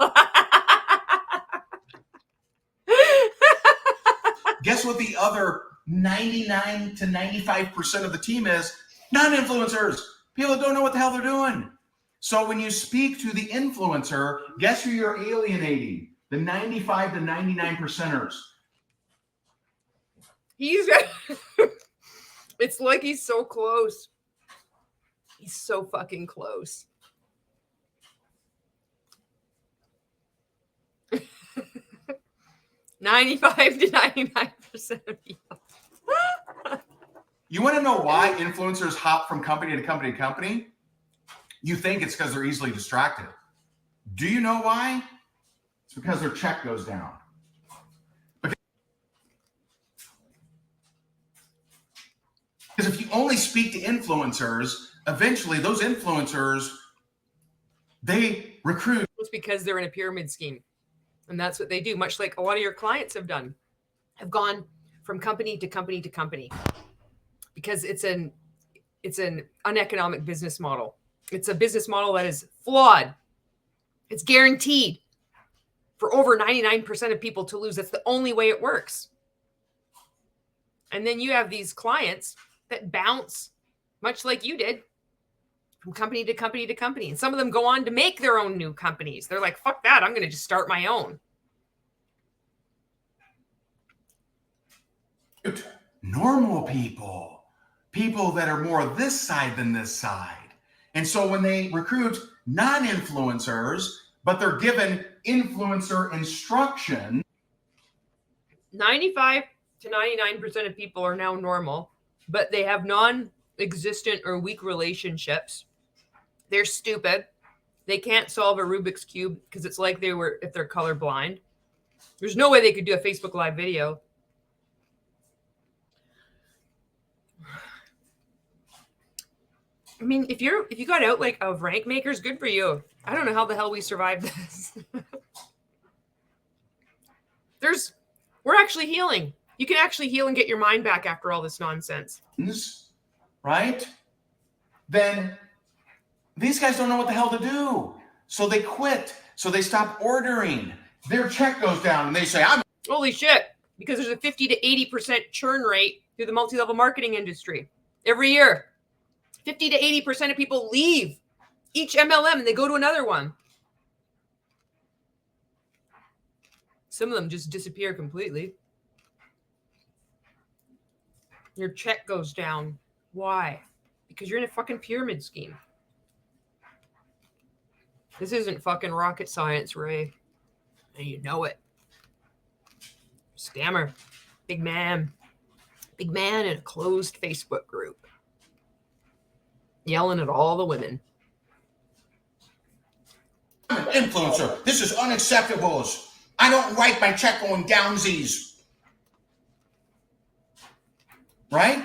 Guess what the other 99 to 95% of the team is? Non-influencers. People that don't know what the hell they're doing. So when you speak to the influencer, guess who you're alienating? The 95 to 99%ers. It's like he's so close. He's so fucking close. $95 to 99% of people. You want to know why influencers hop from company to company to company? You think it's because they're easily distracted. Do you know why? It's because their check goes down. Because if you only speak to influencers, eventually those influencers, they recruit. It's because they're in a pyramid scheme. And that's what they do, much like a lot of your clients have done, have gone from company to company to company, because it's an uneconomic business model. It's a business model that is flawed. It's guaranteed for over 99% of people to lose. That's the only way it works. And then you have these clients that bounce, much like you did, from company to company to company. And some of them go on to make their own new companies. They're like, fuck that, I'm going to just start my own. Normal people that are more this side than this side. And so when they recruit non-influencers, but they're given influencer instruction. 95 to 99% of people are now normal, but they have non-existent or weak relationships. They're stupid. They can't solve a Rubik's Cube because it's like if they're colorblind. There's no way they could do a Facebook Live video. I mean, if you got out like of RankMakers, good for you. I don't know how the hell we survived this. We're actually healing. You can actually heal and get your mind back after all this nonsense. Right? Then these guys don't know what the hell to do. So they quit. So they stop ordering. Their check goes down and they say, holy shit. Because there's a 50 to 80% churn rate through the multi-level marketing industry every year. 50 to 80% of people leave each MLM and they go to another one. Some of them just disappear completely. Your check goes down. Why? Because you're in a fucking pyramid scheme. This isn't fucking rocket science, Ray. And you know it. Scammer. Big man. Big man in a closed Facebook group. Yelling at all the women. I'm an influencer. This is unacceptable. I don't write my check going downsies. Right?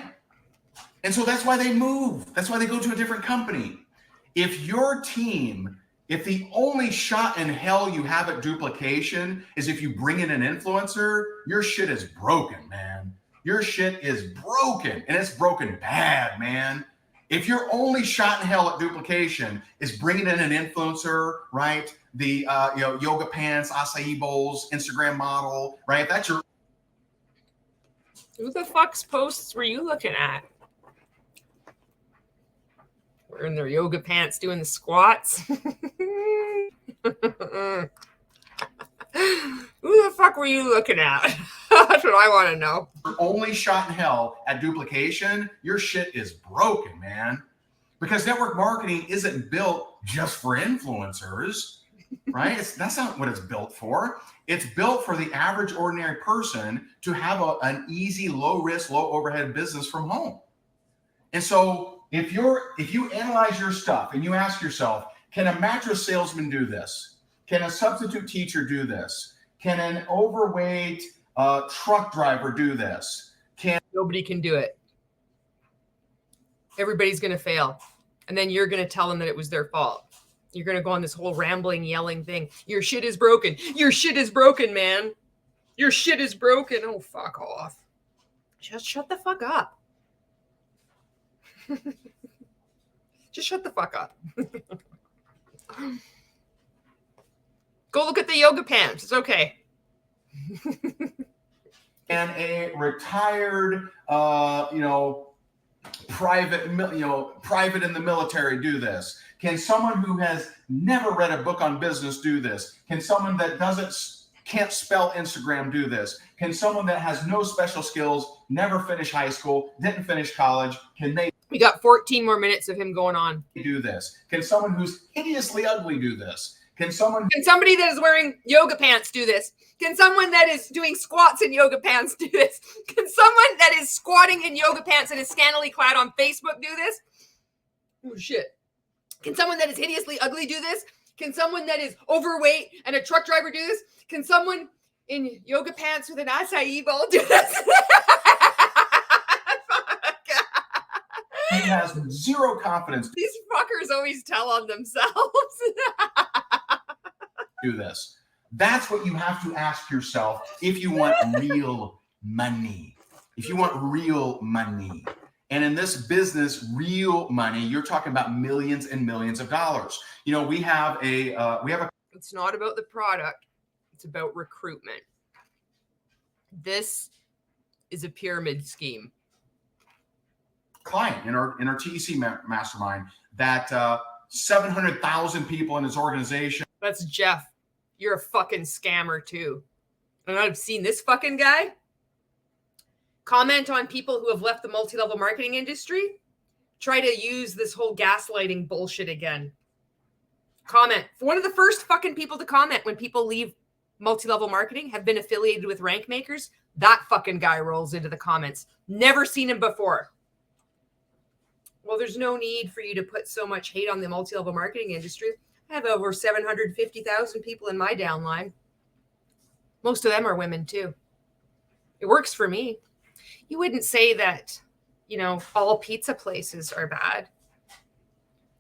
And so that's why they move. That's why they go to a different company. If your team, if the only shot in hell you have at duplication is if you bring in an influencer, your shit is broken, man. your shit is broken, and it's broken bad, man. If your only shot in hell at duplication is bringing in an influencer, right? The yoga pants, acai bowls, Instagram model, right? That's your. Who the fuck's posts were you looking at? Wearing their yoga pants, doing the squats. Who the fuck were you looking at? That's what I want to know. Your only shot in hell at duplication, your shit is broken, man. Because network marketing isn't built just for influencers, right? That's not what it's built for. It's built for the average ordinary person to have an easy, low risk, low overhead business from home. And so if you analyze your stuff and you ask yourself, can a mattress salesman do this? Can a substitute teacher do this? Can an overweight truck driver do this? Nobody can do it. Everybody's going to fail. And then you're going to tell them that it was their fault. You're going to go on this whole rambling, yelling thing. Your shit is broken. Your shit is broken, man. Your shit is broken. Oh, fuck off. Just shut the fuck up. Just shut the fuck up. Go look at the yoga pants. It's okay. And a retired, private in the military do this? Can someone who has never read a book on business do this? Can someone that can't spell Instagram do this? Can someone that has no special skills, never finished high school, didn't finish college, can they? We got 14 more minutes of him going on. Do this? Can someone who's hideously ugly do this? Can somebody that is wearing yoga pants do this? Can someone that is doing squats in yoga pants do this? Can someone that is squatting in yoga pants and is scantily clad on Facebook do this? Oh, shit. Can someone that is hideously ugly do this? Can someone that is overweight and a truck driver do this? Can someone in yoga pants with an acai bowl do this? He has zero confidence. These fuckers always tell on themselves. Do this. That's what you have to ask yourself if you want real money. If you want real money. And in this business, real money, you're talking about millions and millions of dollars. We have a It's not about the product. It's about recruitment. This is a pyramid scheme. Client in our TEC mastermind that 700,000 people in his organization. That's Jeff. You're a fucking scammer too. And I've seen this fucking guy comment on people who have left the multi-level marketing industry, try to use this whole gaslighting bullshit again. Comment. One of the first fucking people to comment when people leave multi-level marketing have been affiliated with RankMakers. That fucking guy rolls into the comments. Never seen him before. Well, there's no need for you to put so much hate on the multi-level marketing industry. I have over 750,000 people in my downline. Most of them are women too. It works for me. You wouldn't say that, all pizza places are bad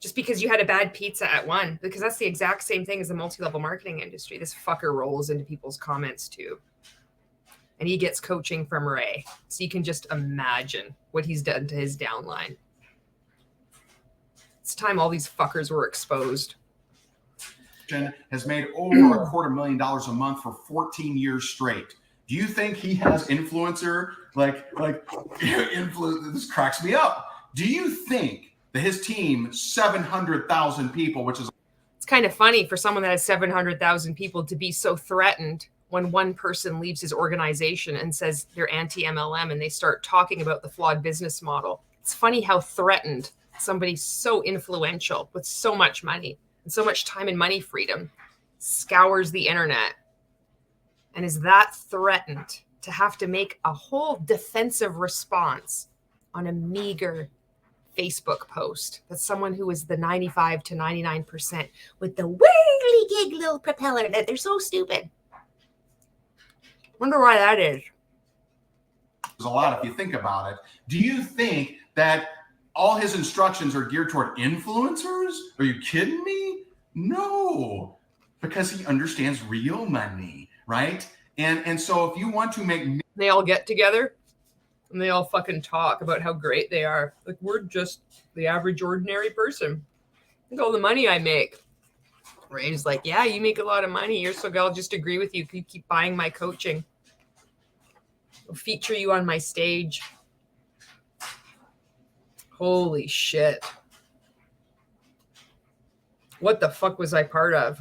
just because you had a bad pizza at one, because that's the exact same thing as the multi-level marketing industry. This fucker rolls into people's comments too. And he gets coaching from Ray. So you can just imagine what he's done to his downline. It's time all these fuckers were exposed. Has made over $250,000 a month for 14 years straight. Do you think he has influencer influence? This cracks me up. Do you think that his team, 700,000 people, which is... It's kind of funny for someone that has 700,000 people to be so threatened when one person leaves his organization and says they're anti-MLM and they start talking about the flawed business model. It's funny how threatened somebody so influential with so much money and so much time and money freedom scours the internet and is that threatened to have to make a whole defensive response on a meager Facebook post. That's someone who is the 95 to 99% with the wiggly gig little propeller that they're so stupid. Wonder why that is. There's a lot if you think about it. Do you think that all his instructions are geared toward influencers? Are you kidding me? No, because he understands real money, right? And so if you want to make... They all get together And they all fucking talk about how great they are. Like, we're just the average ordinary person. Look at all the money I make. Ray's like, yeah, you make a lot of money. You're so good. I'll just agree with you. You keep buying my coaching. I'll feature you on my stage. Holy shit. What the fuck was I part of?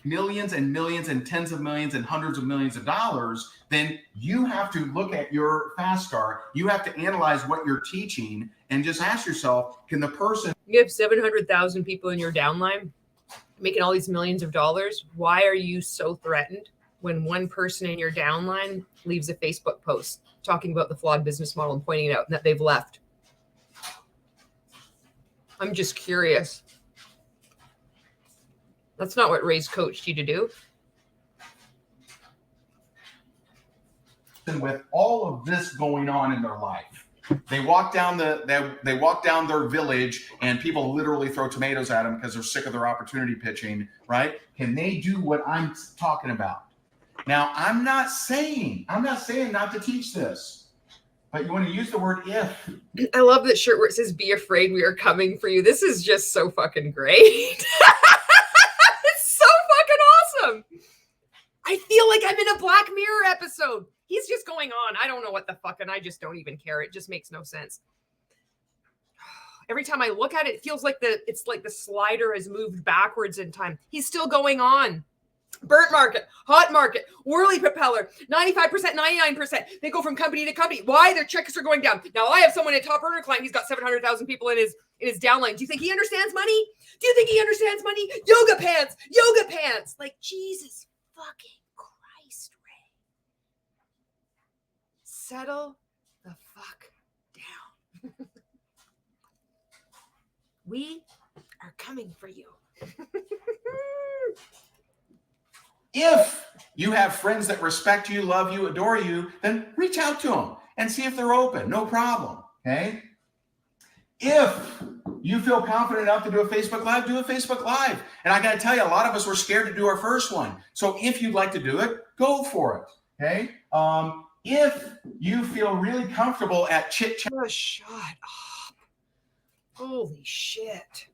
Millions and millions and tens of millions and hundreds of millions of dollars, then you have to look at your fast star. You have to analyze what you're teaching and just ask yourself, can the person... You have 700,000 people in your downline making all these millions of dollars. Why are you so threatened when one person in your downline leaves a Facebook post talking about the flawed business model and pointing it out that they've left? I'm just curious. That's not what Ray's coached you to do. And with all of this going on in their life, they walk down they walk down their village and people literally throw tomatoes at them because they're sick of their opportunity pitching, right? Can they do what I'm talking about? Now, I'm not saying not to teach this, but you want to use the word if. I love that shirt where it says, be afraid, we are coming for you. This is just so fucking great. Awesome. I feel like I'm in a Black Mirror episode. He's just going on. I don't know what the fuck, and I just don't even care. It just makes no sense. Every time I look at it, it feels like it's like the slider has moved backwards in time. He's still going on. Burnt market, hot market, whirly propeller, 95%, 99%. They go from company to company. Why? Their checks are going down. Now I have someone at top earner client. He's got 700,000 people in his downline. Do you think he understands money? Do you think he understands money? Yoga pants. Like, Jesus fucking Christ, Ray. Settle the fuck down. We are coming for you. If you have friends that respect you, love you, adore you, then reach out to them and see if they're open. No problem. Okay. If you feel confident enough to do a Facebook Live, do a Facebook Live. And I got to tell you, a lot of us were scared to do our first one. So if you'd like to do it, go for it. Okay. If you feel really comfortable at chit chat. Oh, shut up. Holy shit.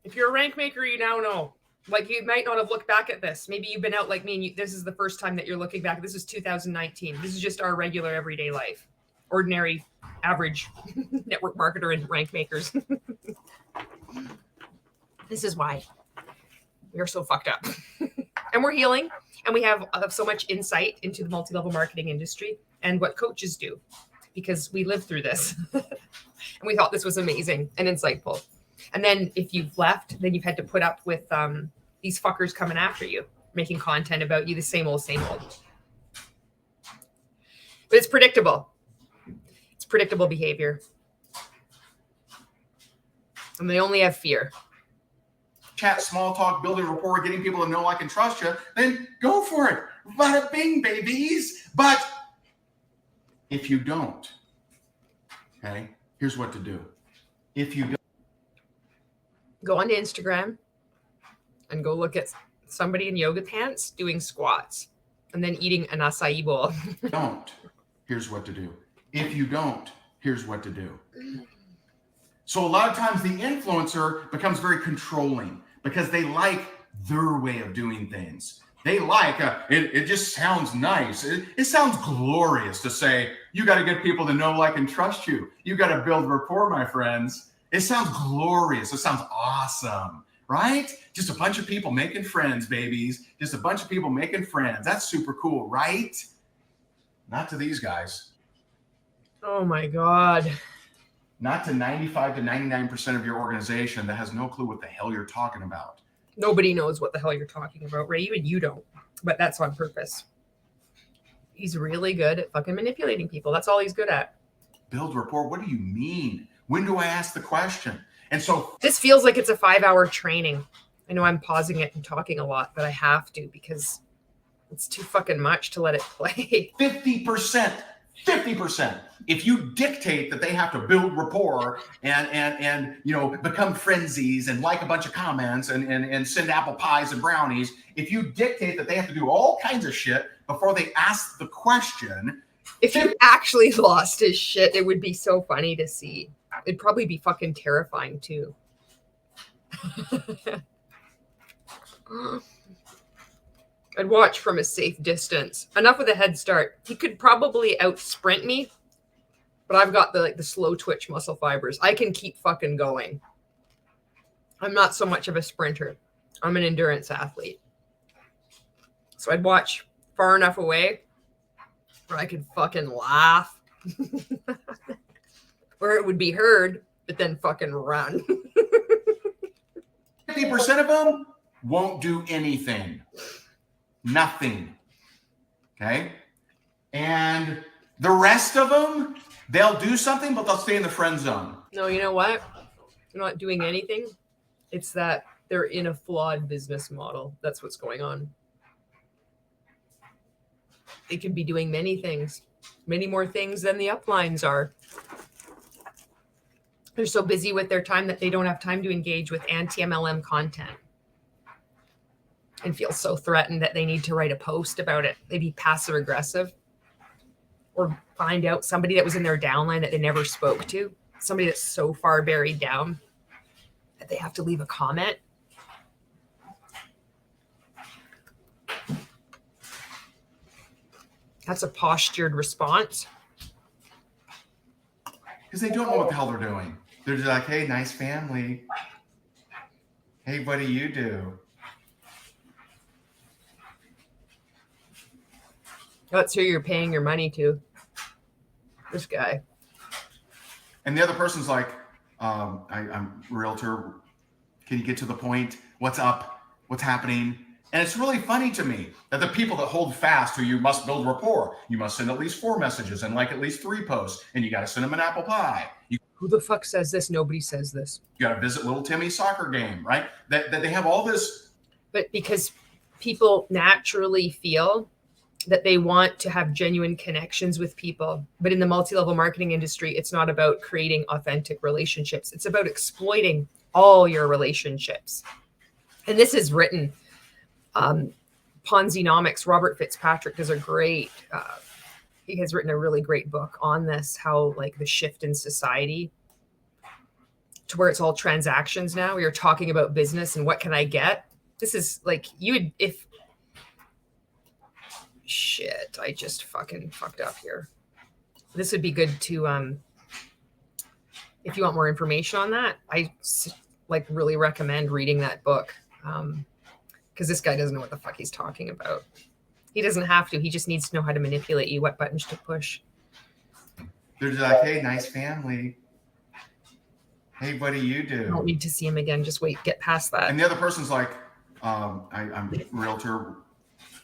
If you're a rank maker, you now know. Like, you might not have looked back at this. Maybe you've been out like me and this is the first time that you're looking back. This is 2019. This is just our regular everyday life. Ordinary, average network marketer and rank makers. This is why we are so fucked up. And we're healing. And we have so much insight into the multi-level marketing industry and what coaches do. Because we lived through this. And we thought this was amazing and insightful. And then if you've left, then you've had to put up with these fuckers coming after you, making content about you, the same old. But it's predictable. It's predictable behavior. And they only have fear. Chat, small talk, building rapport, getting people to know, like, and trust you, then go for it. Bada bing, babies. But if you don't, okay, here's what to do. If you don't, go on to Instagram and go look at somebody in yoga pants doing squats and then eating an acai bowl. Don't. Here's what to do. If you don't, here's what to do. So a lot of times the influencer becomes very controlling because they like their way of doing things. They like, it just sounds nice. It sounds glorious to say, you got to get people to know, like, and trust you. You got to build rapport, my friends. It sounds glorious. It sounds awesome, right? Just a bunch of people making friends, babies. Just a bunch of people making friends. That's super cool, right? Not to these guys. Oh my God. Not to 95 to 99% of your organization that has no clue what the hell you're talking about. Nobody knows what the hell you're talking about, Ray. Even you don't. But that's on purpose. He's really good at fucking manipulating people. That's all he's good at. Build rapport. What do you mean? When do I ask the question? And so this feels like it's a 5-hour training. I know I'm pausing it and talking a lot, but I have to because it's too fucking much to let it play. 50%, 50%. If you dictate that they have to build rapport and you know, become frenzies and like a bunch of comments and send apple pies and brownies, if you dictate that they have to do all kinds of shit before they ask the question. If you actually lost his shit, it would be so funny to see. It'd probably be fucking terrifying too. I'd watch from a safe distance. Enough with a head start. He could probably out sprint me, but I've got the slow twitch muscle fibers. I can keep fucking going. I'm not so much of a sprinter. I'm an endurance athlete. So I'd watch far enough away where I could fucking laugh. Where it would be heard, but then fucking run. 50% of them won't do anything. Nothing. Okay? And the rest of them, they'll do something, but they'll stay in the friend zone. No, you know what? They're not doing anything. It's that they're in a flawed business model. That's what's going on. They could be doing many things, many more things than the uplines are. They're so busy with their time that they don't have time to engage with anti-MLM content and feel so threatened that they need to write a post about it. They'd be passive aggressive or find out somebody that was in their downline that they never spoke to, somebody that's so far buried down that they have to leave a comment. That's a postured response. Because they don't know what the hell they're doing. They're just like, hey, nice family. Hey, what do you do? That's who you're paying your money to. This guy. And the other person's like, I'm a realtor. Can you get to the point? What's up? What's happening? And it's really funny to me that the people that hold fast who you must build rapport, you must send at least 4 messages and like at least 3 posts, and you got to send them an apple pie. Who the fuck says this? Nobody says this. You got to visit little Timmy's soccer game, right? That they have all this. But because people naturally feel that they want to have genuine connections with people. But in the multi-level marketing industry, it's not about creating authentic relationships. It's about exploiting all your relationships. And this is written. Ponzinomics, Robert Fitzpatrick does a great, he has written a really great book on this, how like the shift in society to where it's all transactions now. You're talking about business and what can I get? This is like, you would, if, shit, I just fucking fucked up here. This would be good to, if you want more information on that, I like really recommend reading that book. Because this guy doesn't know what the fuck he's talking about. He doesn't have to. He just needs to know how to manipulate you, what buttons to push. They're just like, hey, nice family. Hey, what do you do? I don't need to see him again. Just wait, get past that. And the other person's like, I'm a realtor.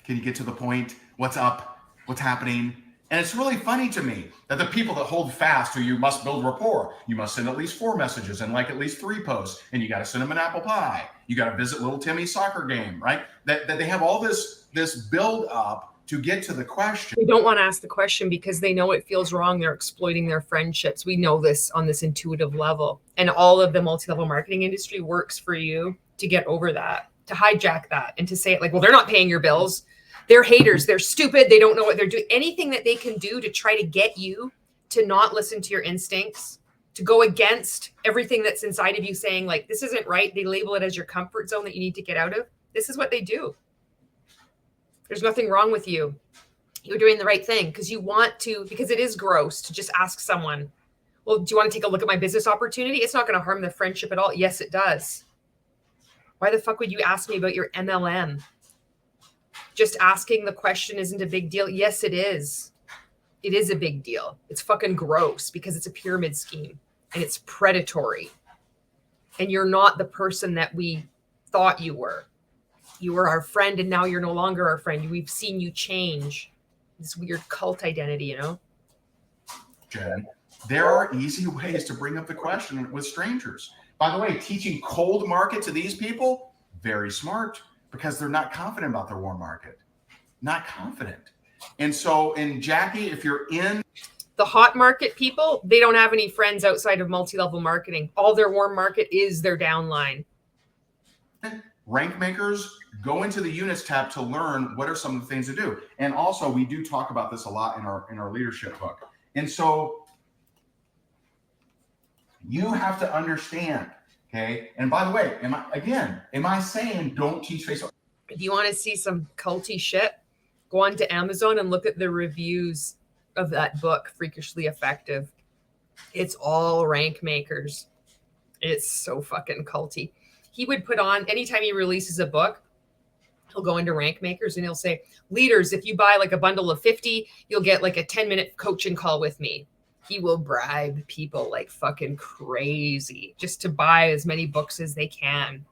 Can you get to the point? What's up? What's happening? And it's really funny to me that the people that hold fast who you must build rapport, you must send at least 4 messages and like at least 3 posts, and you got to send them an apple pie. You got to visit little Timmy's soccer game, right? That they have all this build up to get to the question. They don't want to ask the question because they know it feels wrong. They're exploiting their friendships. We know this on this intuitive level. And all of the multi-level marketing industry works for you to get over that, to hijack that, and to say it like, well, they're not paying your bills. They're haters. They're stupid. They don't know what they're doing. Anything that they can do to try to get you to not listen to your instincts, to go against everything that's inside of you saying like, this isn't right. They label it as your comfort zone that you need to get out of. This is what they do. There's nothing wrong with you. You're doing the right thing because you want to, because it is gross to just ask someone, well, do you want to take a look at my business opportunity? It's not going to harm the friendship at all. Yes, it does. Why the fuck would you ask me about your MLM? Just asking the question isn't a big deal. Yes, it is. It is a big deal. It's fucking gross because it's a pyramid scheme and it's predatory. And you're not the person that we thought you were. You were our friend and now you're no longer our friend. We've seen you change. This weird cult identity, you know? Jen, there are easy ways to bring up the question with strangers. By the way, teaching cold market to these people, very smart. Because they're not confident about their warm market. Not confident. And so, and Jackie, if you're in... The hot market people, they don't have any friends outside of multi-level marketing. All their warm market is their downline. RankMakers, go into the units tab to learn what are some of the things to do. And also, we do talk about this a lot in our leadership book. And so you have to understand, okay? And by the way, am I saying don't teach Facebook? If you want to see some culty shit, go on to Amazon and look at the reviews of that book, Freakishly Effective. It's all RankMakers. It's so fucking culty. He would put on, anytime he releases a book, he'll go into RankMakers and he'll say, leaders, if you buy like a bundle of 50, you'll get like a 10-minute coaching call with me. He will bribe people like fucking crazy just to buy as many books as they can.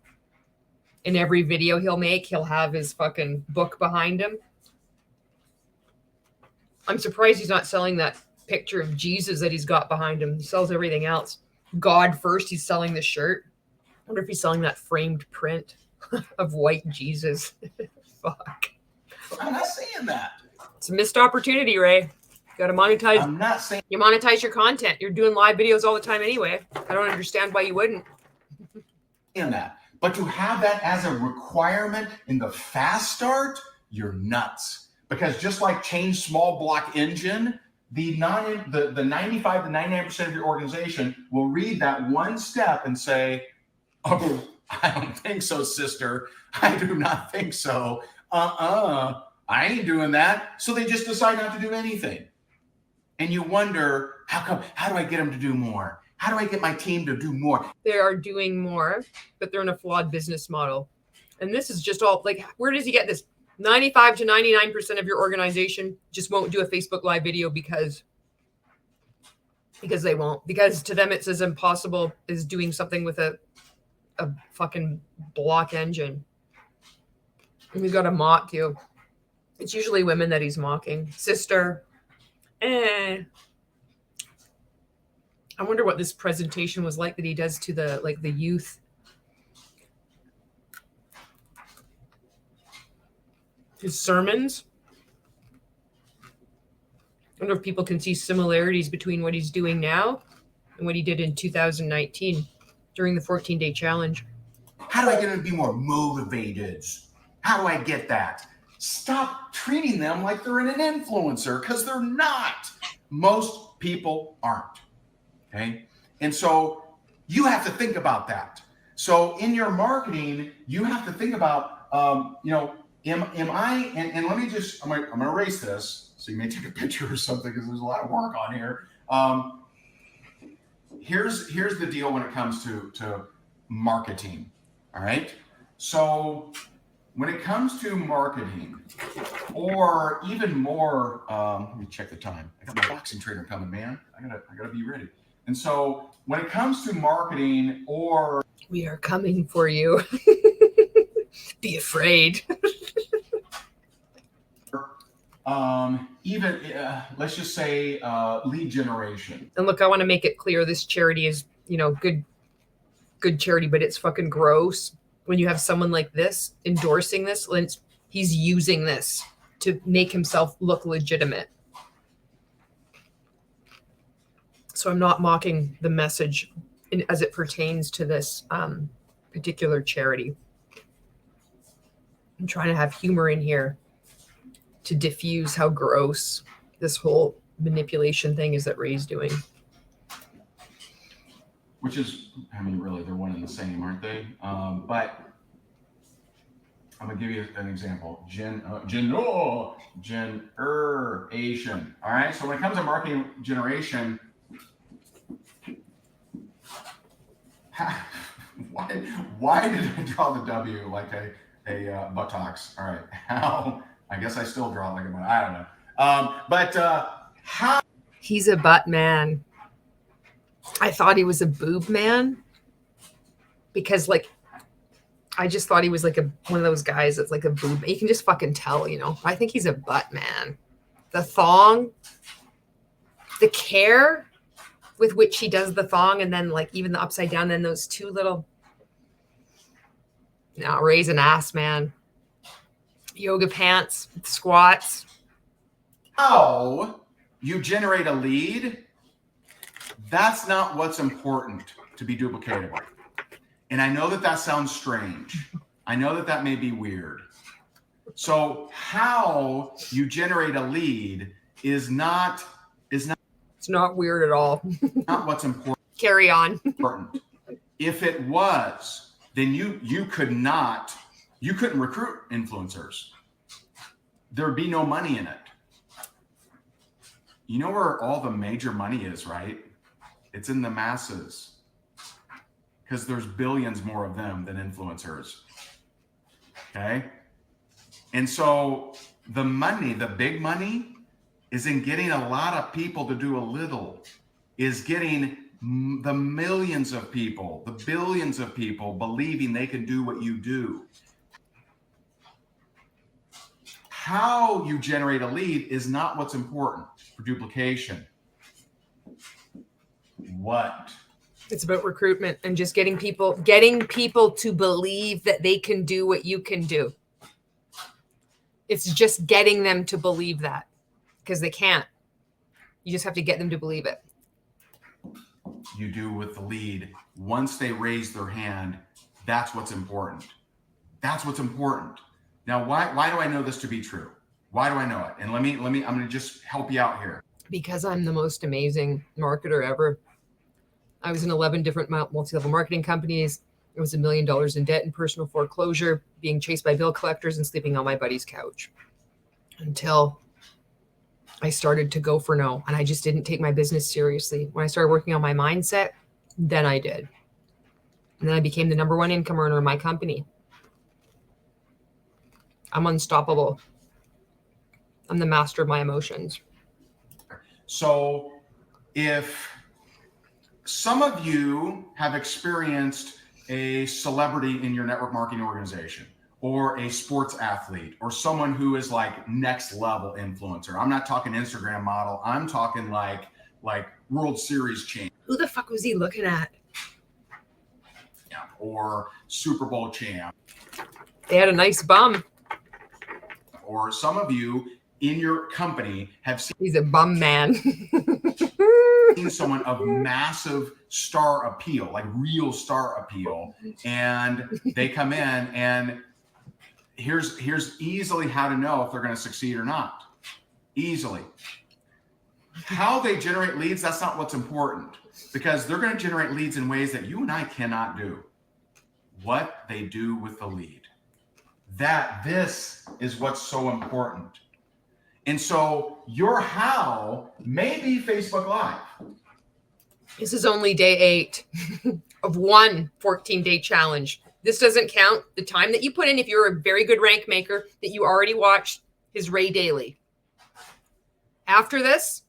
In every video he'll make, he'll have his fucking book behind him. I'm surprised he's not selling that picture of Jesus that he's got behind him. He sells everything else. God first, he's selling the shirt. I wonder if he's selling that framed print of white Jesus. Fuck. I'm not saying that. It's a missed opportunity, Ray. You got to monetize. I'm not saying you monetize your content. You're doing live videos all the time anyway. I don't understand why you wouldn't. that. But to have that as a requirement in the fast start, you're nuts. Because just like change small block engine, the 95 to 99% of your organization will read that one step and say, oh, I don't think so, sister. I do not think so. I ain't doing that. So they just decide not to do anything. And you wonder, how do I get them to do more? How do I get my team to do more? They are doing more, but they're in a flawed business model. And this is just all like, where does he get this? 95 to 99% of your organization just won't do a Facebook Live video because they won't. Because to them, it's as impossible as doing something with a fucking block engine. And he's got to mock you. It's usually women that he's mocking. Sister. I wonder what this presentation was like that he does to the youth. His sermons. I wonder if people can see similarities between what he's doing now and what he did in 2019 during the 14-day challenge. How do I get them to be more motivated? How do I get that? Stop treating them like they're an influencer, because they're not. Most people aren't. Okay? And so you have to think about that. So in your marketing, you have to think about, am I, and let me just, I'm going to erase this, so you may take a picture or something, because there's a lot of work on here. Here's the deal when it comes to marketing, all right? So when it comes to marketing, or even more, let me check the time. I got my boxing trainer coming, man. I gotta be ready. And so when it comes to marketing, or we are coming for you. Be afraid. Even let's just say lead generation. And look, I want to make it clear, this charity is, good charity, but it's fucking gross when you have someone like this endorsing this. He's using this to make himself look legitimate. So I'm not mocking the message as it pertains to this particular charity. I'm trying to have humor in here to diffuse how gross this whole manipulation thing is that Ray's doing. Which is, really, they're one and the same, aren't they? But I'm gonna give you an example. Generation. All right. So when it comes to marketing generation, why did I draw the W like a buttocks? All right. How? I guess I still draw like a butt. I don't know. How? He's a butt man. I thought he was a boob man because I just thought he was like one of those guys that's like a boob. You can just fucking tell, I think he's a butt man. The thong, the care with which he does the thong, and then even the upside down, then those two little, Ray's an ass man. Yoga pants, squats. How you generate a lead, that's not what's important to be duplicatable. And I know that that sounds strange. I know that that may be weird. So how you generate a lead is not it's not weird at all. not what's important. Carry on. If it was, then you couldn't recruit influencers. There'd be no money in it. You know where all the major money is, right? It's in the masses. Because there's billions more of them than influencers. Okay? And so the money, the big money, is in getting a lot of people to do a little, is getting the millions of people, the billions of people believing they can do what you do. How you generate a lead is not what's important for duplication. What? It's about recruitment and just getting people to believe that they can do what you can do. It's just getting them to believe that, because they can't. You just have to get them to believe it. You do with the lead. Once they raise their hand, that's what's important. That's what's important. Now, why do I know this to be true? Why do I know it? And let me, I'm going to just help you out here. Because I'm the most amazing marketer ever. I was in 11 different multi-level marketing companies. I was $1 million in debt and personal foreclosure, being chased by bill collectors and sleeping on my buddy's couch until I started to go for no. And I just didn't take my business seriously. When I started working on my mindset, then I did. And then I became the #1 income earner in my company. I'm unstoppable. I'm the master of my emotions. So if some of you have experienced a celebrity in your network marketing organization, or a sports athlete, or someone who is like next level influencer. I'm not talking Instagram model. I'm talking like World Series champ. Who the fuck was he looking at? Yeah, or Super Bowl champ. They had a nice bum. Or some of you in your company have seen. He's a bum man. Someone of massive star appeal, like real star appeal, and they come in, and here's easily how to know if they're going to succeed or not. Easily. How they generate leads, that's not what's important, because they're going to generate leads in ways that you and I cannot do. What they do with the lead. This is what's so important. And so your how may be Facebook Live. This is only day 8 of one 14-day challenge. This doesn't count the time that you put in if you're a very good rank maker that you already watched his Ray Daily. After this,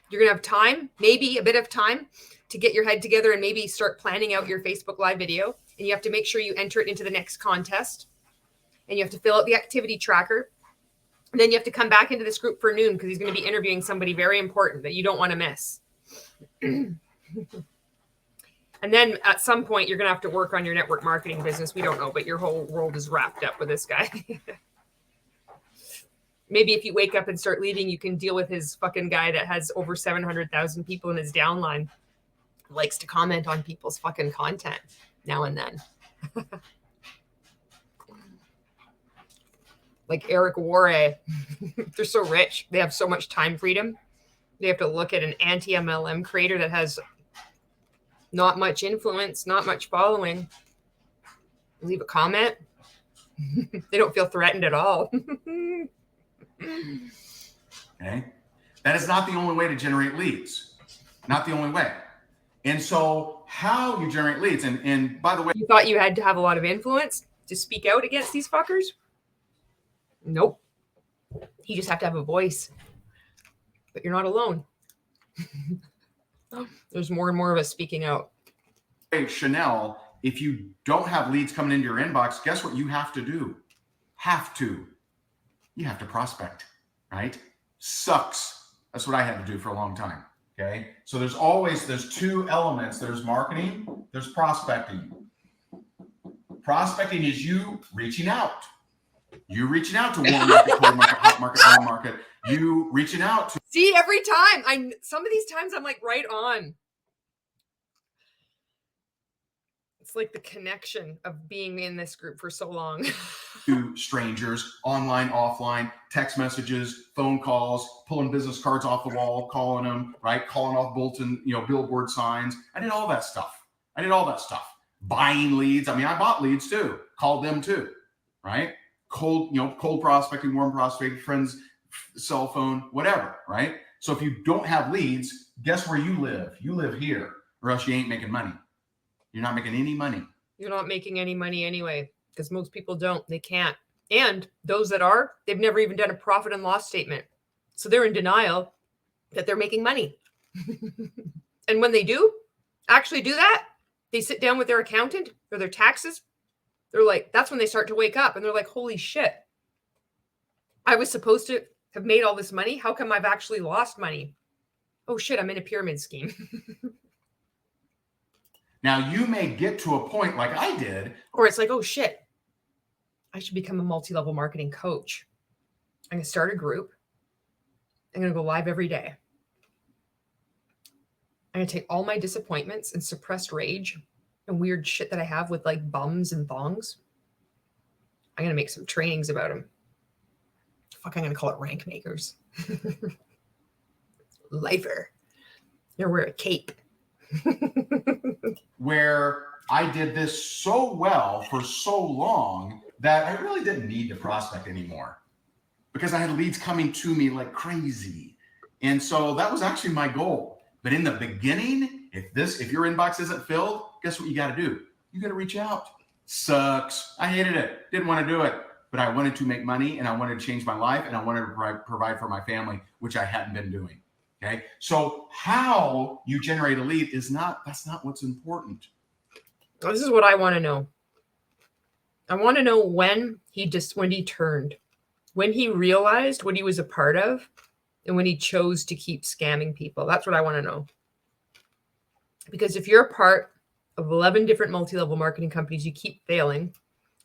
you're going to have time, maybe a bit of time, to get your head together and maybe start planning out your Facebook Live video. And you have to make sure you enter it into the next contest. And you have to fill out the activity tracker. And then you have to come back into this group for noon, because he's going to be interviewing somebody very important that you don't want to miss. And then at some point, you're going to have to work on your network marketing business. We don't know, but your whole world is wrapped up with this guy. Maybe if you wake up and start leading, you can deal with his fucking guy that has over 700,000 people in his downline. Likes to comment on people's fucking content now and then. Like Eric Warre. They're so rich. They have so much time freedom. They have to look at an anti-MLM creator that has not much influence, not much following. Leave a comment. They don't feel threatened at all. Okay. That is not the only way to generate leads. Not the only way. And so how you generate leads, and by the way, you thought you had to have a lot of influence to speak out against these fuckers? Nope. You just have to have a voice. But you're not alone. There's more and more of us speaking out. Hey, Chanel, if you don't have leads coming into your inbox, guess what you have to do? You have to prospect, right? Sucks. That's what I had to do for a long time. Okay. So there's 2 elements. There's marketing, there's prospecting. Prospecting is you reaching out. You reaching out to warm market, cold market, hot market, home market. You reaching out to. See, every time some of these times I'm like right on. It's like the connection of being in this group for so long. To strangers, online, offline, text messages, phone calls, pulling business cards off the wall, calling them, right? Calling off bulletin, billboard signs. I did all that stuff. Buying leads. I mean, I bought leads too, called them too, right? Cold prospecting, warm prospecting, friends, cell phone, whatever, right? So if you don't have leads, guess where you live? You live here, or else you ain't making money. You're not making any money. You're not making any money anyway, because most people don't. They can't. And those that are, they've never even done a profit and loss statement. So they're in denial that they're making money. And when they do actually do that, they sit down with their accountant or their taxes. They're like, that's when they start to wake up and they're like, holy shit. I was supposed to have made all this money. How come I've actually lost money? Oh shit, I'm in a pyramid scheme. Now, you may get to a point like I did. Or it's like, oh shit, I should become a multi-level marketing coach. I'm going to start a group. I'm going to go live every day. I'm going to take all my disappointments and suppressed rage and weird shit that I have with like bums and thongs. I'm going to make some trainings about them. Fuck, I'm going to call it RankMakers. Lifer. You're wear a cape. Where I did this so well for so long that I really didn't need to prospect anymore because I had leads coming to me like crazy. And so that was actually my goal. But in the beginning, if your inbox isn't filled, guess what you got to do? You got to reach out. Sucks. I hated it. Didn't want to do it. But I wanted to make money and I wanted to change my life and I wanted to provide for my family, which I hadn't been doing. Okay. So how you generate a lead that's not what's important. This is what I want to know. I want to know when he turned, when he realized what he was a part of and when he chose to keep scamming people. That's what I want to know. Because if you're a part of 11 different multi-level marketing companies, you keep failing.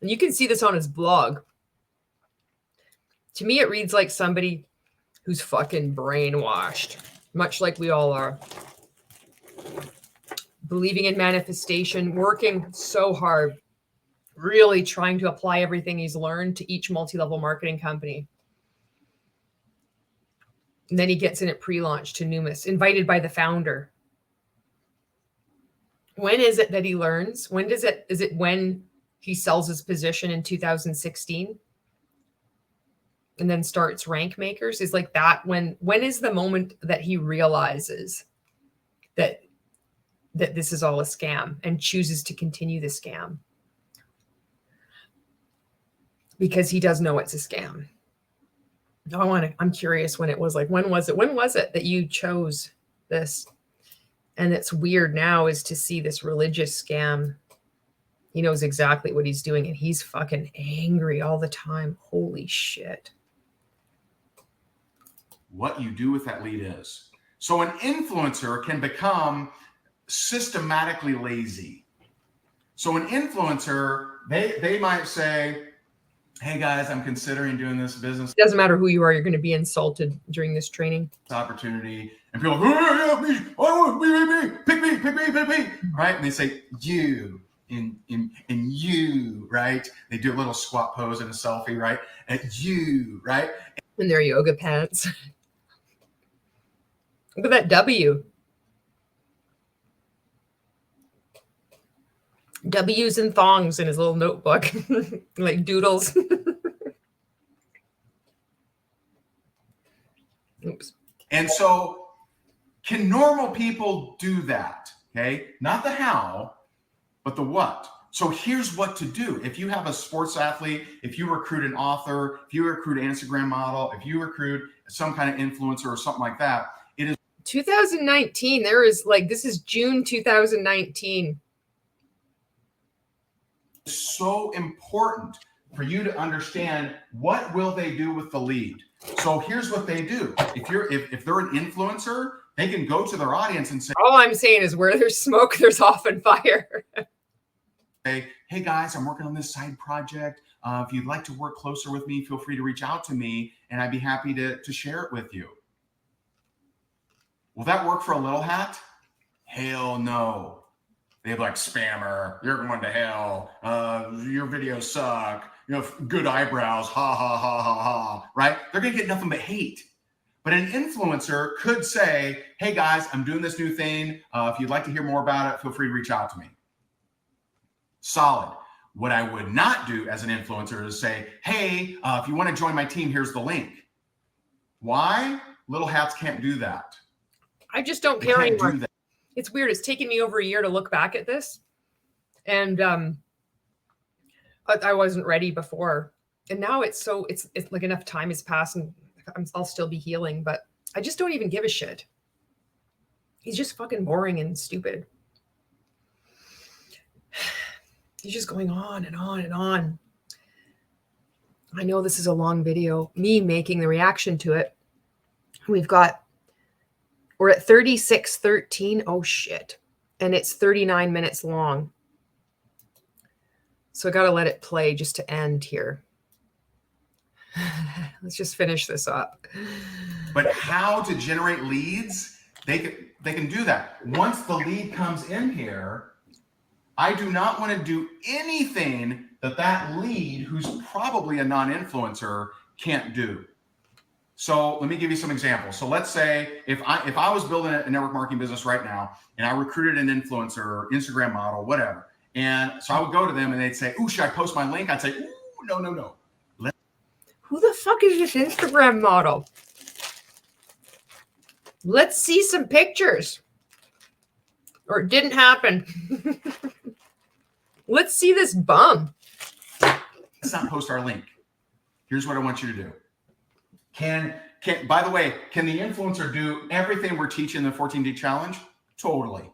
And you can see this on his blog. To me, it reads like somebody who's fucking brainwashed, much like we all are. Believing in manifestation, working so hard, really trying to apply everything he's learned to each multi-level marketing company. And then he gets in at pre-launch to Numis, invited by the founder. When is it that he learns? Is it when he sells his position in 2016? And then starts RankMakers? Is like that when is the moment that he realizes that this is all a scam and chooses to continue the scam? Because he does know it's a scam. I'm curious when it was like, when was it that you chose this? And it's weird now is to see this religious scam. He knows exactly what he's doing and he's fucking angry all the time. Holy shit. What you do with that lead is. So an influencer can become systematically lazy. So an influencer, they might say, hey guys, I'm considering doing this business. It doesn't matter who you are, you're going to be insulted during this training. Opportunity. And people are like, me, I want me, pick me, right? And they say, you, and you, right? They do a little squat pose and a selfie, right? And you, right? In their yoga pants. Look at that W. W's and thongs in his little notebook, like doodles. Oops. And so can normal people do that? Okay. Not the how, but the what. So here's what to do. If you have a sports athlete, if you recruit an author, if you recruit an Instagram model, if you recruit some kind of influencer or something like that, it is 2019. This is June 2019. So important for you to understand what will they do with the lead. So here's what they do. If they're an influencer, they can go to their audience and say, all I'm saying is where there's smoke, there's often fire. hey guys, I'm working on this side project. If you'd like to work closer with me, feel free to reach out to me and I'd be happy to share it with you. Will that work for a little hat? Hell no. They're like, spammer, you're going to hell. Your videos suck. You know, good eyebrows, ha, ha, ha, ha, ha, right? They're going to get nothing but hate. But an influencer could say, hey guys, I'm doing this new thing. If you'd like to hear more about it, feel free to reach out to me. Solid. What I would not do as an influencer is say, hey, if you want to join my team, here's the link. Why? Little hats can't do that. I just don't care anymore. It's weird. It's taken me over a year to look back at this. And I wasn't ready before. And now it's like enough time has passed and I'll still be healing, but I just don't even give a shit. He's just fucking boring and stupid. He's just going on and on and on. I know this is a long video, me making the reaction to it. We're at 36:13. Oh shit. And it's 39 minutes long. So I got to let it play just to end here. Let's just finish this up. But how to generate leads? They can do that. Once the lead comes in here, I do not want to do anything that lead, who's probably a non-influencer, can't do. So let me give you some examples. So let's say if I was building a network marketing business right now and I recruited an influencer, Instagram model, whatever. And so I would go to them and they'd say, ooh, should I post my link? I'd say, ooh, no. Who the fuck is this Instagram model? Let's see some pictures. Or it didn't happen. Let's see this bum. Let's not post our link. Here's what I want you to do. By the way, can the influencer do everything we're teaching in the 14-day challenge? Totally.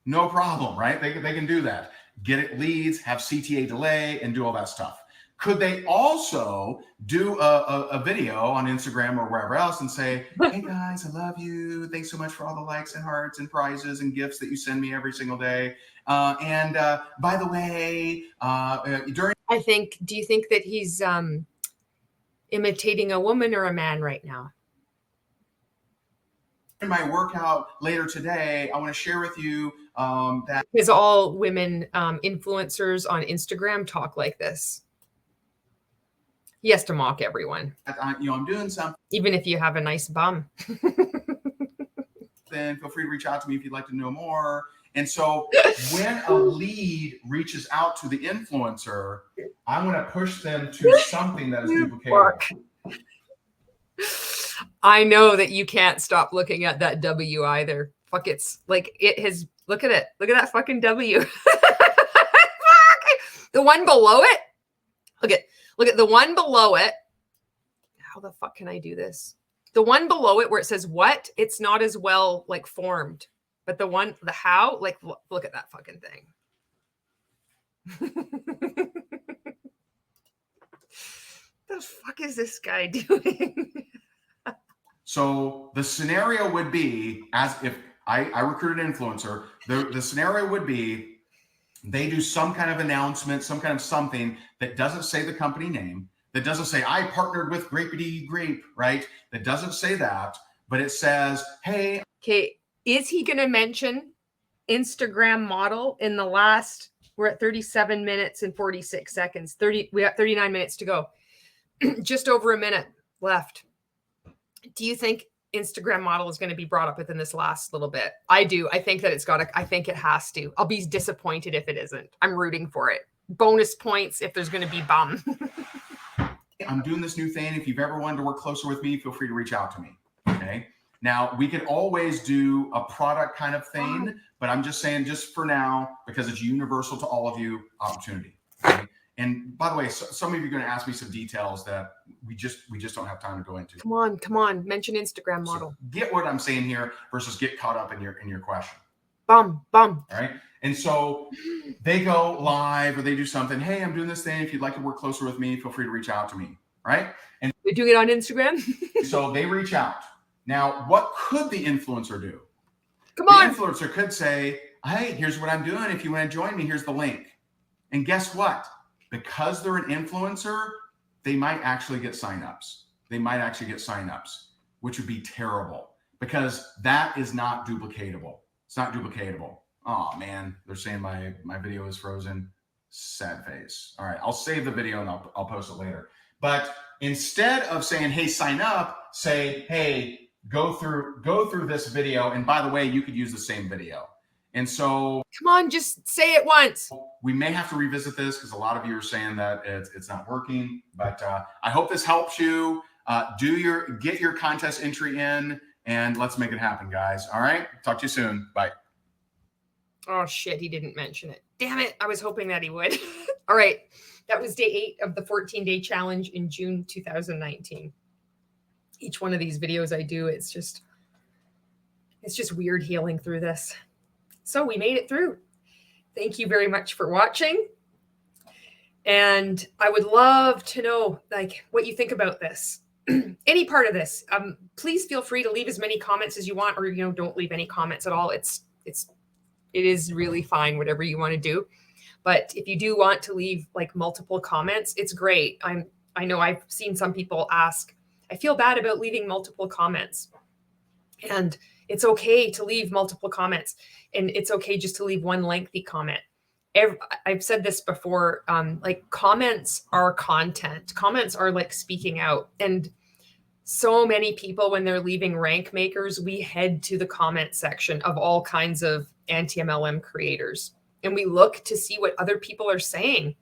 No problem, right? They can do that. Get it leads, have CTA delay, and do all that stuff. Could they also do a video on Instagram or wherever else and say, hey guys, I love you. Thanks so much for all the likes and hearts and prizes and gifts that you send me every single day. And by the way, do you think that he's imitating a woman or a man right now? In my workout later today, I want to share with you that because all women influencers on Instagram talk like this. He has to mock everyone. I'm doing something. Even if you have a nice bum. Then feel free to reach out to me if you'd like to know more. And so when a lead reaches out to the influencer, I want to push them to something that is duplicated. I know that you can't stop looking at that W either. Fuck, it's like it has, look at it. Look at that fucking W. The one below it. Look at the one below it. How the fuck can I do this? The one below it where it says what? It's not as well like formed. But the how, like, look at that fucking thing. The fuck is this guy doing? So the scenario would be, as if I recruited an influencer, the scenario would be they do some kind of announcement, some kind of something that doesn't say the company name, that doesn't say I partnered with Grapey Grape, right? That doesn't say that, but it says, hey. Okay, is he going to mention Instagram model in the last, we're at 37 minutes and 46 seconds. We got 39 minutes to go. Just over a minute left. Do you think Instagram model is going to be brought up within this last little bit? I do. I think that I think it has to. I'll be disappointed if it isn't. I'm rooting for it. Bonus points if there's going to be bum. I'm doing this new thing. If you've ever wanted to work closer with me, feel free to reach out to me. Okay. Now we can always do a product kind of thing, but I'm just saying, just for now, because it's universal to all of you, opportunity. Okay? And by the way, some of you are going to ask me some details that we just don't have time to go into. Come on. Mention Instagram model. So get what I'm saying here versus get caught up in your question. Bum. All right. And so they go live or they do something. Hey, I'm doing this thing. If you'd like to work closer with me, feel free to reach out to me. Right. And they're doing it on Instagram. So they reach out. Now, what could the influencer do? Come on. The influencer could say, hey, here's what I'm doing. If you want to join me, here's the link. And guess what? Because they're an influencer, they might actually get signups. They might actually get signups, which would be terrible because that is not duplicatable. It's not duplicatable. Oh man, they're saying my video is frozen. Sad face. All right, I'll save the video and I'll post it later. But instead of saying, hey, sign up, say, hey, go through this video. And by the way, you could use the same video. And so come on, just say it once. We may have to revisit this because a lot of you are saying that it's not working, but I hope this helps you. Get your contest entry in and let's make it happen, guys. All right. Talk to you soon. Bye. Oh shit, he didn't mention it. Damn it. I was hoping that he would. All right. That was day 8 of the 14-day challenge in June 2019. Each one of these videos I do, it's just weird healing through this. So we made it through. Thank you very much for watching. And I would love to know like what you think about this. Any part of this. Please feel free to leave as many comments as you want, or don't leave any comments at all. It is really fine, whatever you want to do. But if you do want to leave like multiple comments, it's great. I know I've seen some people ask, I feel bad about leaving multiple comments. And it's okay to leave multiple comments. And it's okay just to leave one lengthy comment. I've said this before, like comments are content. Comments are like speaking out. And so many people, when they're leaving RankMakers, we head to the comment section of all kinds of anti-MLM creators. And we look to see what other people are saying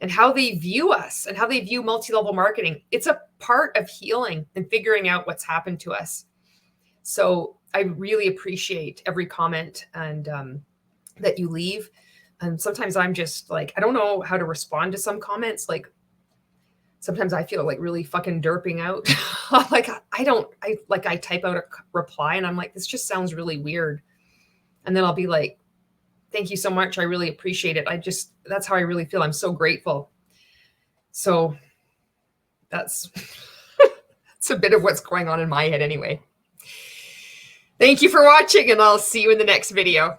and how they view us and how they view multi-level marketing. It's a part of healing and figuring out what's happened to us. So I really appreciate every comment and that you leave. And sometimes I'm just like, I don't know how to respond to some comments. Like sometimes I feel like really fucking derping out. Like I type out a reply and I'm like, this just sounds really weird. And then I'll be like, thank you so much. I really appreciate it. That's how I really feel. I'm so grateful. So that's a bit of what's going on in my head anyway. Thank you for watching, and I'll see you in the next video.